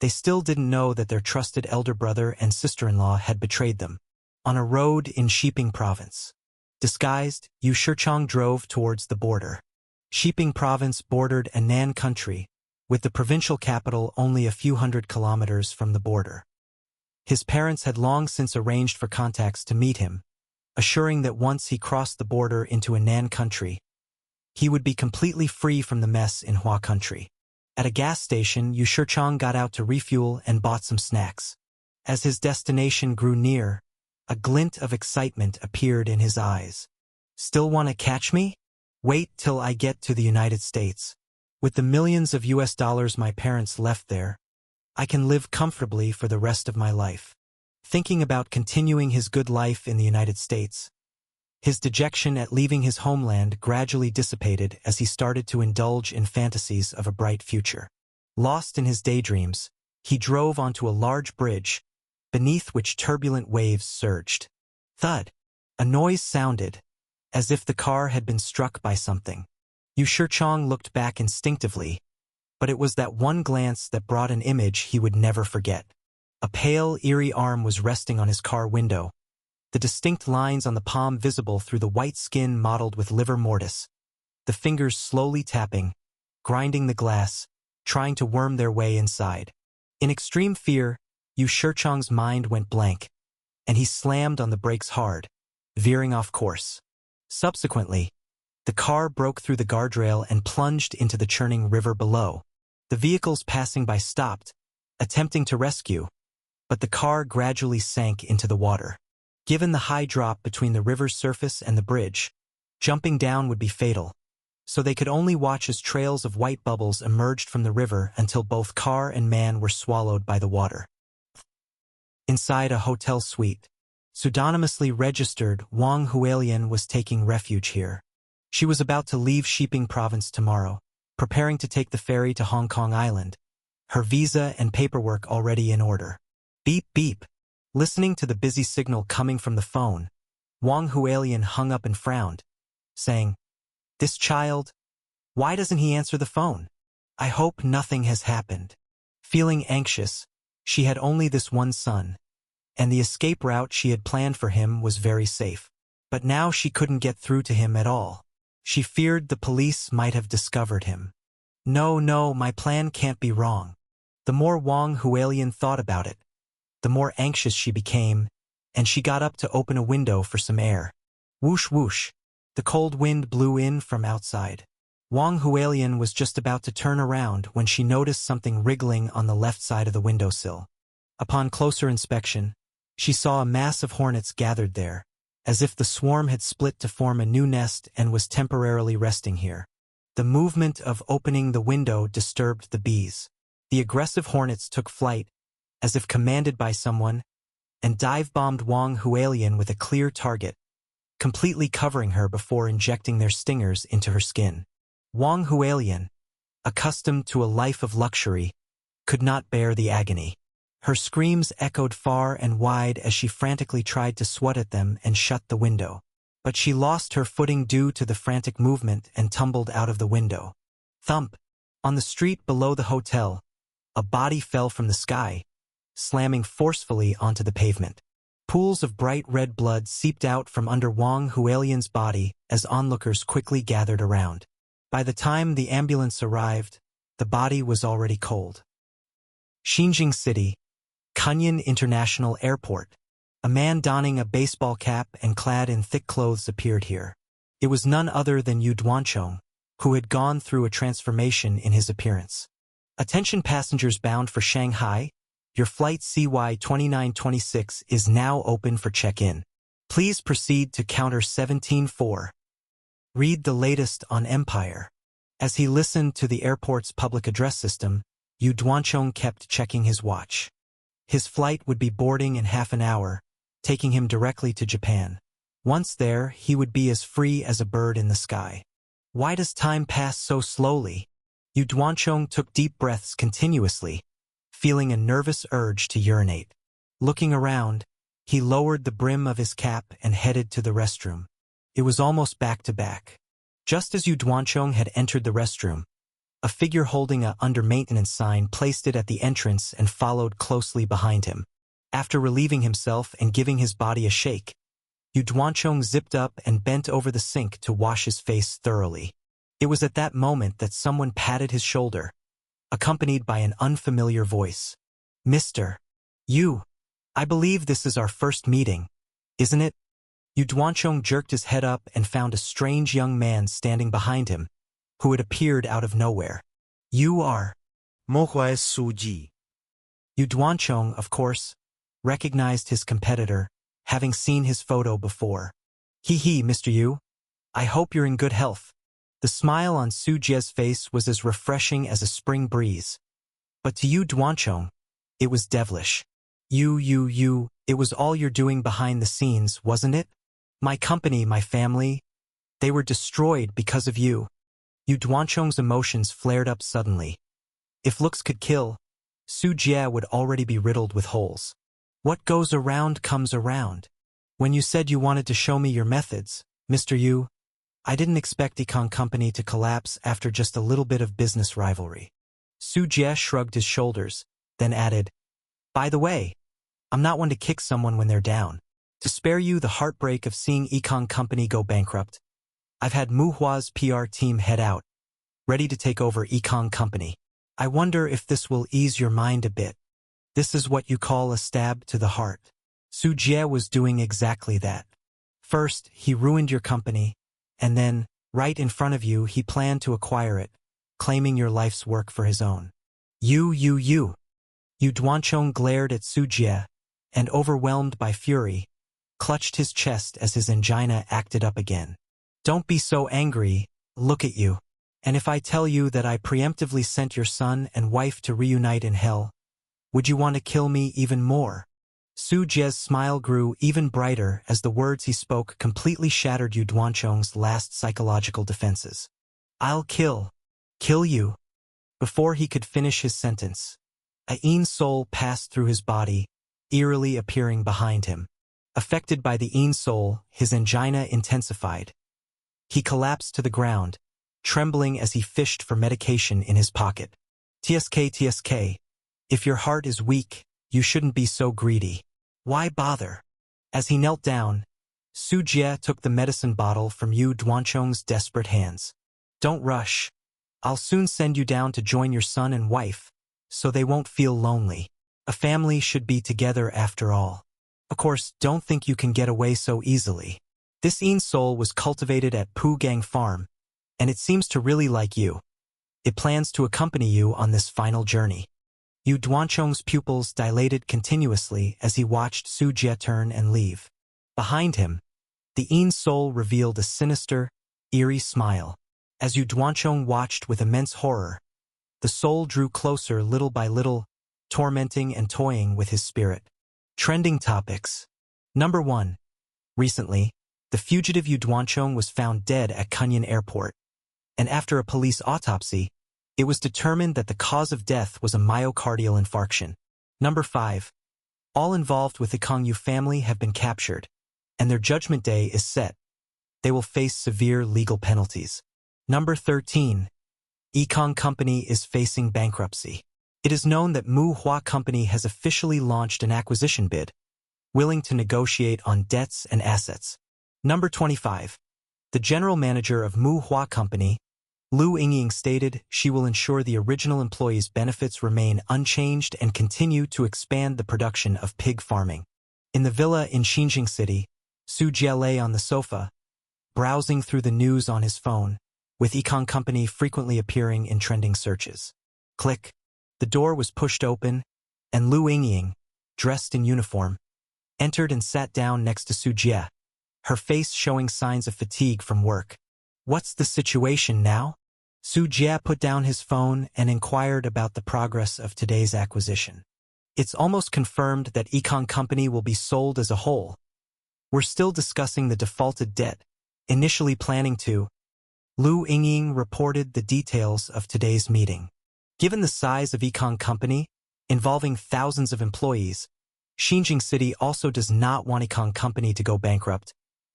they still didn't know that their trusted elder brother and sister-in-law had betrayed them. On a road in Shiping Province, disguised, Yu Shirchong drove towards the border. Shiping Province bordered Anan country, with the provincial capital only a few hundred kilometers from the border. His parents had long since arranged for contacts to meet him, assuring that once he crossed the border into Anan country, he would be completely free from the mess in Hua country. At a gas station, Yu Shirchong got out to refuel and bought some snacks. As his destination grew near, a glint of excitement appeared in his eyes. Still want to catch me? Wait till I get to the United States. With the millions of US dollars my parents left there, I can live comfortably for the rest of my life. Thinking about continuing his good life in the United States, his dejection at leaving his homeland gradually dissipated as he started to indulge in fantasies of a bright future. Lost in his daydreams, he drove onto a large bridge, beneath which turbulent waves surged. Thud! A noise sounded, as if the car had been struck by something. Yu Shirchong looked back instinctively, but it was that one glance that brought an image he would never forget. A pale, eerie arm was resting on his car window, the distinct lines on the palm visible through the white skin mottled with livor mortis, the fingers slowly tapping, grinding the glass, trying to worm their way inside. In extreme fear, Yu Shirchong's mind went blank, and he slammed on the brakes hard, veering off course. Subsequently, the car broke through the guardrail and plunged into the churning river below. The vehicles passing by stopped, attempting to rescue, but the car gradually sank into the water. Given the high drop between the river's surface and the bridge, jumping down would be fatal, so they could only watch as trails of white bubbles emerged from the river until both car and man were swallowed by the water. Inside a hotel suite, pseudonymously registered, Wang Hualian was taking refuge here. She was about to leave Shiping Province tomorrow, preparing to take the ferry to Hong Kong Island, her visa and paperwork already in order. Beep beep. Listening to the busy signal coming from the phone, Wang Hualian hung up and frowned, saying, "This child, why doesn't he answer the phone? I hope nothing has happened." Feeling anxious, she had only this one son, and the escape route she had planned for him was very safe. But now she couldn't get through to him at all. She feared the police might have discovered him. No, my plan can't be wrong. The more Wang Hualian thought about it, the more anxious she became, and she got up to open a window for some air. Whoosh whoosh, the cold wind blew in from outside. Wang Hualian was just about to turn around when she noticed something wriggling on the left side of the windowsill. Upon closer inspection, she saw a mass of hornets gathered there, as if the swarm had split to form a new nest and was temporarily resting here. The movement of opening the window disturbed the bees. The aggressive hornets took flight, as if commanded by someone, and dive-bombed Wang Hualian with a clear target, completely covering her before injecting their stingers into her skin. Wang Hualian, accustomed to a life of luxury, could not bear the agony. Her screams echoed far and wide as she frantically tried to swat at them and shut the window. But she lost her footing due to the frantic movement and tumbled out of the window. Thump! On the street below the hotel, a body fell from the sky, slamming forcefully onto the pavement. Pools of bright red blood seeped out from under Wang Hualian's body as onlookers quickly gathered around. By the time the ambulance arrived, the body was already cold. Xinjiang City, Kunyan International Airport. A man donning a baseball cap and clad in thick clothes appeared here. It was none other than Yu Duanchong, who had gone through a transformation in his appearance. Attention passengers bound for Shanghai, your flight CY2926 is now open for check-in. Please proceed to counter 17-4. Read the latest on Empire. As he listened to the airport's public address system, Yu Duanchong kept checking his watch. His flight would be boarding in half an hour, taking him directly to Japan. Once there, he would be as free as a bird in the sky. Why does time pass so slowly? Yu Duanchong took deep breaths continuously, feeling a nervous urge to urinate. Looking around, he lowered the brim of his cap and headed to the restroom. It was almost back to back. Just as Yu Duanchong had entered the restroom, a figure holding a under-maintenance sign placed it at the entrance and followed closely behind him. After relieving himself and giving his body a shake, Yu Duanchong zipped up and bent over the sink to wash his face thoroughly. It was at that moment that someone patted his shoulder, accompanied by an unfamiliar voice. "Mr. Yu, I believe this is our first meeting, isn't it?" Yu Duanchong jerked his head up and found a strange young man standing behind him, who had appeared out of nowhere. "You are..." Mohua Suji. Yu Duanchong, of course, recognized his competitor, having seen his photo before. "Hee, Mr. Yu. I hope you're in good health." The smile on Su Jie's face was as refreshing as a spring breeze. But to Yu Duanchong, it was devilish. You, it was all you're doing behind the scenes, wasn't it? My company, my family, they were destroyed because of you. Yu Duanchong's emotions flared up suddenly. If looks could kill, Su Jie would already be riddled with holes. What goes around comes around. When you said you wanted to show me your methods, Mr. Yu, I didn't expect Econ Company to collapse after just a little bit of business rivalry. Su Jie shrugged his shoulders, then added, "By the way, I'm not one to kick someone when they're down. To spare you the heartbreak of seeing Econ Company go bankrupt, I've had Muhua's PR team head out, ready to take over Econ Company. I wonder if this will ease your mind a bit. This is what you call a stab to the heart." Su Jie was doing exactly that. First, he ruined your company, and then, right in front of you, he planned to acquire it, claiming your life's work for his own. You. Yu Duanchong glared at Su Jie, and overwhelmed by fury, clutched his chest as his angina acted up again. "Don't be so angry, look at you. And if I tell you that I preemptively sent your son and wife to reunite in hell, would you want to kill me even more?" Su Jie's smile grew even brighter as the words he spoke completely shattered Yu Duanchong's last psychological defenses. "I'll kill you." Before he could finish his sentence, a Yin soul passed through his body, eerily appearing behind him. Affected by the Yin soul, his angina intensified. He collapsed to the ground, trembling as he fished for medication in his pocket. TSK, if your heart is weak, you shouldn't be so greedy. Why bother?" As he knelt down, Su Jie took the medicine bottle from Yu Duanchong's desperate hands. "Don't rush. I'll soon send you down to join your son and wife, so they won't feel lonely. A family should be together after all. Of course, don't think you can get away so easily. This Yin soul was cultivated at Pu Gang Farm, and it seems to really like you. It plans to accompany you on this final journey." Yu Duanchong's pupils dilated continuously as he watched Su Jie turn and leave. Behind him, the Yin soul revealed a sinister, eerie smile. As Yu Duanchong watched with immense horror, the soul drew closer little by little, tormenting and toying with his spirit. Trending topics. Number 1. Recently, the fugitive Yu Duanchong was found dead at Kunyan Airport, and after a police autopsy, it was determined that the cause of death was a myocardial infarction. Number 5. All involved with the Kang Yu family have been captured, and their judgment day is set. They will face severe legal penalties. Number 13. Ekong Company is facing bankruptcy. It is known that Mu Hua Company has officially launched an acquisition bid, willing to negotiate on debts and assets. Number 25. The general manager of Mu Hua Company, Lu Yingying, stated she will ensure the original employees' benefits remain unchanged and continue to expand the production of pig farming. In the villa in Xinjiang City, Su Jie lay on the sofa, browsing through the news on his phone, with Ekong Company frequently appearing in trending searches. Click. The door was pushed open, and Lu Yingying, dressed in uniform, entered and sat down next to Su Jie, her face showing signs of fatigue from work. What's the situation now? Su Jie put down his phone and inquired about the progress of today's acquisition. It's almost confirmed that Ekong Company will be sold as a whole. We're still discussing the defaulted debt, initially planning to. Lu Yingying reported the details of today's meeting. Given the size of Ekong Company, involving thousands of employees, Xinjiang City also does not want Ekong Company to go bankrupt,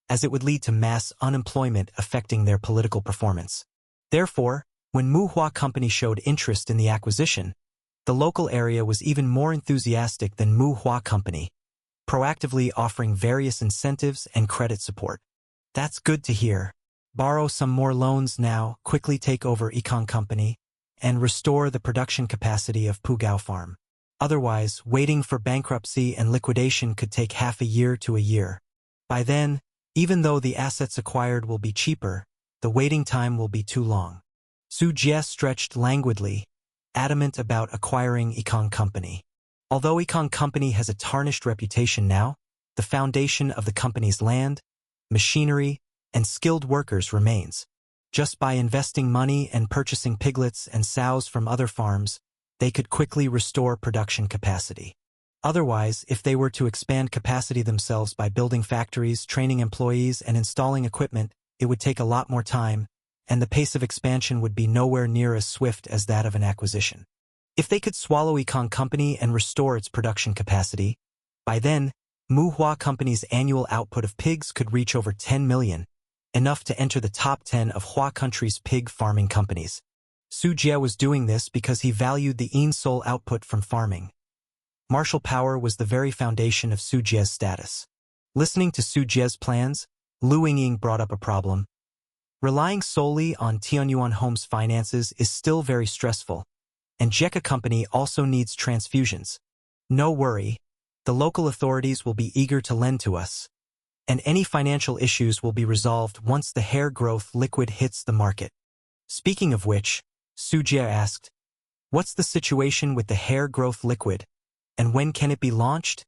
as it would lead to mass unemployment affecting their political performance. Therefore, when Mu Hua Company showed interest in the acquisition, the local area was even more enthusiastic than Mu Hua Company, proactively offering various incentives and credit support. That's good to hear. Borrow some more loans now, quickly take over Ekong Company, and restore the production capacity of Pugao Farm. Otherwise, waiting for bankruptcy and liquidation could take half a year to a year. By then, even though the assets acquired will be cheaper, the waiting time will be too long. Su Jie stretched languidly, adamant about acquiring Ekong Company. Although Ekong Company has a tarnished reputation now, the foundation of the company's land, machinery, and skilled workers remains. Just by investing money and purchasing piglets and sows from other farms, they could quickly restore production capacity. Otherwise, if they were to expand capacity themselves by building factories, training employees, and installing equipment, it would take a lot more time, and the pace of expansion would be nowhere near as swift as that of an acquisition. If they could swallow Ekong Company and restore its production capacity, by then, Mu Hua Company's annual output of pigs could reach over 10 million, enough to enter the top 10 of Hua Country's pig farming companies. Su Jie was doing this because he valued the in-soul output from farming. Martial power was the very foundation of Su Jie's status. Listening to Su Jie's plans, Lu Yingying brought up a problem. Relying solely on Tianyuan Home's finances is still very stressful, and Jeka Company also needs transfusions. No worry, the local authorities will be eager to lend to us, and any financial issues will be resolved once the hair growth liquid hits the market. Speaking of which, Su Jie asked, what's the situation with the hair growth liquid, and when can it be launched?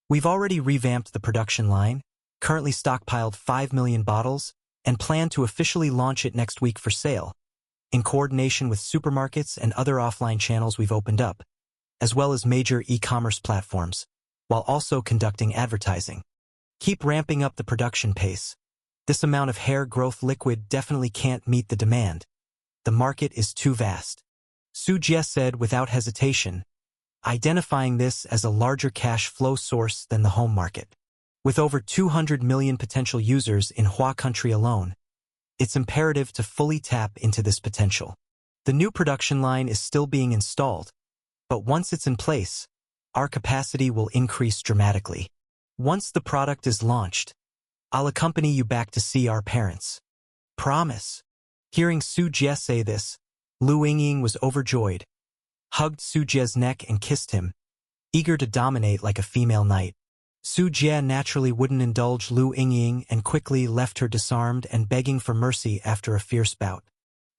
We've already revamped the production line, currently stockpiled 5 million bottles, and plan to officially launch it next week for sale, in coordination with supermarkets and other offline channels we've opened up, as well as major e-commerce platforms, while also conducting advertising. Keep ramping up the production pace. This amount of hair growth liquid definitely can't meet the demand. The market is too vast. Su Jie said without hesitation, identifying this as a larger cash flow source than the home market. With over 200 million potential users in Hua Country alone, it's imperative to fully tap into this potential. The new production line is still being installed, but once it's in place, our capacity will increase dramatically. Once the product is launched, I'll accompany you back to see our parents. Promise. Hearing Su Jie say this, Lu Yingying was overjoyed, hugged Su Jie's neck and kissed him, eager to dominate like a female knight. Su Jie naturally wouldn't indulge Lu Yingying and quickly left her disarmed and begging for mercy after a fierce bout.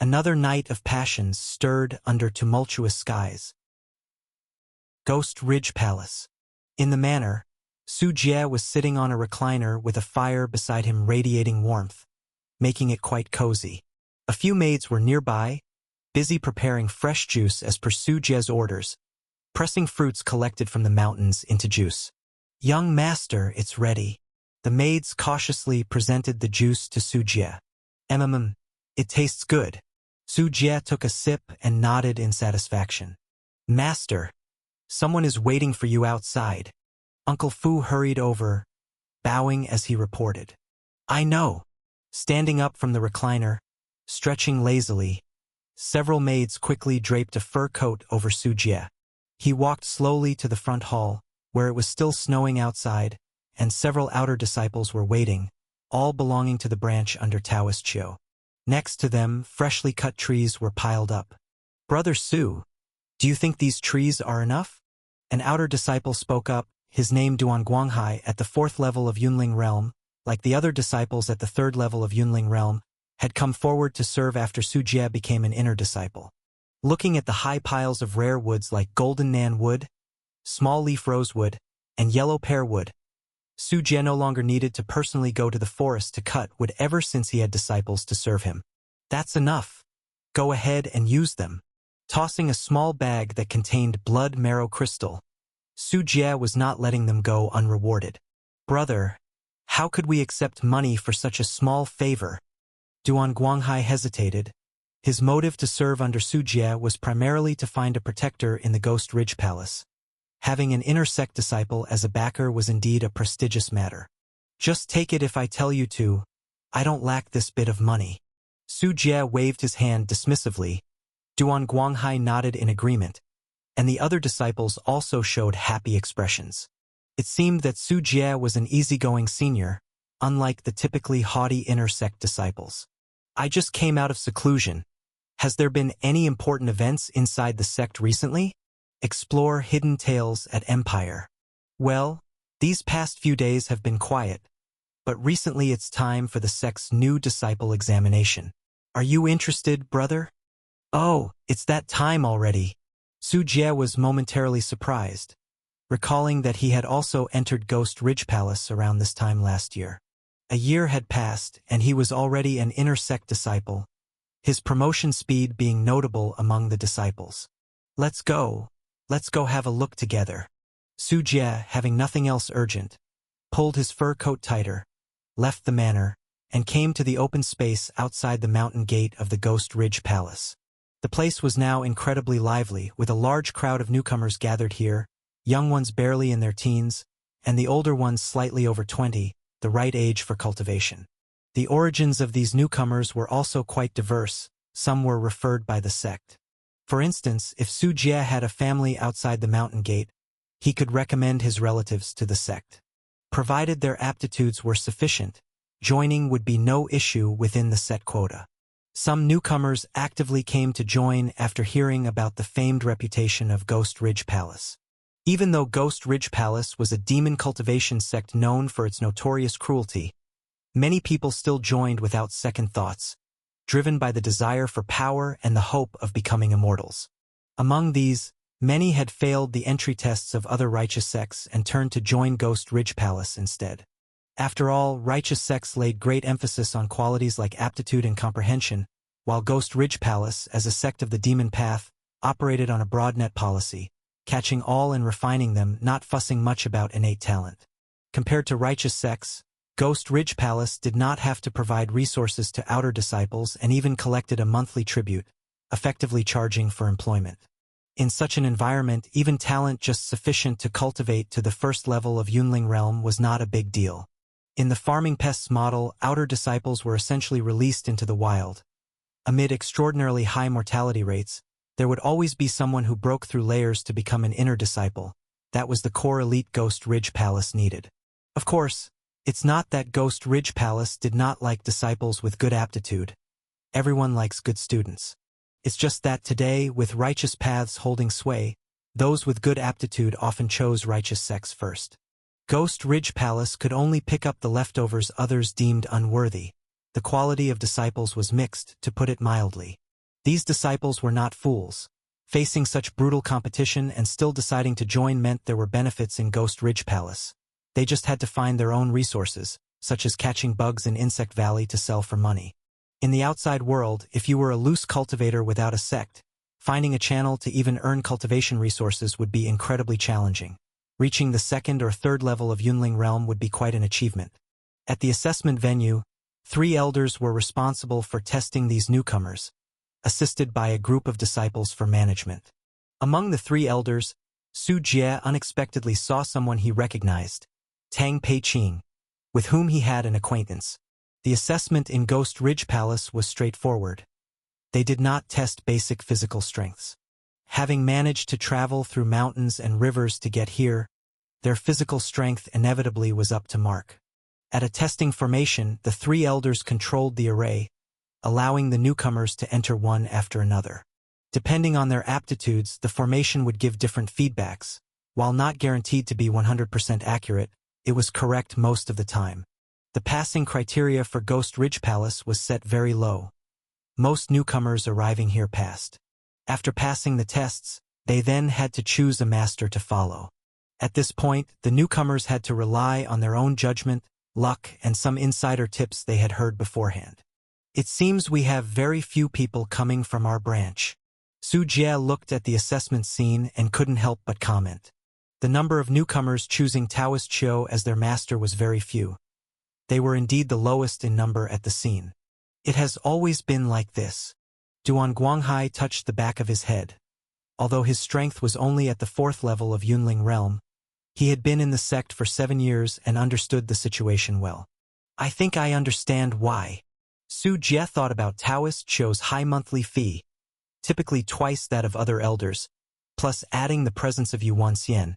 Another night of passions stirred under tumultuous skies. Ghost Ridge Palace. In the manor, Su Jie was sitting on a recliner with a fire beside him radiating warmth, making it quite cozy. A few maids were nearby, busy preparing fresh juice as per Su Jie's orders, pressing fruits collected from the mountains into juice. Young master, it's ready. The maids cautiously presented the juice to Su Jie. It tastes good. Su Jie took a sip and nodded in satisfaction. Master, someone is waiting for you outside. Uncle Fu hurried over, bowing as he reported. I know. Standing up from the recliner, stretching lazily, several maids quickly draped a fur coat over Su Jie. He walked slowly to the front hall, where it was still snowing outside, and several outer disciples were waiting, all belonging to the branch under Taoist Chiu. Next to them, freshly cut trees were piled up. Brother Su, do you think these trees are enough? An outer disciple spoke up, his name Duan Guanghai, at the 4th level of Yunling realm, like the other disciples at the 3rd level of Yunling realm, had come forward to serve after Su Jie became an inner disciple. Looking at the high piles of rare woods like golden nan wood, small leaf rosewood, and yellow pear wood, Su Jie no longer needed to personally go to the forest to cut wood ever since he had disciples to serve him. That's enough. Go ahead and use them. Tossing a small bag that contained blood marrow crystal, Su Jie was not letting them go unrewarded. Brother, how could we accept money for such a small favor? Duan Guanghai hesitated. His motive to serve under Su Jie was primarily to find a protector in the Ghost Ridge Palace. Having an inner sect disciple as a backer was indeed a prestigious matter. Just take it if I tell you to. I don't lack this bit of money. Su Jie waved his hand dismissively. Duan Guanghai nodded in agreement, and the other disciples also showed happy expressions. It seemed that Su Jie was an easygoing senior, unlike the typically haughty inner sect disciples. I just came out of seclusion. Has there been any important events inside the sect recently? Explore hidden tales at Empire. Well, these past few days have been quiet, but recently it's time for the sect's new disciple examination. Are you interested, brother? Oh, it's that time already. Su Jie was momentarily surprised, recalling that he had also entered Ghost Ridge Palace around this time last year. A year had passed, and he was already an inner sect disciple, his promotion speed being notable among the disciples. Let's go have a look together. Su Jie, having nothing else urgent, pulled his fur coat tighter, left the manor, and came to the open space outside the mountain gate of the Ghost Ridge Palace. The place was now incredibly lively, with a large crowd of newcomers gathered here, young ones barely in their teens, and the older ones slightly over 20, the right age for cultivation. The origins of these newcomers were also quite diverse. Some were referred by the sect. For instance, if Su Jie had a family outside the mountain gate, he could recommend his relatives to the sect. Provided their aptitudes were sufficient, joining would be no issue within the set quota. Some newcomers actively came to join after hearing about the famed reputation of Ghost Ridge Palace. Even though Ghost Ridge Palace was a demon cultivation sect known for its notorious cruelty, many people still joined without second thoughts, driven by the desire for power and the hope of becoming immortals. Among these, many had failed the entry tests of other righteous sects and turned to join Ghost Ridge Palace instead. After all, righteous sects laid great emphasis on qualities like aptitude and comprehension, while Ghost Ridge Palace, as a sect of the demon path, operated on a broad net policy, catching all and refining them, not fussing much about innate talent. Compared to righteous sects, Ghost Ridge Palace did not have to provide resources to outer disciples and even collected a monthly tribute, effectively charging for employment. In such an environment, even talent just sufficient to cultivate to the 1st level of Yunling realm was not a big deal. In the farming pests model, outer disciples were essentially released into the wild. Amid extraordinarily high mortality rates, there would always be someone who broke through layers to become an inner disciple. That was the core elite Ghost Ridge Palace needed. Of course, it's not that Ghost Ridge Palace did not like disciples with good aptitude. Everyone likes good students. It's just that today, with righteous paths holding sway, those with good aptitude often chose righteous sects first. Ghost Ridge Palace could only pick up the leftovers others deemed unworthy. The quality of disciples was mixed, to put it mildly. These disciples were not fools. Facing such brutal competition and still deciding to join meant there were benefits in Ghost Ridge Palace. They just had to find their own resources, such as catching bugs in Insect Valley to sell for money. In the outside world, if you were a loose cultivator without a sect, finding a channel to even earn cultivation resources would be incredibly challenging. Reaching the second or third level of Yunling realm would be quite an achievement. At the assessment venue, 3 elders were responsible for testing these newcomers, assisted by a group of disciples for management. Among the 3 elders, Su Jie unexpectedly saw someone he recognized, Tang Peiqing, with whom he had an acquaintance. The assessment in Ghost Ridge Palace was straightforward. They did not test basic physical strengths. Having managed to travel through mountains and rivers to get here, their physical strength inevitably was up to mark. At a testing formation, the 3 elders controlled the array, allowing the newcomers to enter one after another. Depending on their aptitudes, the formation would give different feedbacks. While not guaranteed to be 100% accurate, it was correct most of the time. The passing criteria for Ghost Ridge Palace was set very low. Most newcomers arriving here passed. After passing the tests, they then had to choose a master to follow. At this point, the newcomers had to rely on their own judgment, luck, and some insider tips they had heard beforehand. It seems we have very few people coming from our branch. Su Jie looked at the assessment scene and couldn't help but comment. The number of newcomers choosing Taoist Qiu as their master was very few. They were indeed the lowest in number at the scene. It has always been like this. Duan Guanghai touched the back of his head. Although his strength was only at the 4th level of Yunling realm, he had been in the sect for 7 years and understood the situation well. I think I understand why. Su Jie thought about Taoist Qiu's high monthly fee, typically twice that of other elders, plus adding the presence of Yuan Xian,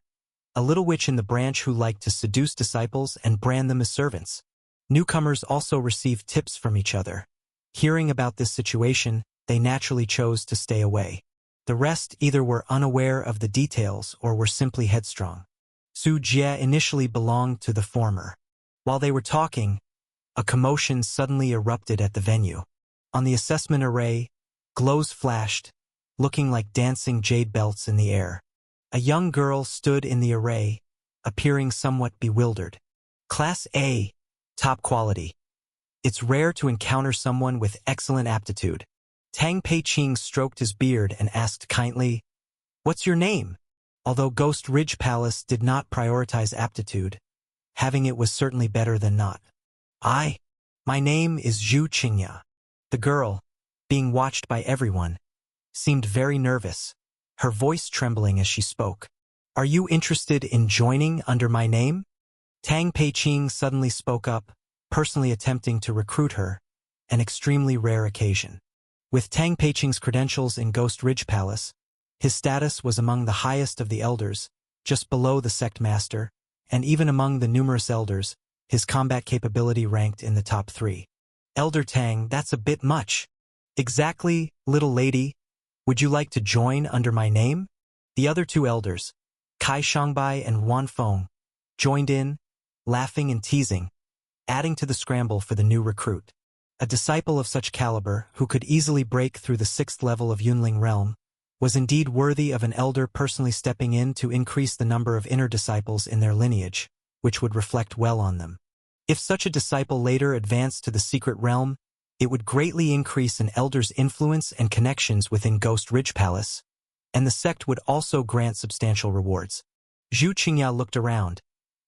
a little witch in the branch who liked to seduce disciples and brand them as servants. Newcomers also received tips from each other. Hearing about this situation, they naturally chose to stay away. The rest either were unaware of the details or were simply headstrong. Su Jie initially belonged to the former. While they were talking, a commotion suddenly erupted at the venue. On the assessment array, glows flashed, looking like dancing jade belts in the air. A young girl stood in the array, appearing somewhat bewildered. Class A, top quality. It's rare to encounter someone with excellent aptitude. Tang Peiqing stroked his beard and asked kindly, "What's your name?" Although Ghost Ridge Palace did not prioritize aptitude, having it was certainly better than not. My name is Zhu Qingya." The girl, being watched by everyone, seemed very nervous, her voice trembling as she spoke. "Are you interested in joining under my name?" Tang Peiqing suddenly spoke up, personally attempting to recruit her, an extremely rare occasion. With Tang Peiqing's credentials in Ghost Ridge Palace, his status was among the highest of the elders, just below the sect master, and even among the numerous elders, his combat capability ranked in the top 3. "Elder Tang, that's a bit much." "Exactly, little lady. Would you like to join under my name?" The other 2 elders, Kai Shangbai and Wan Feng, joined in, laughing and teasing, adding to the scramble for the new recruit. A disciple of such caliber, who could easily break through the 6th level of Yunling realm, was indeed worthy of an elder personally stepping in to increase the number of inner disciples in their lineage, which would reflect well on them. If such a disciple later advanced to the secret realm, it would greatly increase an elder's influence and connections within Ghost Ridge Palace, and the sect would also grant substantial rewards. Zhu Qingya looked around,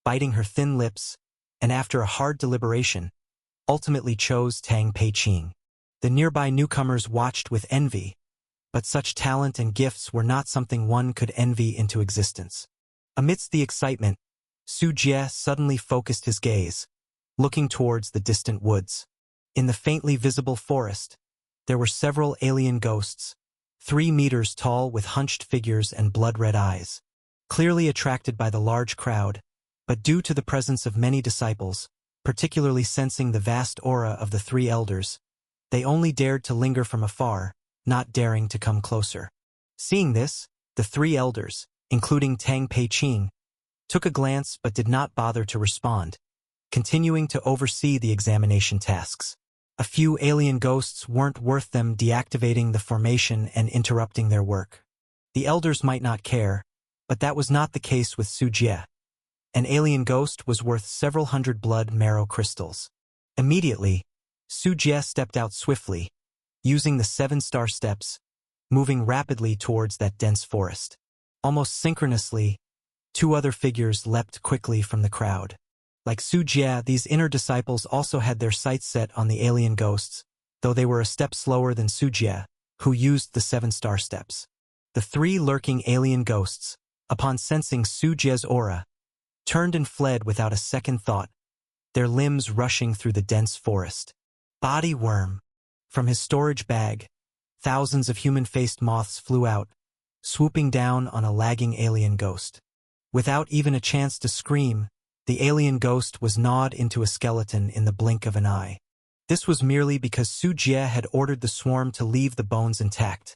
biting her thin lips, and after a hard deliberation, ultimately chose Tang Peiqing. The nearby newcomers watched with envy, but such talent and gifts were not something one could envy into existence. Amidst the excitement, Su Jie suddenly focused his gaze, looking towards the distant woods. In the faintly visible forest, there were several alien ghosts, 3 meters tall with hunched figures and blood-red eyes. Clearly attracted by the large crowd, but due to the presence of many disciples, particularly sensing the vast aura of the 3 elders, they only dared to linger from afar, not daring to come closer. Seeing this, the 3 elders, including Tang Peiqing, took a glance but did not bother to respond, continuing to oversee the examination tasks. A few alien ghosts weren't worth them deactivating the formation and interrupting their work. The elders might not care, but that was not the case with Su Jie. An alien ghost was worth several hundred blood marrow crystals. Immediately, Su Jie stepped out swiftly, using the 7-star steps, moving rapidly towards that dense forest. Almost synchronously, Two other figures leapt quickly from the crowd. Like Su Jie, these inner disciples also had their sights set on the alien ghosts, though they were a step slower than Su Jie, who used the 7-star steps. The three lurking alien ghosts, upon sensing Su Jie's aura, turned and fled without a second thought, their limbs rushing through the dense forest. Body worm. From his storage bag, thousands of human-faced moths flew out, swooping down on a lagging alien ghost. Without even a chance to scream, the alien ghost was gnawed into a skeleton in the blink of an eye. This was merely because Su Jie had ordered the swarm to leave the bones intact.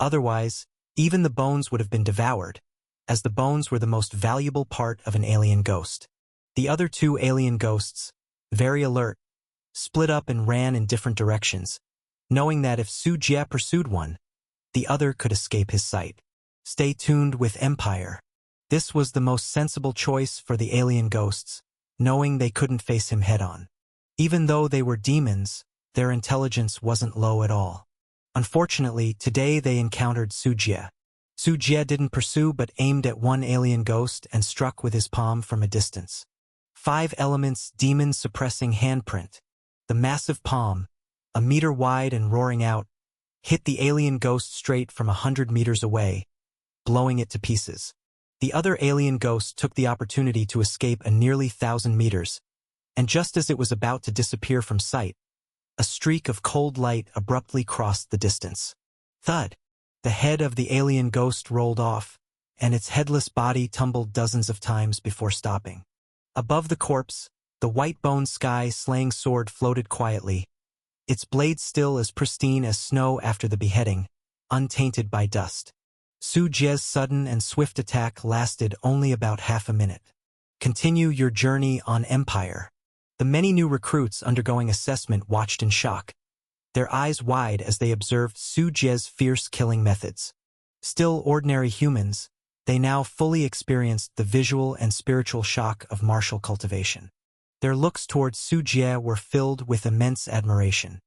Otherwise, even the bones would have been devoured, as the bones were the most valuable part of an alien ghost. The other two alien ghosts, very alert, split up and ran in different directions, knowing that if Su Jie pursued one, the other could escape his sight. Stay tuned with Empire. This was the most sensible choice for the alien ghosts, knowing they couldn't face him head-on. Even though they were demons, their intelligence wasn't low at all. Unfortunately, today they encountered Su Jie. Su Jie didn't pursue but aimed at one alien ghost and struck with his palm from a distance. 5 elements demon-suppressing handprint. The massive palm, a meter wide and roaring out, hit the alien ghost straight from 100 meters away, blowing it to pieces. The other alien ghost took the opportunity to escape a nearly 1,000 meters, and just as it was about to disappear from sight, a streak of cold light abruptly crossed the distance. Thud! The head of the alien ghost rolled off, and its headless body tumbled dozens of times before stopping. Above the corpse, the white-boned sky-slaying sword floated quietly, its blade still as pristine as snow after the beheading, untainted by dust. Su Jie's sudden and swift attack lasted only about half a minute. Continue your journey on Empire. The many new recruits undergoing assessment watched in shock, their eyes wide as they observed Su Jie's fierce killing methods. Still ordinary humans, they now fully experienced the visual and spiritual shock of martial cultivation. Their looks towards Su Jie were filled with immense admiration.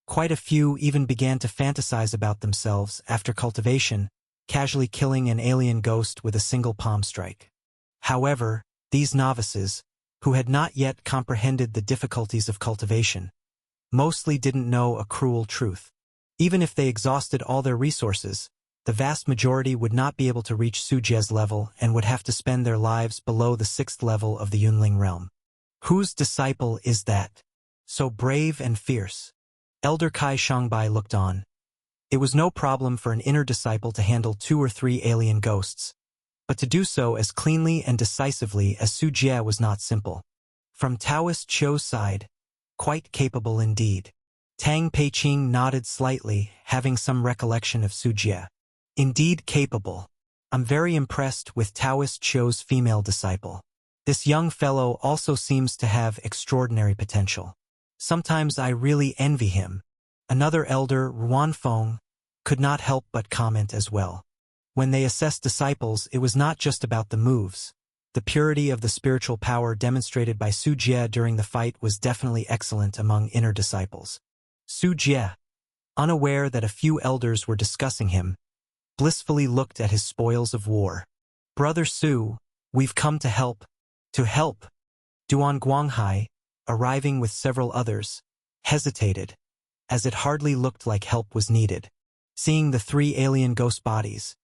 Quite a few even began to fantasize about themselves, after cultivation, casually killing an alien ghost with a single palm strike. However, these novices, who had not yet comprehended the difficulties of cultivation, mostly didn't know a cruel truth. Even if they exhausted all their resources, the vast majority would not be able to reach Su Jie's level and would have to spend their lives below the 6th level of the Yunling realm. Whose disciple is that? So brave and fierce. Elder Kai Shangbai looked on. It was no problem for an inner disciple to handle 2 or 3 alien ghosts, but to do so as cleanly and decisively as Su Jie was not simple. From Taoist Chou's side, quite capable indeed. Tang Peiqing nodded slightly, having some recollection of Su Jie. Indeed capable. I'm very impressed with Taoist Chou's female disciple. This young fellow also seems to have extraordinary potential. Sometimes I really envy him. Another elder, Ruanfeng, could not help but comment as well. When they assessed disciples, it was not just about the moves. The purity of the spiritual power demonstrated by Su Jie during the fight was definitely excellent among inner disciples. Su Jie, unaware that a few elders were discussing him, blissfully looked at his spoils of war. Brother Su, we've come to help. To help. Duan Guanghai, arriving with several others, hesitated, as it hardly looked like help was needed. Seeing the 3 alien ghost bodies,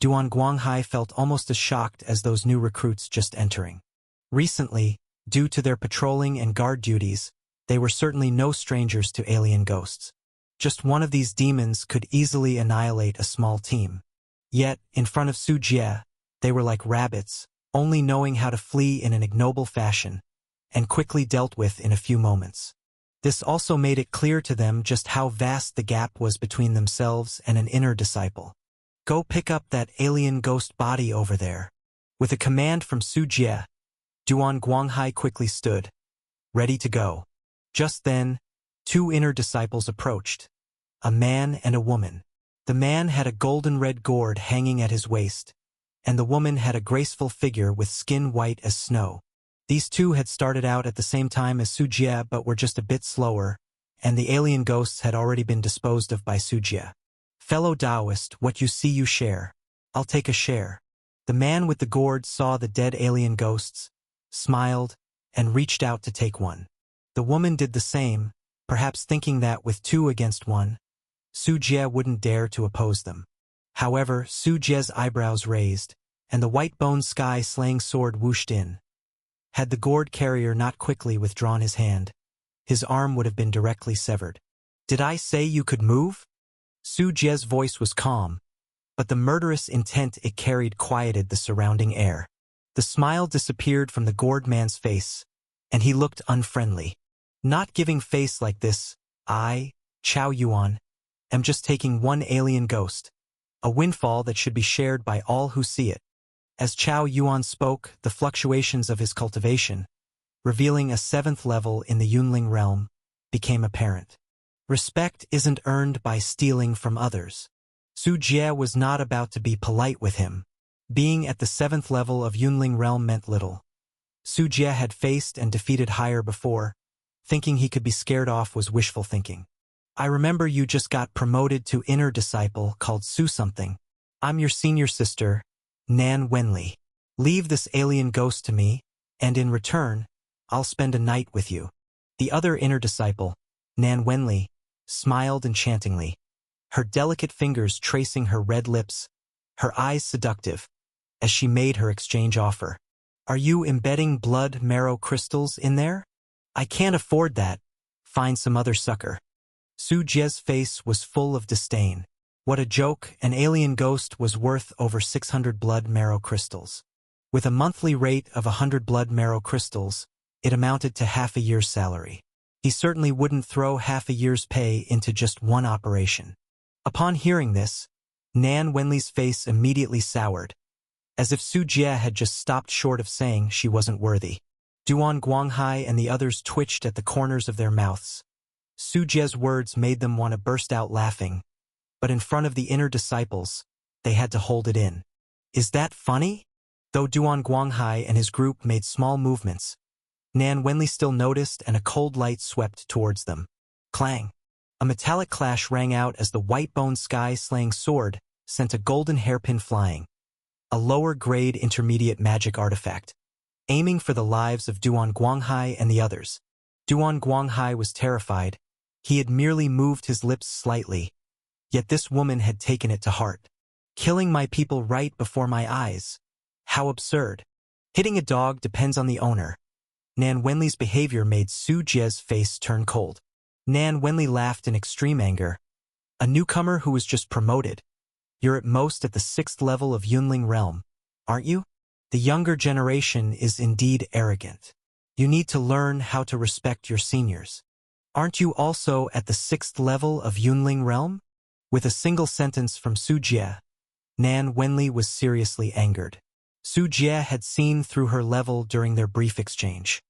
Duan Guanghai felt almost as shocked as those new recruits just entering. Recently, due to their patrolling and guard duties, they were certainly no strangers to alien ghosts. Just one of these demons could easily annihilate a small team. Yet, in front of Su Jie, they were like rabbits, only knowing how to flee in an ignoble fashion, and quickly dealt with in a few moments. This also made it clear to them just how vast the gap was between themselves and an inner disciple. Go pick up that alien ghost body over there. With a command from Su Jie, Duan Guanghai quickly stood, ready to go. Just then, 2 inner disciples approached, a man and a woman. The man had a golden red gourd hanging at his waist, and the woman had a graceful figure with skin white as snow. These 2 had started out at the same time as Su Jie but were just a bit slower, and the alien ghosts had already been disposed of by Su Jie. Fellow Taoist, what you see you share. I'll take a share. The man with the gourd saw the dead alien ghosts, smiled, and reached out to take one. The woman did the same, perhaps thinking that with 2 against 1, Su Jie wouldn't dare to oppose them. However, Su Jie's eyebrows raised, and the white-boned sky-slaying sword whooshed in. Had the gourd carrier not quickly withdrawn his hand, his arm would have been directly severed. "Did I say you could move?" Su Jie's voice was calm, but the murderous intent it carried quieted the surrounding air. The smile disappeared from the gourd man's face, and he looked unfriendly. "Not giving face like this, I, Chao Yuan, am just taking one alien ghost, a windfall that should be shared by all who see it." As Chao Yuan spoke, the fluctuations of his cultivation, revealing a 7th level in the Yunling realm, became apparent. Respect isn't earned by stealing from others. Su Jie was not about to be polite with him. Being at the 7th level of Yunling realm meant little. Su Jie had faced and defeated higher before. Thinking he could be scared off was wishful thinking. "I remember you just got promoted to inner disciple called Su something. I'm your senior sister, Nan Wenli. Leave this alien ghost to me, and in return, I'll spend a night with you." The other inner disciple, Nan Wenli, smiled enchantingly, her delicate fingers tracing her red lips, her eyes seductive, as she made her exchange offer. "Are you embedding blood marrow crystals in there? I can't afford that. Find some other sucker." Su Jie's face was full of disdain. What a joke, an alien ghost was worth over 600 blood marrow crystals. With a monthly rate of 100 blood marrow crystals, it amounted to half a year's salary. He certainly wouldn't throw half a year's pay into just one operation. Upon hearing this, Nan Wenli's face immediately soured, as if Su Jie had just stopped short of saying she wasn't worthy. Duan Guanghai and the others twitched at the corners of their mouths. Su Jie's words made them want to burst out laughing, but in front of the inner disciples, they had to hold it in. "Is that funny?" Though Duan Guanghai and his group made small movements, Nan Wenli still noticed, and a cold light swept towards them. Clang! A metallic clash rang out as the white-boned sky-slaying sword sent a golden hairpin flying, a lower-grade intermediate magic artifact, aiming for the lives of Duan Guanghai and the others. Duan Guanghai was terrified. He had merely moved his lips slightly, yet this woman had taken it to heart. "Killing my people right before my eyes. How absurd. Hitting a dog depends on the owner." Nan Wenli's behavior made Su Jie's face turn cold. Nan Wenli laughed in extreme anger. "A newcomer who was just promoted. You're at most at the 6th level of Yunling realm, aren't you? The younger generation is indeed arrogant. You need to learn how to respect your seniors. Aren't you also at the 6th level of Yunling realm?" With a single sentence from Su Jie, Nan Wenli was seriously angered. Su Jie had seen through her level during their brief exchange.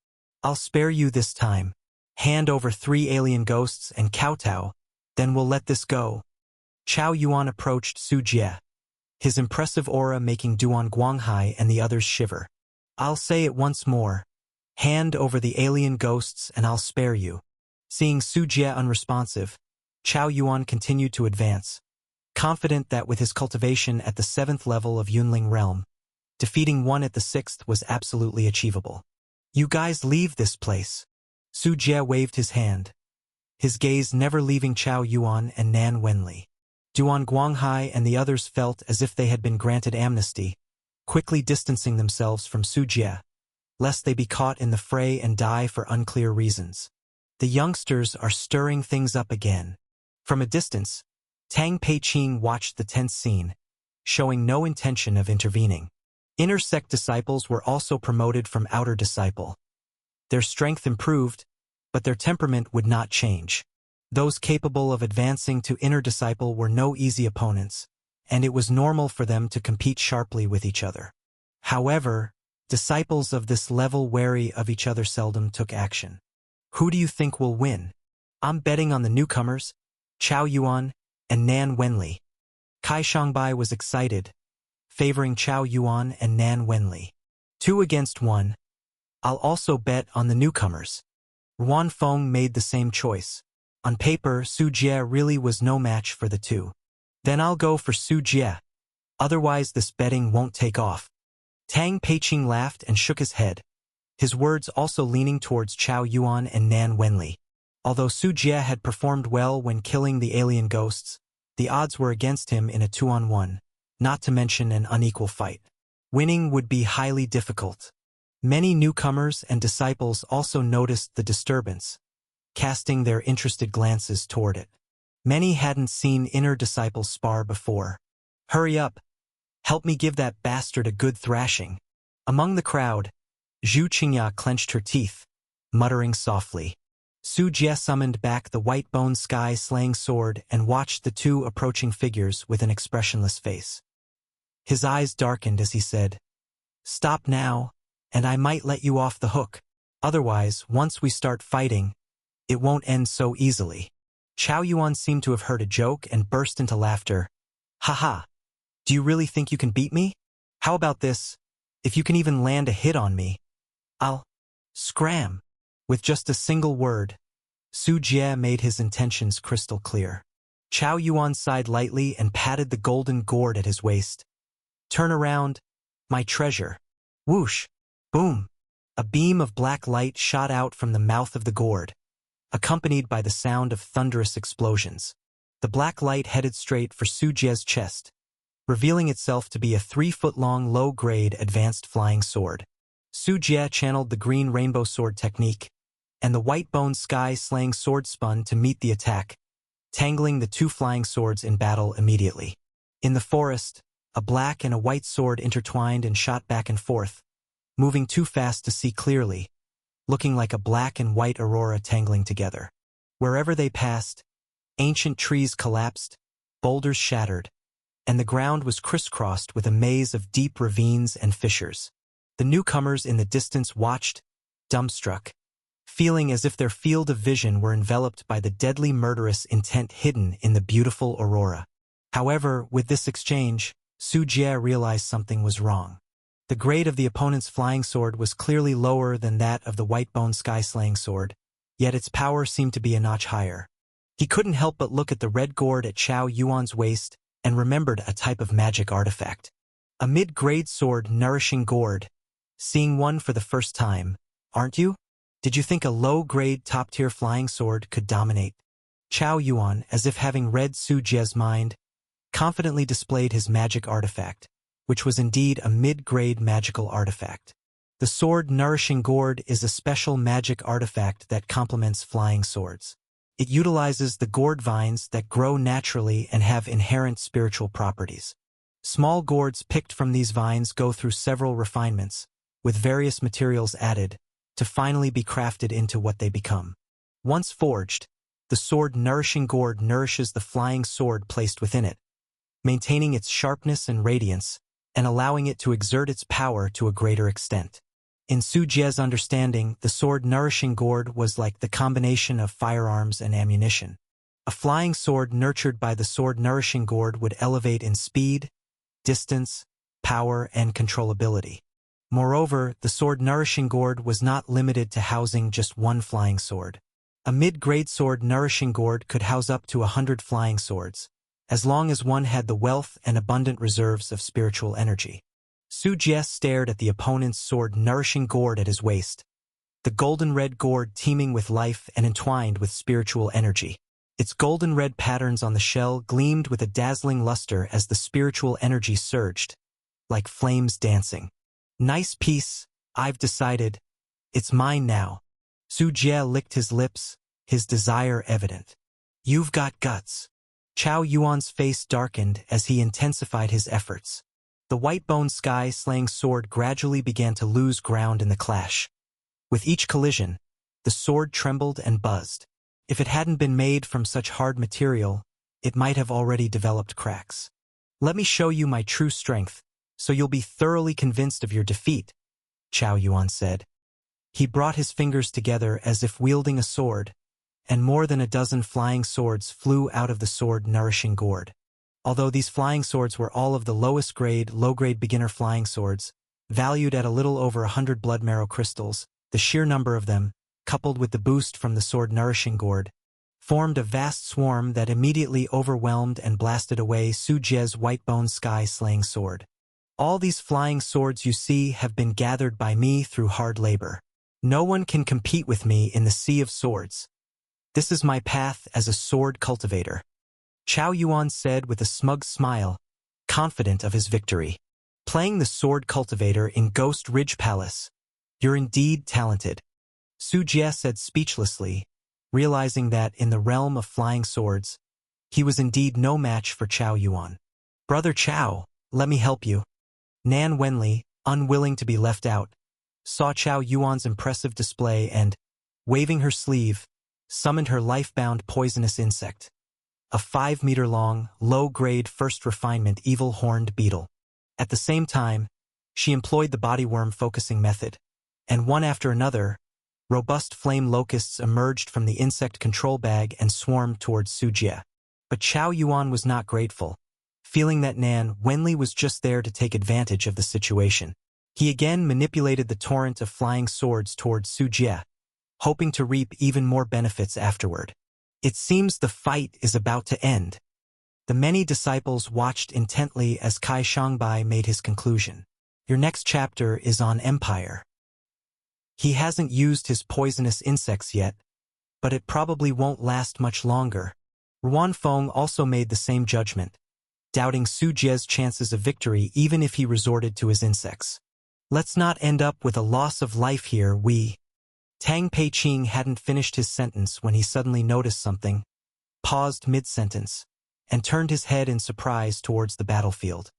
"I'll spare you this time. Hand over 3 alien ghosts and kowtow, then we'll let this go." Chao Yuan approached Su Jie, his impressive aura making Duan Guanghai and the others shiver. "I'll say it once more. Hand over the alien ghosts and I'll spare you." Seeing Su Jie unresponsive, Chao Yuan continued to advance, confident that with his cultivation at the 7th level of Yunling realm, defeating one at the 6th was absolutely achievable. "You guys leave this place." Su Jie waved his hand, his gaze never leaving Chao Yuan and Nan Wenli. Duan Guanghai and the others felt as if they had been granted amnesty, quickly distancing themselves from Su Jie, lest they be caught in the fray and die for unclear reasons. The youngsters are stirring things up again. From a distance, Tang Peiqing watched the tense scene, showing no intention of intervening. Inner sect disciples were also promoted from outer disciple. Their strength improved, but their temperament would not change. Those capable of advancing to inner disciple were no easy opponents, and it was normal for them to compete sharply with each other. However, disciples of this level wary of each other seldom took action. "Who do you think will win?" "I'm betting on the newcomers, Chao Yuan and Nan Wenli." Kai Shangbai was excited, favoring Chao Yuan and Nan Wenli. 2 against 1. "I'll also bet on the newcomers." Ruan Feng made the same choice. On paper, Su Jie really was no match for the two. "Then I'll go for Su Jie. Otherwise this betting won't take off." Tang Peiqing laughed and shook his head, his words also leaning towards Chao Yuan and Nan Wenli. Although Su Jie had performed well when killing the alien ghosts, the odds were against him in a 2-on-1, not to mention an unequal fight. Winning would be highly difficult. Many newcomers and disciples also noticed the disturbance, casting their interested glances toward it. Many hadn't seen inner disciples spar before. "Hurry up! Help me give that bastard a good thrashing." Among the crowd, Zhu Qingya clenched her teeth, muttering softly. Su Jie summoned back the white-bone sky-slaying sword and watched the two approaching figures with an expressionless face. His eyes darkened as he said, "Stop now, and I might let you off the hook. Otherwise, once we start fighting, it won't end so easily." Chao Yuan seemed to have heard a joke and burst into laughter. "Haha! Do you really think you can beat me? How about this? If you can even land a hit on me, I'll scram." With just a single word, Su Jie made his intentions crystal clear. Chao Yuan sighed lightly and patted the golden gourd at his waist. "Turn around, my treasure." Whoosh! Boom! A beam of black light shot out from the mouth of the gourd, accompanied by the sound of thunderous explosions. The black light headed straight for Su Jie's chest, revealing itself to be a 3-foot-long low-grade advanced flying sword. Su Jie channeled the green rainbow sword technique, and the white-bone sky-slaying sword spun to meet the attack, tangling the two flying swords in battle immediately. In the forest, a black and a white sword intertwined and shot back and forth, moving too fast to see clearly, looking like a black and white aurora tangling together. Wherever they passed, ancient trees collapsed, boulders shattered, and the ground was crisscrossed with a maze of deep ravines and fissures. The newcomers in the distance watched, dumbstruck, feeling as if their field of vision were enveloped by the deadly murderous intent hidden in the beautiful aurora. However, with this exchange, Su Jie realized something was wrong. The grade of the opponent's flying sword was clearly lower than that of the white-bone sky-slaying sword, yet its power seemed to be a notch higher. He couldn't help but look at the red gourd at Chao Yuan's waist and remembered a type of magic artifact. A mid-grade sword nourishing gourd. Seeing one for the first time, aren't you? Did you think a low-grade top-tier flying sword could dominate? Chao Yuan, as if having read Su Jie's mind, confidently displayed his magic artifact, which was indeed a mid-grade magical artifact. The sword nourishing gourd is a special magic artifact that complements flying swords. It utilizes the gourd vines that grow naturally and have inherent spiritual properties. Small gourds picked from these vines go through several refinements, with various materials added, to finally be crafted into what they become. Once forged, the sword nourishing gourd nourishes the flying sword placed within it, maintaining its sharpness and radiance, and allowing it to exert its power to a greater extent. In Su Jie's understanding, the sword nourishing gourd was like the combination of firearms and ammunition. A flying sword nurtured by the sword nourishing gourd would elevate in speed, distance, power, and controllability. Moreover, the sword nourishing gourd was not limited to housing just one flying sword. A mid-grade sword nourishing gourd could house up to 100 flying swords, as long as one had the wealth and abundant reserves of spiritual energy. Su Jie stared at the opponent's sword nourishing gourd at his waist, the golden-red gourd teeming with life and entwined with spiritual energy. Its golden-red patterns on the shell gleamed with a dazzling luster as the spiritual energy surged, like flames dancing. "Nice piece, I've decided. It's mine now." Su Jie licked his lips, his desire evident. "You've got guts." Chao Yuan's face darkened as he intensified his efforts. The white-bone sky-slaying sword gradually began to lose ground in the clash. With each collision, the sword trembled and buzzed. If it hadn't been made from such hard material, it might have already developed cracks. "Let me show you my true strength, so you'll be thoroughly convinced of your defeat," Chao Yuan said. He brought his fingers together as if wielding a sword, and more than a dozen flying swords flew out of the sword nourishing gourd. Although these flying swords were all of the lowest grade, low-grade beginner flying swords, valued at a little over 100 blood marrow crystals, the sheer number of them, coupled with the boost from the sword nourishing gourd, formed a vast swarm that immediately overwhelmed and blasted away Su Jie's white-bone sky-slaying sword. All these flying swords you see have been gathered by me through hard labor. No one can compete with me in the sea of swords. This is my path as a sword cultivator. Chao Yuan said with a smug smile, confident of his victory. Playing the sword cultivator in Ghost Ridge Palace. You're indeed talented. Su Jie said speechlessly, realizing that in the realm of flying swords, he was indeed no match for Chao Yuan. Brother Chao, let me help you. Nan Wenli, unwilling to be left out, saw Chao Yuan's impressive display and, waving her sleeve, summoned her life-bound poisonous insect. A 5-meter-long, low-grade first refinement evil horned beetle. At the same time, she employed the bodyworm focusing method, and one after another, robust flame locusts emerged from the insect control bag and swarmed towards Su Jie. But Chao Yuan was not grateful, feeling that Nan Wenli was just there to take advantage of the situation. He again manipulated the torrent of flying swords towards Su Jie, hoping to reap even more benefits afterward. It seems the fight is about to end. The many disciples watched intently as Kai Shangbai made his conclusion. Your next chapter is on Empire. He hasn't used his poisonous insects yet, but it probably won't last much longer. Ruan Feng also made the same judgment, doubting Su Jie's chances of victory even if he resorted to his insects. Let's not end up with a loss of life here, Tang Peiqing hadn't finished his sentence when he suddenly noticed something, paused mid-sentence, and turned his head in surprise towards the battlefield.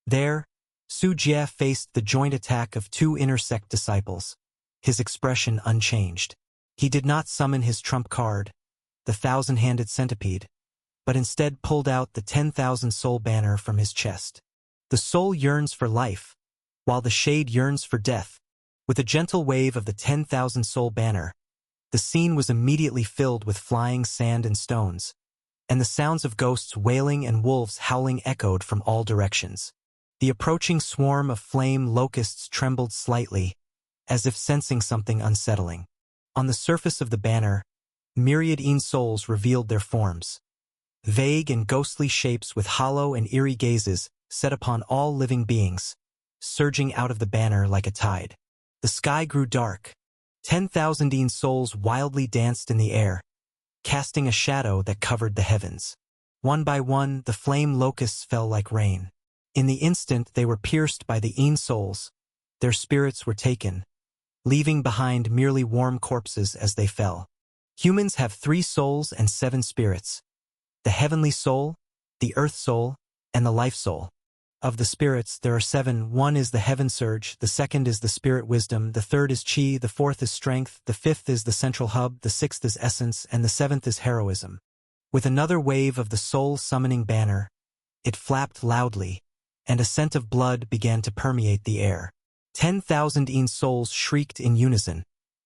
There, Su Jie faced the joint attack of 2 inner sect disciples, his expression unchanged. He did not summon his trump card, the 1,000-handed centipede, but instead pulled out the 10,000 soul banner from his chest. The soul yearns for life, while the shade yearns for death. With a gentle wave of the 10,000 soul banner, the scene was immediately filled with flying sand and stones, and the sounds of ghosts wailing and wolves howling echoed from all directions. The approaching swarm of flame locusts trembled slightly, as if sensing something unsettling. On the surface of the banner, myriad Yin souls revealed their forms. Vague and ghostly shapes with hollow and eerie gazes set upon all living beings, surging out of the banner like a tide. The sky grew dark. 10,000 Yin souls wildly danced in the air, casting a shadow that covered the heavens. One by one, the flame locusts fell like rain. In the instant they were pierced by the Yin souls, their spirits were taken, leaving behind merely warm corpses as they fell. Humans have 3 souls and 7 spirits: the heavenly soul, the earth soul, and the life soul. Of the spirits, there are 7. 1 is the heaven surge, the 2nd is the spirit wisdom, the 3rd is chi, the 4th is strength, the 5th is the central hub, the 6th is essence, and the 7th is heroism. With another wave of the soul summoning banner, it flapped loudly, and a scent of blood began to permeate the air. 10,000 Yin souls shrieked in unison,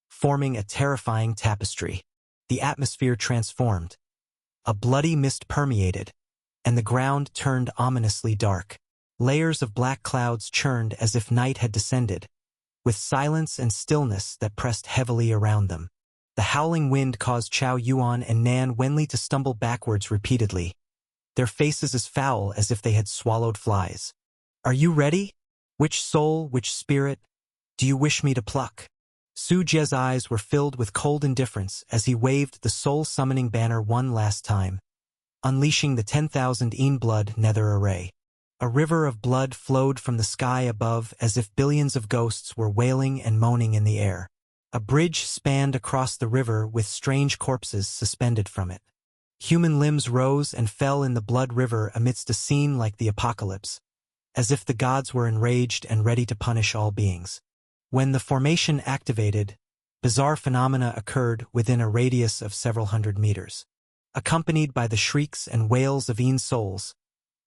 forming a terrifying tapestry. The atmosphere transformed. A bloody mist permeated, and the ground turned ominously dark. Layers of black clouds churned as if night had descended, with silence and stillness that pressed heavily around them. The howling wind caused Chao Yuan and Nan Wenli to stumble backwards repeatedly, their faces as foul as if they had swallowed flies. Are you ready? Which soul, which spirit, do you wish me to pluck? Su Jie's eyes were filled with cold indifference as he waved the soul-summoning banner one last time, unleashing the 10,000 Yin blood nether array. A river of blood flowed from the sky above as if billions of ghosts were wailing and moaning in the air. A bridge spanned across the river with strange corpses suspended from it. Human limbs rose and fell in the blood river amidst a scene like the apocalypse, as if the gods were enraged and ready to punish all beings. When the formation activated, bizarre phenomena occurred within a radius of several hundred meters. Accompanied by the shrieks and wails of Yin souls,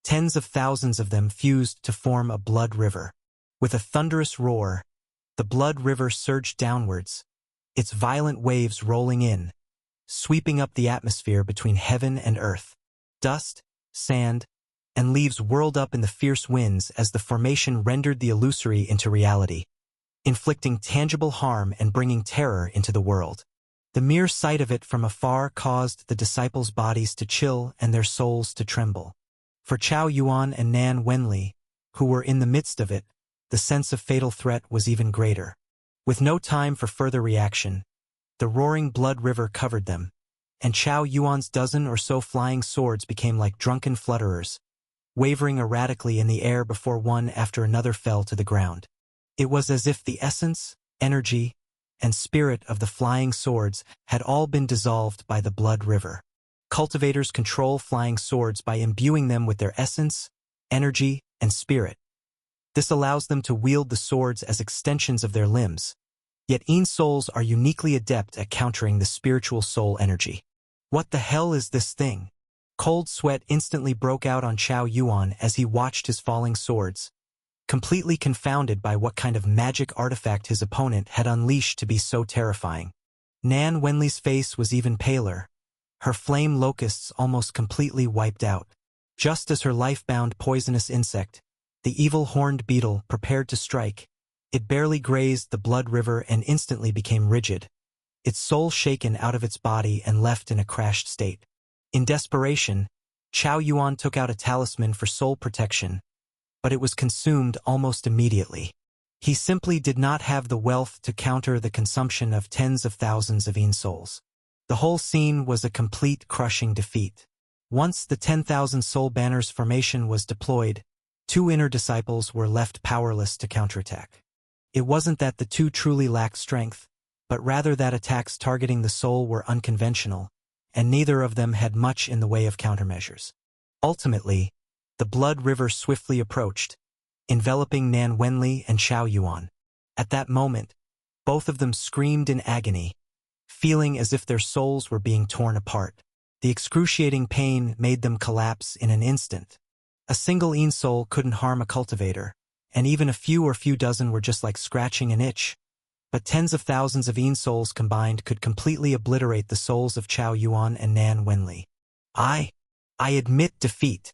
tens of thousands of them fused to form a blood river. With a thunderous roar, the blood river surged downwards, its violent waves rolling in, sweeping up the atmosphere between heaven and earth. Dust, sand, and leaves whirled up in the fierce winds as the formation rendered the illusory into reality, inflicting tangible harm and bringing terror into the world. The mere sight of it from afar caused the disciples' bodies to chill and their souls to tremble. For Chao Yuan and Nan Wenli, who were in the midst of it, the sense of fatal threat was even greater. With no time for further reaction, the roaring blood river covered them, and Chao Yuan's dozen or so flying swords became like drunken flutterers, wavering erratically in the air before one after another fell to the ground. It was as if the essence, energy, and spirit of the flying swords had all been dissolved by the blood river. Cultivators control flying swords by imbuing them with their essence, energy, and spirit. This allows them to wield the swords as extensions of their limbs. Yet Yin souls are uniquely adept at countering the spiritual soul energy. What the hell is this thing? Cold sweat instantly broke out on Chao Yuan as he watched his falling swords, completely confounded by what kind of magic artifact his opponent had unleashed to be so terrifying. Nan Wenli's face was even paler, her flame locusts almost completely wiped out. Just as her life-bound poisonous insect, the evil horned beetle, prepared to strike, it barely grazed the blood river and instantly became rigid, its soul shaken out of its body and left in a crashed state. In desperation, Chao Yuan took out a talisman for soul protection, but it was consumed almost immediately. He simply did not have the wealth to counter the consumption of tens of thousands of Yin souls. The whole scene was a complete crushing defeat. Once the 10,000 soul banners formation was deployed, two inner disciples were left powerless to counterattack. It wasn't that the two truly lacked strength, but rather that attacks targeting the soul were unconventional, and neither of them had much in the way of countermeasures. Ultimately, the blood river swiftly approached, enveloping Nan Wenli and Chao Yuan. At that moment, both of them screamed in agony, feeling as if their souls were being torn apart. The excruciating pain made them collapse in an instant. A single Yin soul couldn't harm a cultivator, and even a few dozen were just like scratching an itch. But tens of thousands of Yin souls combined could completely obliterate the souls of Chao Yuan and Nan Wenli. I admit defeat.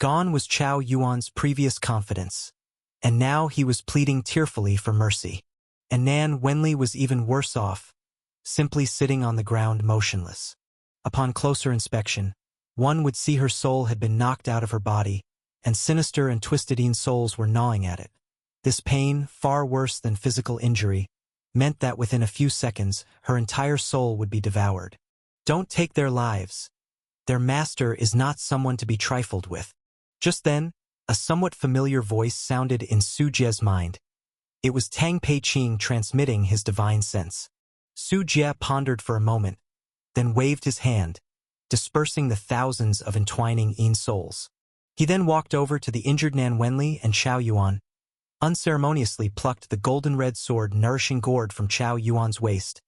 Gone was Chao Yuan's previous confidence, and now he was pleading tearfully for mercy. And Nan Wenli was even worse off, simply sitting on the ground motionless. Upon closer inspection, one would see her soul had been knocked out of her body, and sinister and twisted Yin souls were gnawing at it. This pain, far worse than physical injury, meant that within a few seconds, her entire soul would be devoured. Don't take their lives. Their master is not someone to be trifled with. Just then, a somewhat familiar voice sounded in Su Jie's mind. It was Tang Peiqing transmitting his divine sense. Su Jie pondered for a moment, then waved his hand, dispersing the thousands of entwining Yin souls. He then walked over to the injured Nan Wenli and Chao Yuan, unceremoniously plucked the golden-red sword nourishing gourd from Chao Yuan's waist,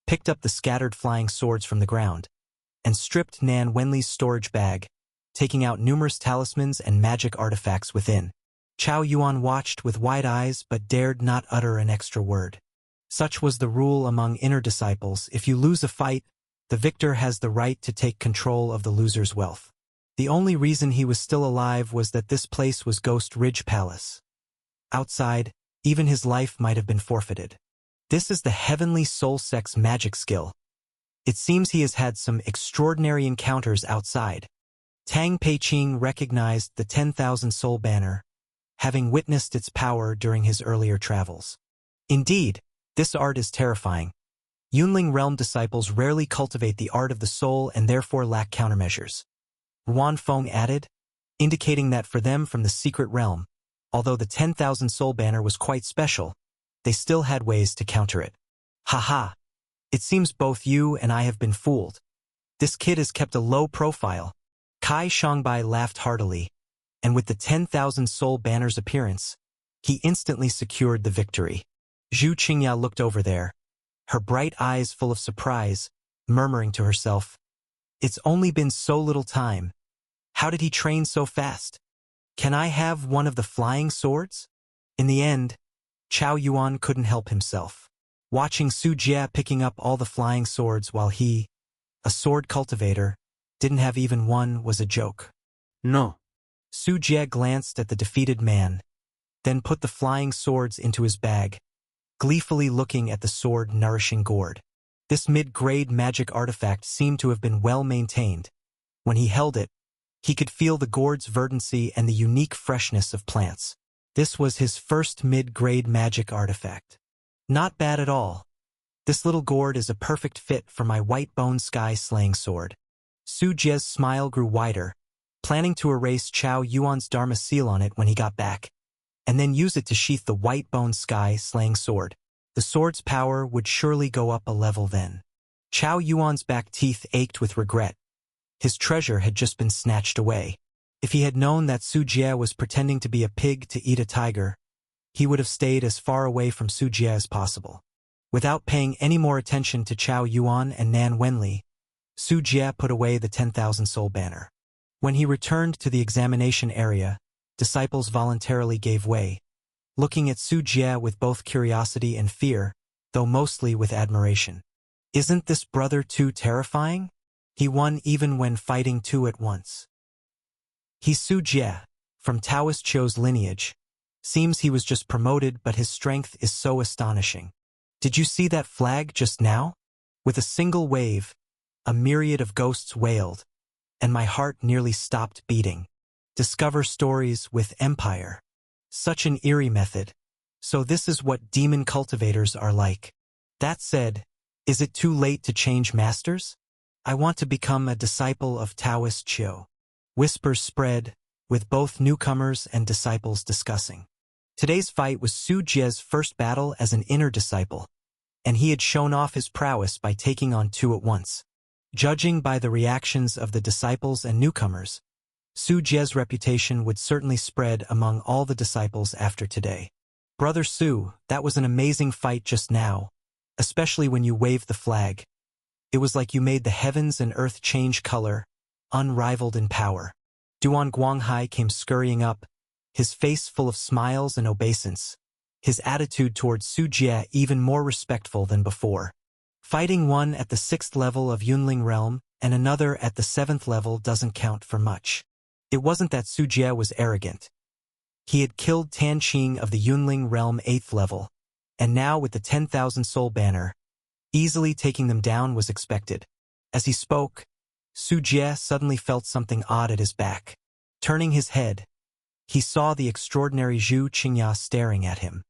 picked up the scattered flying swords from the ground, and stripped Nan Wenli's storage bag, taking out numerous talismans and magic artifacts within. Chao Yuan watched with wide eyes but dared not utter an extra word. Such was the rule among inner disciples: if you lose a fight, the victor has the right to take control of the loser's wealth. The only reason he was still alive was that this place was Ghost Ridge Palace. Outside, even his life might have been forfeited. This is the heavenly soul sex magic skill. It seems he has had some extraordinary encounters outside. Tang Peiqing recognized the 10,000 soul banner, having witnessed its power during his earlier travels. Indeed, this art is terrifying. Yunling realm disciples rarely cultivate the art of the soul and therefore lack countermeasures. Ruan Feng added, indicating that for them from the secret realm, although the 10,000 soul banner was quite special, they still had ways to counter it. Haha! It seems both you and I have been fooled. This kid has kept a low profile. Kai Shangbai laughed heartily, and with the 10,000 soul banner's appearance, he instantly secured the victory. Zhu Qingya looked over there, her bright eyes full of surprise, murmuring to herself, "It's only been so little time. How did he train so fast? Can I have one of the flying swords?" In the end, Chao Yuan couldn't help himself. Watching Su Jie picking up all the flying swords while he, a sword cultivator, didn't have even one was a joke. No. Su Jie glanced at the defeated man, then put the flying swords into his bag, gleefully looking at the sword nourishing gourd. This mid-grade magic artifact seemed to have been well maintained. When he held it, he could feel the gourd's verdancy and the unique freshness of plants. This was his first mid-grade magic artifact. Not bad at all. This little gourd is a perfect fit for my white bone sky slaying sword. Su Jie's smile grew wider, planning to erase Chao Yuan's Dharma seal on it when he got back, and then use it to sheath the white bone sky slaying sword. The sword's power would surely go up a level then. Chao Yuan's back teeth ached with regret. His treasure had just been snatched away. If he had known that Su Jie was pretending to be a pig to eat a tiger, he would have stayed as far away from Su Jie as possible. Without paying any more attention to Chao Yuan and Nan Wenli, Su Jie put away the 10,000 soul banner. When he returned to the examination area, disciples voluntarily gave way, looking at Su Jie with both curiosity and fear, though mostly with admiration. Isn't this brother too terrifying? He won even when fighting two at once. He's Su Jie, from Taoist Qiu's lineage. Seems he was just promoted, but his strength is so astonishing. Did you see that flag just now? With a single wave, a myriad of ghosts wailed, and my heart nearly stopped beating. Discover stories with Empire. Such an eerie method. So this is what demon cultivators are like. That said, is it too late to change masters? I want to become a disciple of Taoist Qiu. Whispers spread, with both newcomers and disciples discussing. Today's fight was Su Jie's first battle as an inner disciple, and he had shown off his prowess by taking on two at once. Judging by the reactions of the disciples and newcomers, Su Jie's reputation would certainly spread among all the disciples after today. Brother Su, that was an amazing fight just now, especially when you waved the flag. It was like you made the heavens and earth change color, unrivaled in power. Duan Guanghai came scurrying up, his face full of smiles and obeisance, his attitude towards Su Jie even more respectful than before. Fighting one at the 6th level of Yunling realm and another at the 7th level doesn't count for much. It wasn't that Su Jie was arrogant. He had killed Tan Qing of the Yunling realm 8th level, and now with the 10,000 soul banner, easily taking them down was expected. As he spoke, Su Jie suddenly felt something odd at his back. Turning his head, he saw the extraordinary Zhu Qingya staring at him.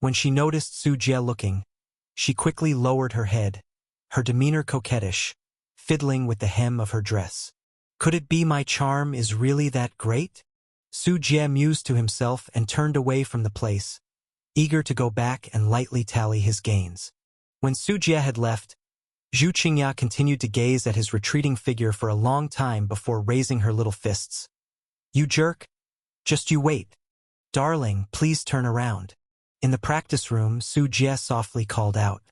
When she noticed Su Jie looking, she quickly lowered her head, her demeanor coquettish, fiddling with the hem of her dress. Could it be my charm is really that great? Su Jie mused to himself and turned away from the place, eager to go back and lightly tally his gains. When Su Jie had left, Zhu Qingya continued to gaze at his retreating figure for a long time before raising her little fists. You jerk! Just you wait. Darling, please turn around. In the practice room, Su Jie softly called out.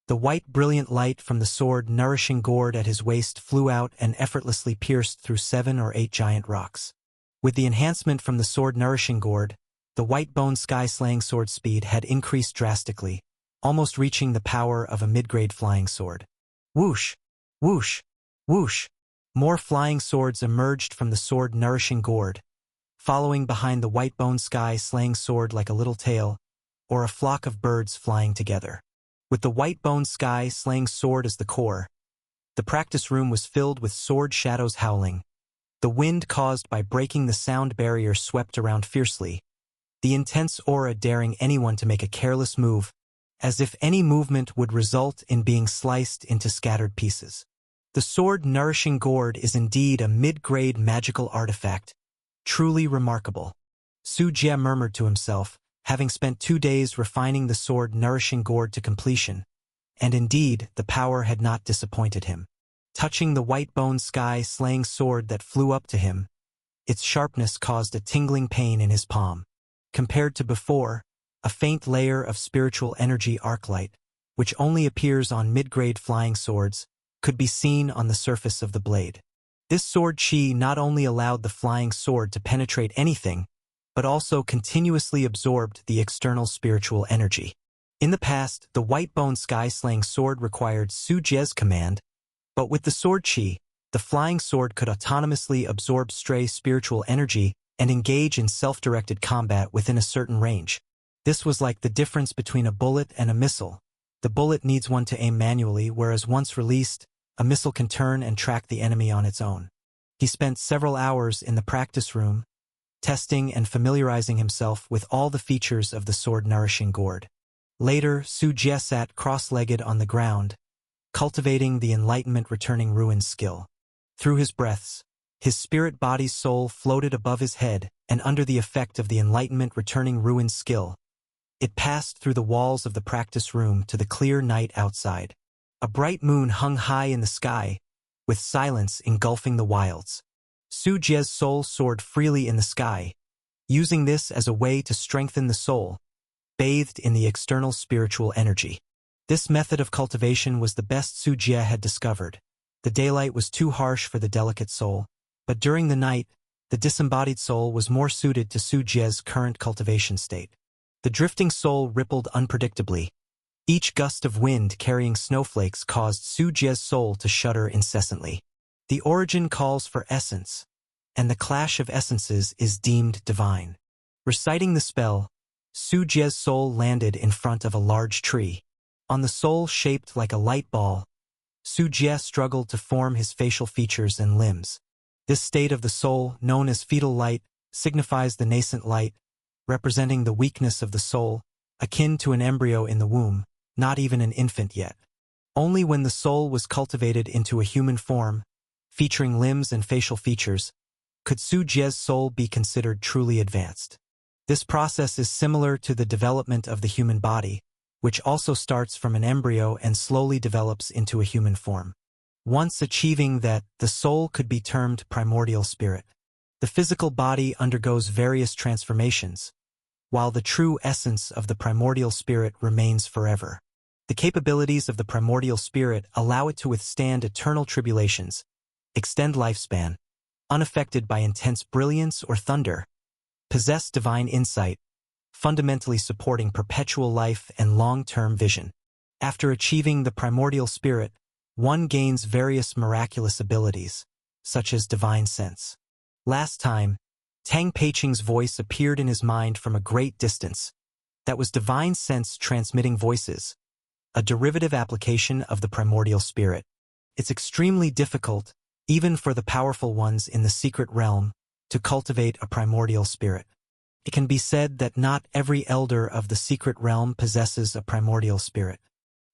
The white brilliant light from the sword nourishing gourd at his waist flew out and effortlessly pierced through 7 or 8 giant rocks. With the enhancement from the sword nourishing gourd, the white bone sky slaying sword speed had increased drastically, almost reaching the power of a mid-grade flying sword. Whoosh! Whoosh! Whoosh! More flying swords emerged from the sword nourishing gourd, following behind the white bone sky slaying sword like a little tail, or a flock of birds flying together. With the white bone sky slaying sword as the core, the practice room was filled with sword shadows howling. The wind caused by breaking the sound barrier swept around fiercely, the intense aura daring anyone to make a careless move, as if any movement would result in being sliced into scattered pieces. The sword nourishing gourd is indeed a mid-grade magical artifact, truly remarkable. Su Jie murmured to himself, having spent 2 days refining the sword nourishing gourd to completion, and indeed the power had not disappointed him. Touching the white bone sky slaying sword that flew up to him, its sharpness caused a tingling pain in his palm. Compared to before, a faint layer of spiritual energy arclight, which only appears on mid-grade flying swords, could be seen on the surface of the blade. This sword chi not only allowed the flying sword to penetrate anything, but also continuously absorbed the external spiritual energy. In the past, the white bone sky-slaying sword required Su Jie's command, but with the sword chi, the flying sword could autonomously absorb stray spiritual energy and engage in self-directed combat within a certain range. This was like the difference between a bullet and a missile. The bullet needs one to aim manually, whereas once released, a missile can turn and track the enemy on its own. He spent several hours in the practice room, testing and familiarizing himself with all the features of the sword-nourishing gourd. Later, Su Jie sat cross-legged on the ground, cultivating the enlightenment-returning ruin skill. Through his breaths, his spirit-body's soul floated above his head, and under the effect of the enlightenment-returning ruin skill, it passed through the walls of the practice room to the clear night outside. A bright moon hung high in the sky, with silence engulfing the wilds. Su Jie's soul soared freely in the sky, using this as a way to strengthen the soul, bathed in the external spiritual energy. This method of cultivation was the best Su Jie had discovered. The daylight was too harsh for the delicate soul, but during the night, the disembodied soul was more suited to Su Jie's current cultivation state. The drifting soul rippled unpredictably. Each gust of wind carrying snowflakes caused Su Jie's soul to shudder incessantly. The origin calls for essence, and the clash of essences is deemed divine. Reciting the spell, Su Jie's soul landed in front of a large tree. On the soul shaped like a light ball, Su Jie struggled to form his facial features and limbs. This state of the soul, known as fetal light, signifies the nascent light, representing the weakness of the soul, akin to an embryo in the womb, not even an infant yet. Only when the soul was cultivated into a human form, featuring limbs and facial features, could Su Jie's soul be considered truly advanced. This process is similar to the development of the human body, which also starts from an embryo and slowly develops into a human form. Once achieving that, the soul could be termed primordial spirit. The physical body undergoes various transformations, while the true essence of the primordial spirit remains forever. The capabilities of the primordial spirit allow it to withstand eternal tribulations, extend lifespan, unaffected by intense brilliance or thunder, possess divine insight, fundamentally supporting perpetual life and long-term vision. After achieving the primordial spirit, one gains various miraculous abilities, such as divine sense. Last time, Tang Peiqing's voice appeared in his mind from a great distance. That was divine sense transmitting voices, a derivative application of the primordial spirit. It's extremely difficult, even for the powerful ones in the secret realm, to cultivate a primordial spirit. It can be said that not every elder of the secret realm possesses a primordial spirit.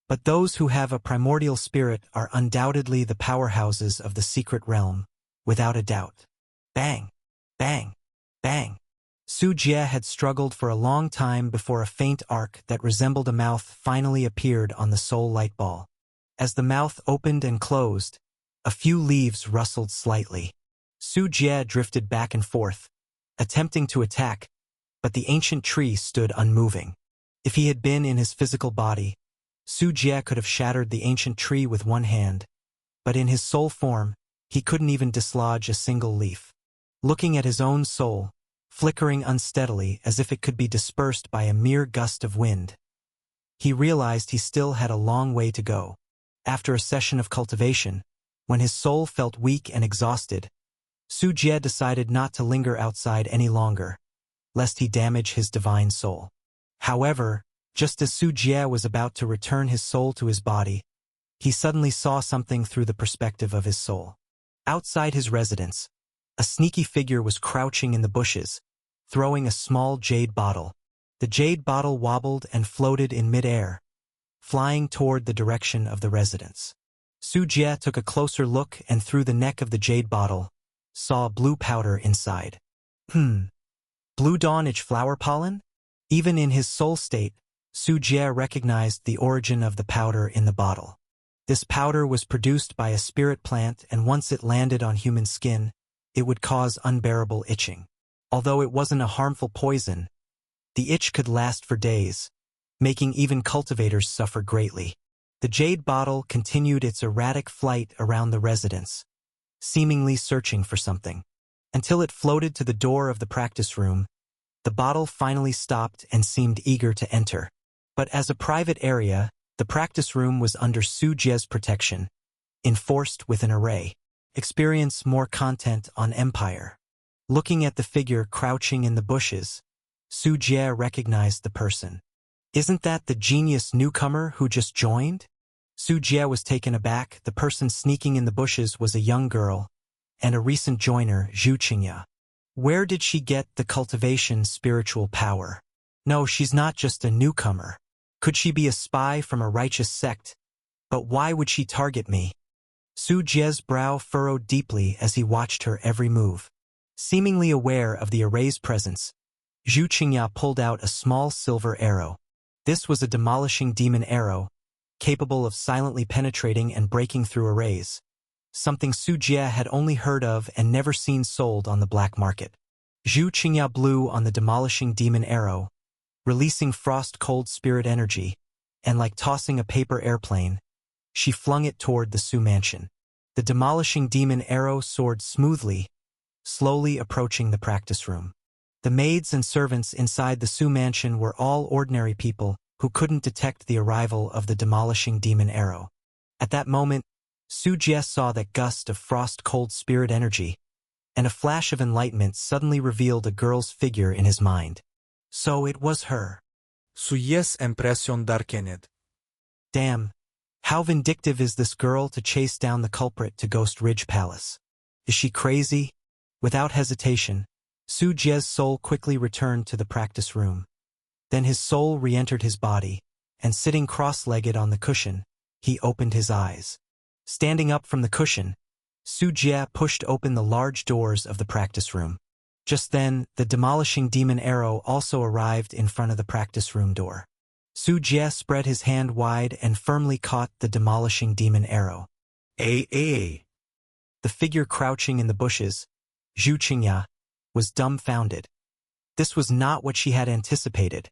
But those who have a primordial spirit are undoubtedly the powerhouses of the secret realm, without a doubt. Bang! Bang! Bang! Su Jie had struggled for a long time before a faint arc that resembled a mouth finally appeared on the soul light ball. As the mouth opened and closed, a few leaves rustled slightly. Su Jie drifted back and forth, attempting to attack, but the ancient tree stood unmoving. If he had been in his physical body, Su Jie could have shattered the ancient tree with one hand, but in his soul form, he couldn't even dislodge a single leaf. Looking at his own soul, flickering unsteadily as if it could be dispersed by a mere gust of wind, he realized he still had a long way to go. After a session of cultivation, when his soul felt weak and exhausted, Su Jie decided not to linger outside any longer, lest he damage his divine soul. However, just as Su Jie was about to return his soul to his body, he suddenly saw something through the perspective of his soul. Outside his residence, a sneaky figure was crouching in the bushes, throwing a small jade bottle. The jade bottle wobbled and floated in mid-air, flying toward the direction of the residence. Su Jie took a closer look and through the neck of the jade bottle, saw blue powder inside. Blue dawnage flower pollen? Even in his soul state, Su Jie recognized the origin of the powder in the bottle. This powder was produced by a spirit plant, and once it landed on human skin, it would cause unbearable itching. Although it wasn't a harmful poison, the itch could last for days, making even cultivators suffer greatly. The jade bottle continued its erratic flight around the residence, seemingly searching for something, until it floated to the door of the practice room. The bottle finally stopped and seemed eager to enter. But as a private area, the practice room was under Su Jie's protection, enforced with an array. Experience more content on Empire. Looking at the figure crouching in the bushes, Su Jie recognized the person. Isn't that the genius newcomer who just joined? Su Jie was taken aback. The person sneaking in the bushes was a young girl, and a recent joiner, Zhu Qingya. Where did she get the cultivation spiritual power? No, she's not just a newcomer. Could she be a spy from a righteous sect? But why would she target me? Su Jie's brow furrowed deeply as he watched her every move. Seemingly aware of the array's presence, Zhu Qingya pulled out a small silver arrow. This was a demolishing demon arrow, capable of silently penetrating and breaking through arrays, something Su Jie had only heard of and never seen sold on the black market. Zhu Qingya blew on the demolishing demon arrow, releasing frost-cold spirit energy, and like tossing a paper airplane, she flung it toward the Su mansion. The demolishing demon arrow soared smoothly, slowly approaching the practice room. The maids and servants inside the Su mansion were all ordinary people who couldn't detect the arrival of the demolishing demon arrow. At that moment, Su Jie saw that gust of frost-cold spirit energy, and a flash of enlightenment suddenly revealed a girl's figure in his mind. So it was her. Su Jie's impression darkened. Damn, how vindictive is this girl to chase down the culprit to Ghost Ridge Palace? Is she crazy? Without hesitation, Su Jie's soul quickly returned to the practice room. Then his soul re-entered his body, and sitting cross-legged on the cushion, he opened his eyes. Standing up from the cushion, Su Jie pushed open the large doors of the practice room. Just then, the demolishing demon arrow also arrived in front of the practice room door. Su Jie spread his hand wide and firmly caught the demolishing demon arrow. The figure crouching in the bushes, Zhu Qingya, was dumbfounded. This was not what she had anticipated.